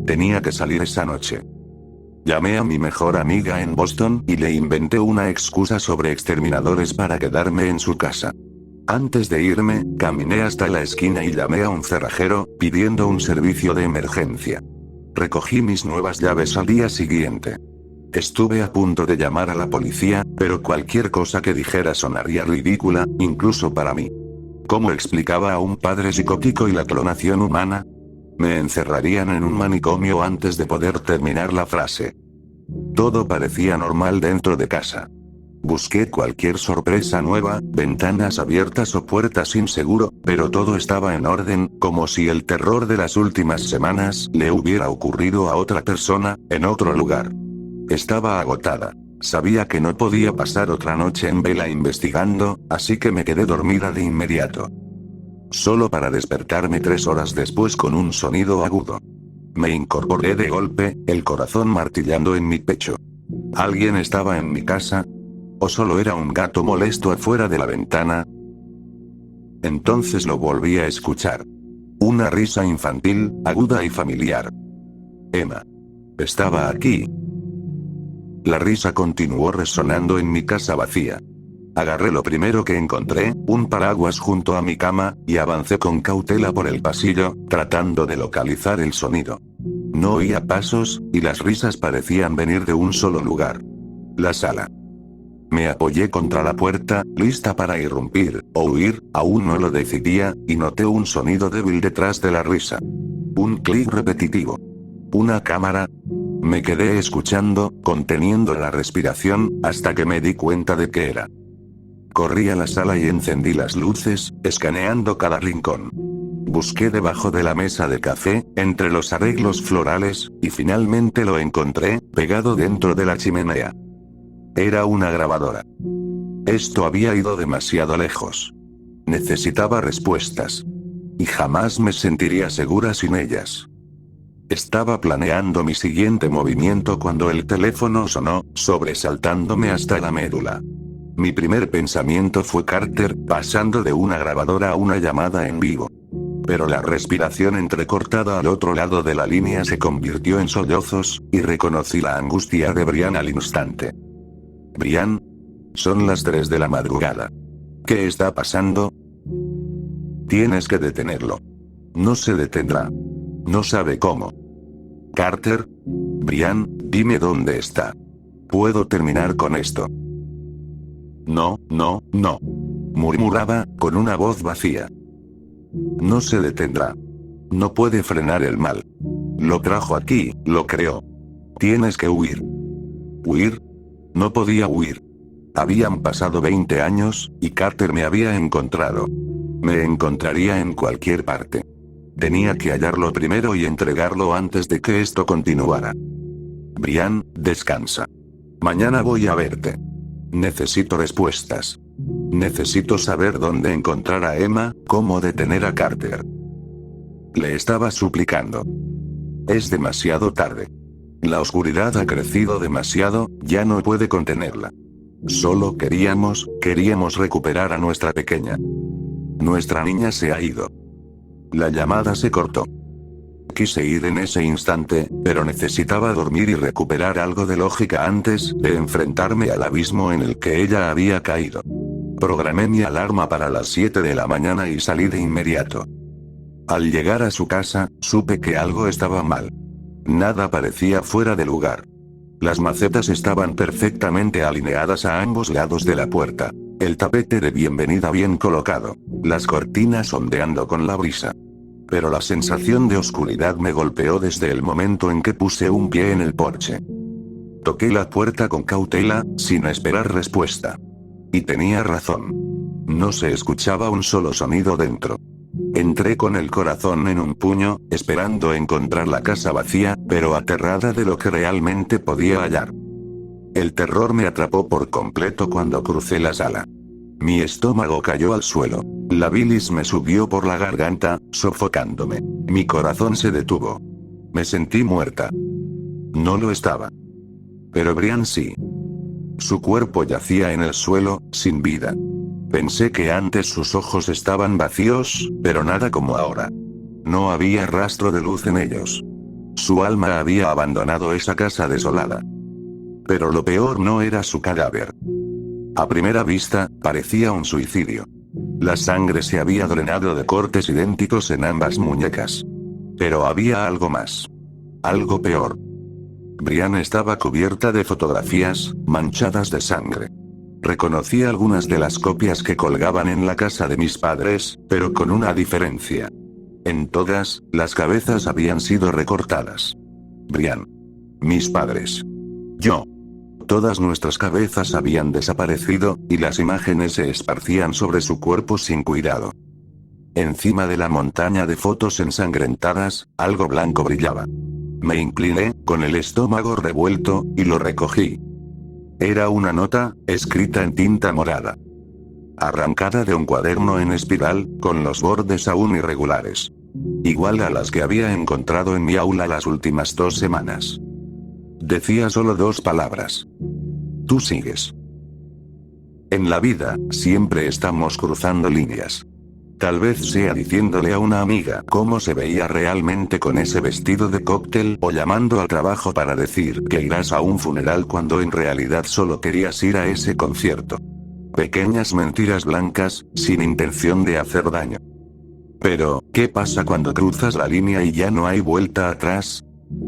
Tenía que salir esa noche. Llamé a mi mejor amiga en Boston y le inventé una excusa sobre exterminadores para quedarme en su casa. Antes de irme, caminé hasta la esquina y llamé a un cerrajero, pidiendo un servicio de emergencia. Recogí mis nuevas llaves al día siguiente. Estuve a punto de llamar a la policía, pero cualquier cosa que dijera sonaría ridícula, incluso para mí. ¿Cómo explicaba a un padre psicótico y la clonación humana? Me encerrarían en un manicomio antes de poder terminar la frase. Todo parecía normal dentro de casa. Busqué cualquier sorpresa nueva, ventanas abiertas o puertas sin seguro, pero todo estaba en orden, como si el terror de las últimas semanas le hubiera ocurrido a otra persona, en otro lugar. Estaba agotada. Sabía que no podía pasar otra noche en vela investigando, así que me quedé dormida de inmediato. Solo para despertarme 3 horas después con un sonido agudo. Me incorporé de golpe, el corazón martillando en mi pecho. ¿Alguien estaba en mi casa? ¿O solo era un gato molesto afuera de la ventana? Entonces lo volví a escuchar. Una risa infantil, aguda y familiar. Emma. Estaba aquí. La risa continuó resonando en mi casa vacía. Agarré lo primero que encontré, un paraguas junto a mi cama, y avancé con cautela por el pasillo, tratando de localizar el sonido. No oía pasos, y las risas parecían venir de un solo lugar. La sala. Me apoyé contra la puerta, lista para irrumpir, o huir, aún no lo decidía, y noté un sonido débil detrás de la risa. Un clic repetitivo. ¿Una cámara? Me quedé escuchando, conteniendo la respiración, hasta que me di cuenta de que era. Corrí a la sala y encendí las luces, escaneando cada rincón. Busqué debajo de la mesa de café, entre los arreglos florales, y finalmente lo encontré, pegado dentro de la chimenea. Era una grabadora. Esto había ido demasiado lejos. Necesitaba respuestas. Y jamás me sentiría segura sin ellas. Estaba planeando mi siguiente movimiento cuando el teléfono sonó, sobresaltándome hasta la médula. Mi primer pensamiento fue Carter, pasando de una grabadora a una llamada en vivo. Pero la respiración entrecortada al otro lado de la línea se convirtió en sollozos, y reconocí la angustia de Brian al instante. Brian. Son las 3 de la madrugada. ¿Qué está pasando? Tienes que detenerlo. No se detendrá. No sabe cómo. Carter. Brian, dime dónde está. Puedo terminar con esto. No, no, no. Murmuraba, con una voz vacía. No se detendrá. No puede frenar el mal. Lo trajo aquí, lo creó. Tienes que huir. ¿Huir? No podía huir. Habían pasado 20 años, y Carter me había encontrado. Me encontraría en cualquier parte. Tenía que hallarlo primero y entregarlo antes de que esto continuara. Brian, descansa. Mañana voy a verte. Necesito respuestas. Necesito saber dónde encontrar a Emma, cómo detener a Carter. Le estaba suplicando. Es demasiado tarde. La oscuridad ha crecido demasiado, ya no puede contenerla. Solo queríamos recuperar a nuestra pequeña. Nuestra niña se ha ido. La llamada se cortó. Quise ir en ese instante, pero necesitaba dormir y recuperar algo de lógica antes de enfrentarme al abismo en el que ella había caído. Programé mi alarma para las 7 de la mañana y salí de inmediato. Al llegar a su casa, supe que algo estaba mal. Nada parecía fuera de lugar. Las macetas estaban perfectamente alineadas a ambos lados de la puerta. El tapete de bienvenida bien colocado. Las cortinas ondeando con la brisa. Pero la sensación de oscuridad me golpeó desde el momento en que puse un pie en el porche. Toqué la puerta con cautela, sin esperar respuesta. Y tenía razón. No se escuchaba un solo sonido dentro. Entré con el corazón en un puño, esperando encontrar la casa vacía, pero aterrada de lo que realmente podía hallar. El terror me atrapó por completo cuando crucé la sala. Mi estómago cayó al suelo. La bilis me subió por la garganta, sofocándome. Mi corazón se detuvo. Me sentí muerta. No lo estaba. Pero Brian sí. Su cuerpo yacía en el suelo, sin vida. Pensé que antes sus ojos estaban vacíos, pero nada como ahora. No había rastro de luz en ellos. Su alma había abandonado esa casa desolada. Pero lo peor no era su cadáver. A primera vista, parecía un suicidio. La sangre se había drenado de cortes idénticos en ambas muñecas. Pero había algo más. Algo peor. Brian estaba cubierta de fotografías, manchadas de sangre. Reconocí algunas de las copias que colgaban en la casa de mis padres, pero con una diferencia. En todas, las cabezas habían sido recortadas. Brian. Mis padres. Yo. Todas nuestras cabezas habían desaparecido, y las imágenes se esparcían sobre su cuerpo sin cuidado. Encima de la montaña de fotos ensangrentadas, algo blanco brillaba. Me incliné, con el estómago revuelto, y lo recogí. Era una nota, escrita en tinta morada. Arrancada de un cuaderno en espiral, con los bordes aún irregulares. Igual a las que había encontrado en mi aula las últimas 2 semanas. Decía solo 2 palabras. Tú sigues. En la vida, siempre estamos cruzando líneas. Tal vez sea diciéndole a una amiga cómo se veía realmente con ese vestido de cóctel, o llamando al trabajo para decir que irás a un funeral cuando en realidad solo querías ir a ese concierto. Pequeñas mentiras blancas, sin intención de hacer daño. Pero, ¿qué pasa cuando cruzas la línea y ya no hay vuelta atrás?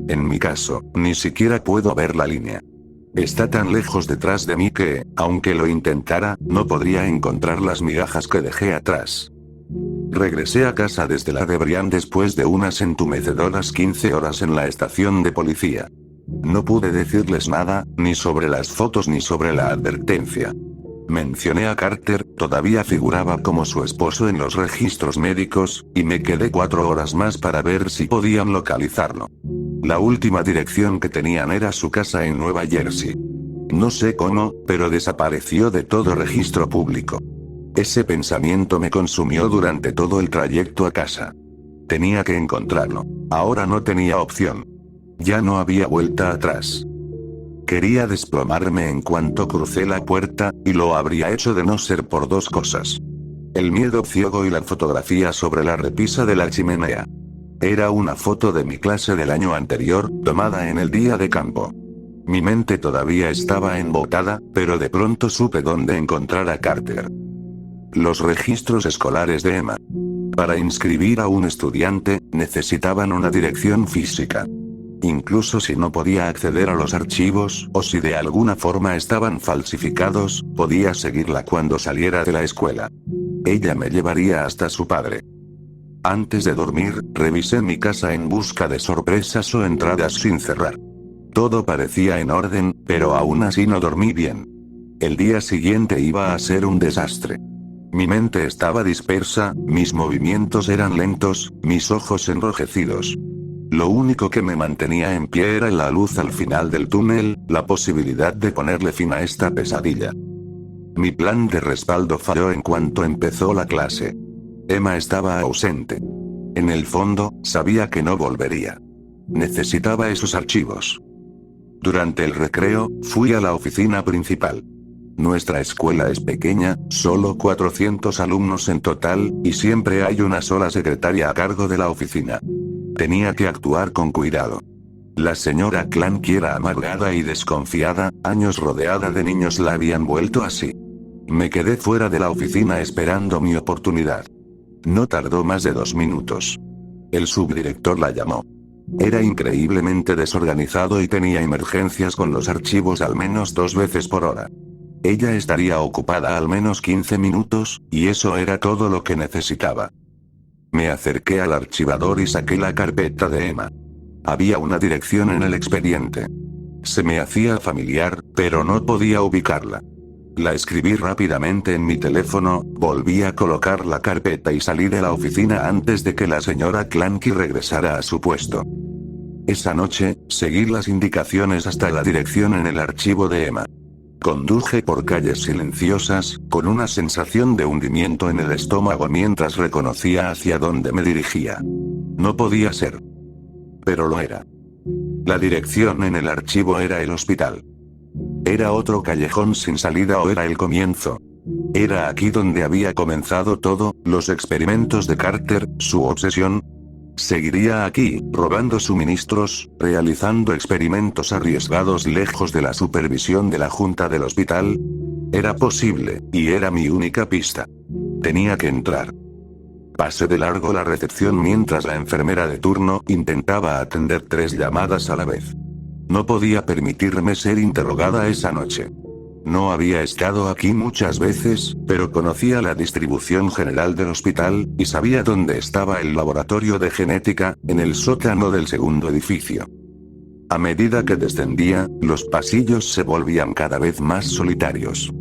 En mi caso, ni siquiera puedo ver la línea. Está tan lejos detrás de mí que, aunque lo intentara, no podría encontrar las migajas que dejé atrás. Regresé a casa desde la de Brian después de unas entumecedoras 15 horas en la estación de policía. No pude decirles nada, ni sobre las fotos ni sobre la advertencia. Mencioné a Carter, todavía figuraba como su esposo en los registros médicos, y me quedé 4 horas más para ver si podían localizarlo. La última dirección que tenían era su casa en Nueva Jersey. No sé cómo, pero desapareció de todo registro público. Ese pensamiento me consumió durante todo el trayecto a casa. Tenía que encontrarlo. Ahora no tenía opción. Ya no había vuelta atrás. Quería desplomarme en cuanto crucé la puerta, y lo habría hecho de no ser por 2 cosas. El miedo ciego y la fotografía sobre la repisa de la chimenea. Era una foto de mi clase del año anterior, tomada en el día de campo. Mi mente todavía estaba embotada, pero de pronto supe dónde encontrar a Carter. Los registros escolares de Emma. Para inscribir a un estudiante, necesitaban una dirección física. Incluso si no podía acceder a los archivos, o si de alguna forma estaban falsificados, podía seguirla cuando saliera de la escuela. Ella me llevaría hasta su padre. Antes de dormir, revisé mi casa en busca de sorpresas o entradas sin cerrar. Todo parecía en orden, pero aún así no dormí bien. El día siguiente iba a ser un desastre. Mi mente estaba dispersa, mis movimientos eran lentos, mis ojos enrojecidos. Lo único que me mantenía en pie era la luz al final del túnel, la posibilidad de ponerle fin a esta pesadilla. Mi plan de respaldo falló en cuanto empezó la clase. Emma estaba ausente. En el fondo, sabía que no volvería. Necesitaba esos archivos. Durante el recreo, fui a la oficina principal. Nuestra escuela es pequeña, solo 400 alumnos en total, y siempre hay una sola secretaria a cargo de la oficina. Tenía que actuar con cuidado. La señora Clanky era amargada y desconfiada, años rodeada de niños la habían vuelto así. Me quedé fuera de la oficina esperando mi oportunidad. No tardó más de 2 minutos. El subdirector la llamó. Era increíblemente desorganizado y tenía emergencias con los archivos al menos 2 veces por hora. Ella estaría ocupada al menos 15 minutos, y eso era todo lo que necesitaba. Me acerqué al archivador y saqué la carpeta de Emma. Había una dirección en el expediente. Se me hacía familiar, pero no podía ubicarla. La escribí rápidamente en mi teléfono, volví a colocar la carpeta y salí de la oficina antes de que la señora Clanky regresara a su puesto. Esa noche, seguí las indicaciones hasta la dirección en el archivo de Emma. Conduje por calles silenciosas, con una sensación de hundimiento en el estómago mientras reconocía hacia dónde me dirigía. No podía ser. Pero lo era. La dirección en el archivo era el hospital. ¿Era otro callejón sin salida o era el comienzo? ¿Era aquí donde había comenzado todo, los experimentos de Carter, su obsesión? ¿Seguiría aquí, robando suministros, realizando experimentos arriesgados lejos de la supervisión de la junta del hospital? Era posible, y era mi única pista. Tenía que entrar. Pasé de largo la recepción mientras la enfermera de turno intentaba atender 3 llamadas a la vez. No podía permitirme ser interrogada esa noche. No había estado aquí muchas veces, pero conocía la distribución general del hospital, y sabía dónde estaba el laboratorio de genética, en el sótano del segundo edificio. A medida que descendía, los pasillos se volvían cada vez más solitarios.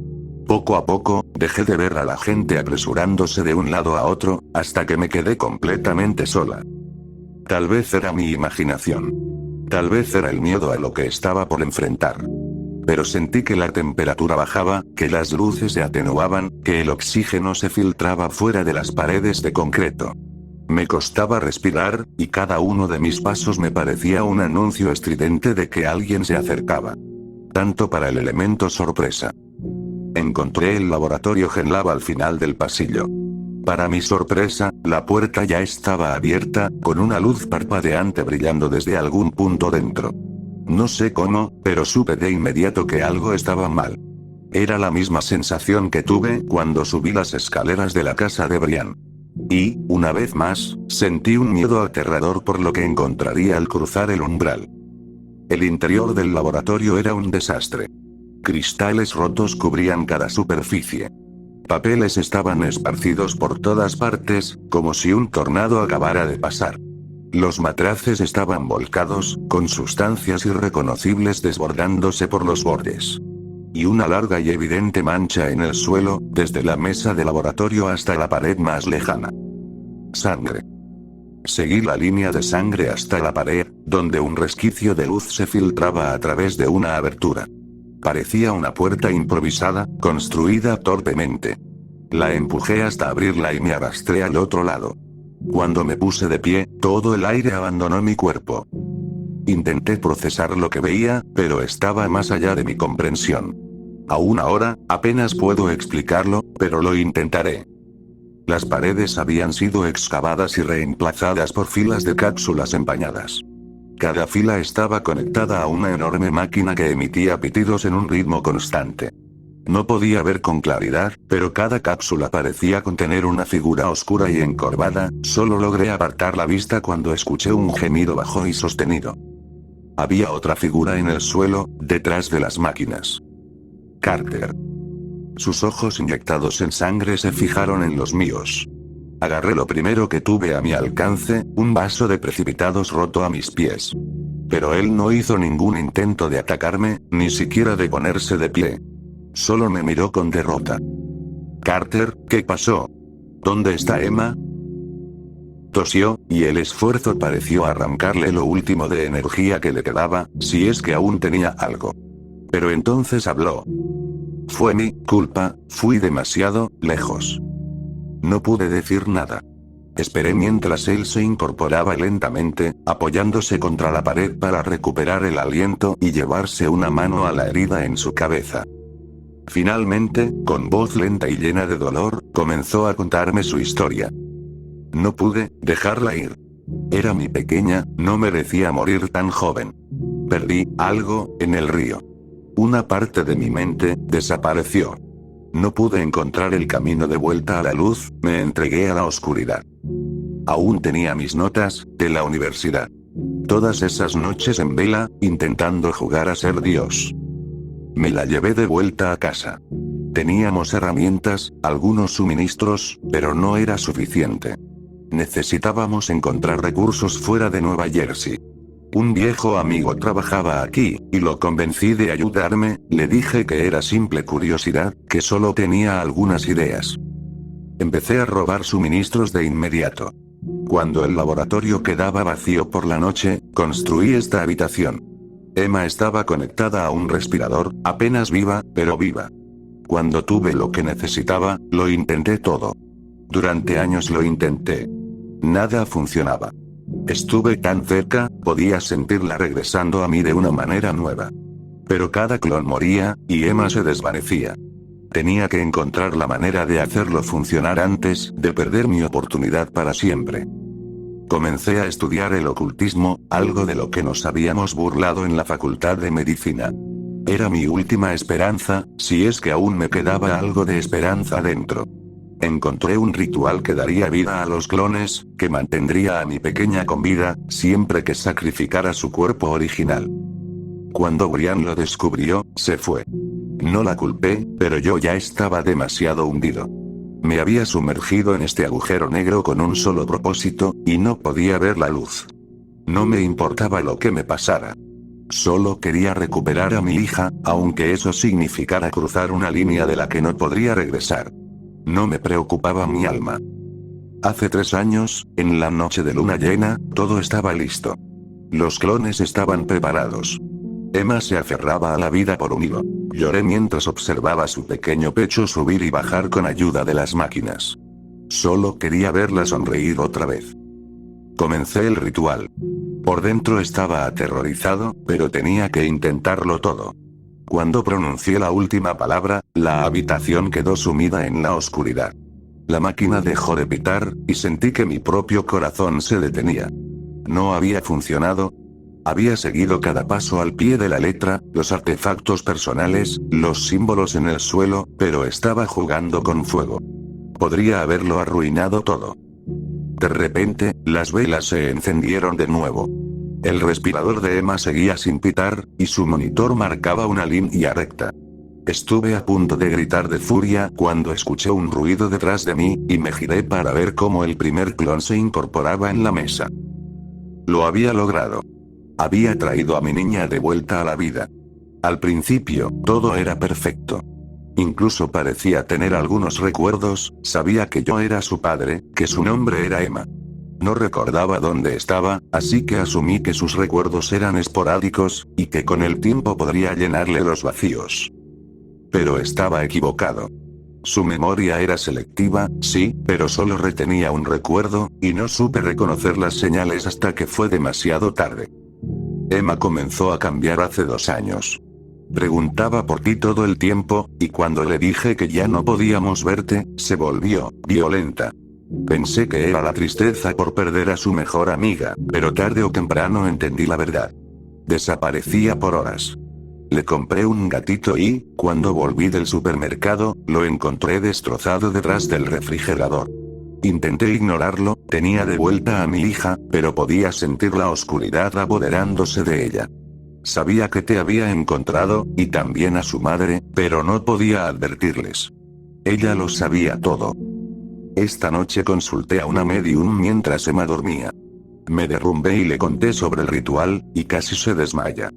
Poco a poco, dejé de ver a la gente apresurándose de un lado a otro, hasta que me quedé completamente sola. Tal vez era mi imaginación. Tal vez era el miedo a lo que estaba por enfrentar. Pero sentí que la temperatura bajaba, que las luces se atenuaban, que el oxígeno se filtraba fuera de las paredes de concreto. Me costaba respirar, y cada uno de mis pasos me parecía un anuncio estridente de que alguien se acercaba. Tanto para el elemento sorpresa. Encontré el laboratorio GenLab al final del pasillo. Para mi sorpresa, la puerta ya estaba abierta, con una luz parpadeante brillando desde algún punto dentro. No sé cómo, pero supe de inmediato que algo estaba mal. Era la misma sensación que tuve cuando subí las escaleras de la casa de Brian. Y, una vez más, sentí un miedo aterrador por lo que encontraría al cruzar el umbral. El interior del laboratorio era un desastre. Cristales rotos cubrían cada superficie. Papeles estaban esparcidos por todas partes, como si un tornado acabara de pasar. Los matraces estaban volcados, con sustancias irreconocibles desbordándose por los bordes. Y una larga y evidente mancha en el suelo, desde la mesa de laboratorio hasta la pared más lejana. Sangre. Seguí la línea de sangre hasta la pared, donde un resquicio de luz se filtraba a través de una abertura. Parecía una puerta improvisada, construida torpemente. La empujé hasta abrirla y me arrastré al otro lado. Cuando me puse de pie, todo el aire abandonó mi cuerpo. Intenté procesar lo que veía, pero estaba más allá de mi comprensión. Aún ahora, apenas puedo explicarlo, pero lo intentaré. Las paredes habían sido excavadas y reemplazadas por filas de cápsulas empañadas. Cada fila estaba conectada a una enorme máquina que emitía pitidos en un ritmo constante. No podía ver con claridad, pero cada cápsula parecía contener una figura oscura y encorvada. Solo logré apartar la vista cuando escuché un gemido bajo y sostenido. Había otra figura en el suelo, detrás de las máquinas. Carter. Sus ojos inyectados en sangre se fijaron en los míos. Agarré lo primero que tuve a mi alcance, un vaso de precipitados roto a mis pies. Pero él no hizo ningún intento de atacarme, ni siquiera de ponerse de pie. Solo me miró con derrota. Carter, ¿qué pasó? ¿Dónde está Emma? Tosió, y el esfuerzo pareció arrancarle lo último de energía que le quedaba, si es que aún tenía algo. Pero entonces habló. Fue mi culpa, fui demasiado lejos. No pude decir nada. Esperé mientras él se incorporaba lentamente, apoyándose contra la pared para recuperar el aliento y llevarse una mano a la herida en su cabeza. Finalmente, con voz lenta y llena de dolor, comenzó a contarme su historia. No pude dejarla ir. Era mi pequeña, no merecía morir tan joven. Perdí algo en el río. Una parte de mi mente desapareció. No pude encontrar el camino de vuelta a la luz, me entregué a la oscuridad. Aún tenía mis notas de la universidad. Todas esas noches en vela, intentando jugar a ser Dios. Me la llevé de vuelta a casa. Teníamos herramientas, algunos suministros, pero no era suficiente. Necesitábamos encontrar recursos fuera de Nueva Jersey. Un viejo amigo trabajaba aquí, y lo convencí de ayudarme. Le dije que era simple curiosidad, que solo tenía algunas ideas. Empecé a robar suministros de inmediato. Cuando el laboratorio quedaba vacío por la noche, construí esta habitación. Emma estaba conectada a un respirador, apenas viva, pero viva. Cuando tuve lo que necesitaba, lo intenté todo. Durante años lo intenté. Nada funcionaba. Estuve tan cerca, podía sentirla regresando a mí de una manera nueva. Pero cada clon moría, y Emma se desvanecía. Tenía que encontrar la manera de hacerlo funcionar antes de perder mi oportunidad para siempre. Comencé a estudiar el ocultismo, algo de lo que nos habíamos burlado en la facultad de medicina. Era mi última esperanza, si es que aún me quedaba algo de esperanza dentro. Encontré un ritual que daría vida a los clones, que mantendría a mi pequeña con vida, siempre que sacrificara su cuerpo original. Cuando Brian lo descubrió, se fue. No la culpé, pero yo ya estaba demasiado hundido. Me había sumergido en este agujero negro con un solo propósito, y no podía ver la luz. No me importaba lo que me pasara. Solo quería recuperar a mi hija, aunque eso significara cruzar una línea de la que no podría regresar. No me preocupaba mi alma. Hace 3 años, en la noche de luna llena, todo estaba listo. Los clones estaban preparados. Emma se aferraba a la vida por un hilo. Lloré mientras observaba su pequeño pecho subir y bajar con ayuda de las máquinas. Solo quería verla sonreír otra vez. Comencé el ritual. Por dentro estaba aterrorizado, pero tenía que intentarlo todo. Cuando pronuncié la última palabra, la habitación quedó sumida en la oscuridad. La máquina dejó de pitar, y sentí que mi propio corazón se detenía. No había funcionado. Había seguido cada paso al pie de la letra, los artefactos personales, los símbolos en el suelo, pero estaba jugando con fuego. Podría haberlo arruinado todo. De repente, las velas se encendieron de nuevo. El respirador de Emma seguía sin pitar, y su monitor marcaba una línea recta. Estuve a punto de gritar de furia cuando escuché un ruido detrás de mí, y me giré para ver cómo el primer clon se incorporaba en la mesa. Lo había logrado. Había traído a mi niña de vuelta a la vida. Al principio, todo era perfecto. Incluso parecía tener algunos recuerdos, sabía que yo era su padre, que su nombre era Emma. No recordaba dónde estaba, así que asumí que sus recuerdos eran esporádicos, y que con el tiempo podría llenarle los vacíos. Pero estaba equivocado. Su memoria era selectiva, sí, pero solo retenía un recuerdo, y no supe reconocer las señales hasta que fue demasiado tarde. Emma comenzó a cambiar hace 2 años. Preguntaba por ti todo el tiempo, y cuando le dije que ya no podíamos verte, se volvió violenta. Pensé que era la tristeza por perder a su mejor amiga, pero tarde o temprano entendí la verdad. Desaparecía por horas. Le compré un gatito y, cuando volví del supermercado, lo encontré destrozado detrás del refrigerador. Intenté ignorarlo, tenía de vuelta a mi hija, pero podía sentir la oscuridad apoderándose de ella. Sabía que te había encontrado, y también a su madre, pero no podía advertirles. Ella lo sabía todo. Esta noche consulté a una medium mientras Emma dormía. Me derrumbé y le conté sobre el ritual, y casi se desmaya.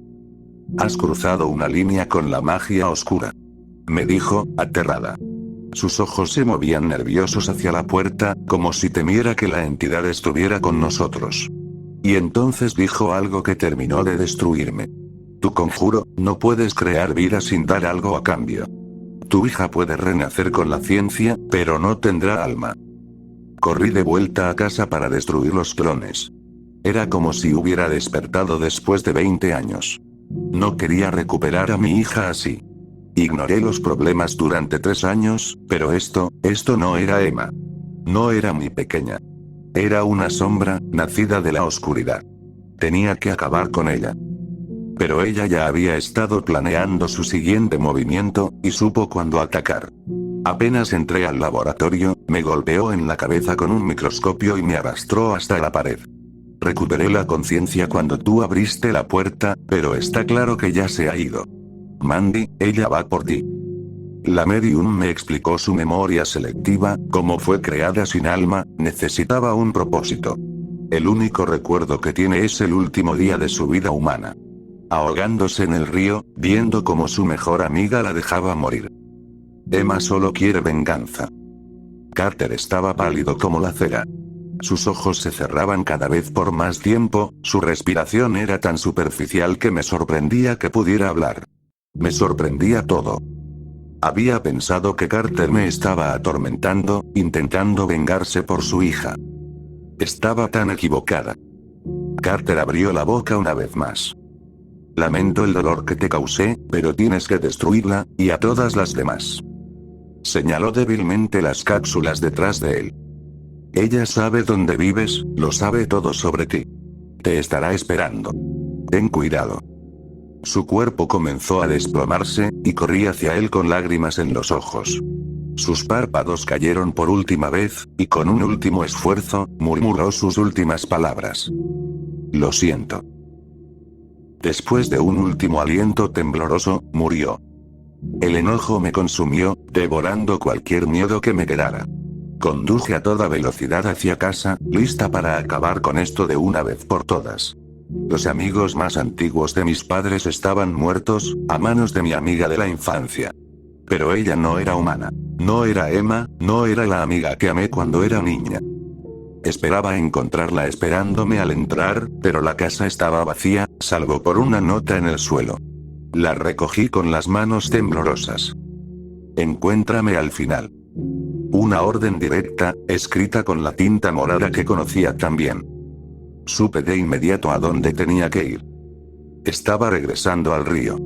Has cruzado una línea con la magia oscura. Me dijo, aterrada. Sus ojos se movían nerviosos hacia la puerta, como si temiera que la entidad estuviera con nosotros. Y entonces dijo algo que terminó de destruirme. Tu conjuro, no puedes crear vida sin dar algo a cambio. Tu hija puede renacer con la ciencia, pero no tendrá alma. Corrí de vuelta a casa para destruir los clones. Era como si hubiera despertado después de 20 años. No quería recuperar a mi hija así. Ignoré los problemas durante 3 años, pero esto no era Emma. No era mi pequeña. Era una sombra, nacida de la oscuridad. Tenía que acabar con ella. Pero ella ya había estado planeando su siguiente movimiento, y supo cuándo atacar. Apenas entré al laboratorio, me golpeó en la cabeza con un microscopio y me arrastró hasta la pared. Recuperé la conciencia cuando tú abriste la puerta, pero está claro que ya se ha ido. Mandy, ella va por ti. La medium me explicó su memoria selectiva, como fue creada sin alma, necesitaba un propósito. El único recuerdo que tiene es el último día de su vida humana. Ahogándose en el río, viendo cómo su mejor amiga la dejaba morir. Emma solo quiere venganza. Carter estaba pálido como la cera. Sus ojos se cerraban cada vez por más tiempo, su respiración era tan superficial que me sorprendía que pudiera hablar. Me sorprendía todo. Había pensado que Carter me estaba atormentando, intentando vengarse por su hija. Estaba tan equivocada. Carter abrió la boca una vez más. Lamento el dolor que te causé, pero tienes que destruirla, y a todas las demás. Señaló débilmente las cápsulas detrás de él. Ella sabe dónde vives, lo sabe todo sobre ti. Te estará esperando. Ten cuidado. Su cuerpo comenzó a desplomarse, y corrí hacia él con lágrimas en los ojos. Sus párpados cayeron por última vez, y con un último esfuerzo, murmuró sus últimas palabras. Lo siento. Después de un último aliento tembloroso, murió. El enojo me consumió, devorando cualquier miedo que me quedara. Conduje a toda velocidad hacia casa, lista para acabar con esto de una vez por todas. Los amigos más antiguos de mis padres estaban muertos, a manos de mi amiga de la infancia. Pero ella no era humana. No era Emma, no era la amiga que amé cuando era niña. Esperaba encontrarla esperándome al entrar, pero la casa estaba vacía, salvo por una nota en el suelo. La recogí con las manos temblorosas. Encuéntrame al final. Una orden directa, escrita con la tinta morada que conocía tan bien. Supe de inmediato a dónde tenía que ir. Estaba regresando al río.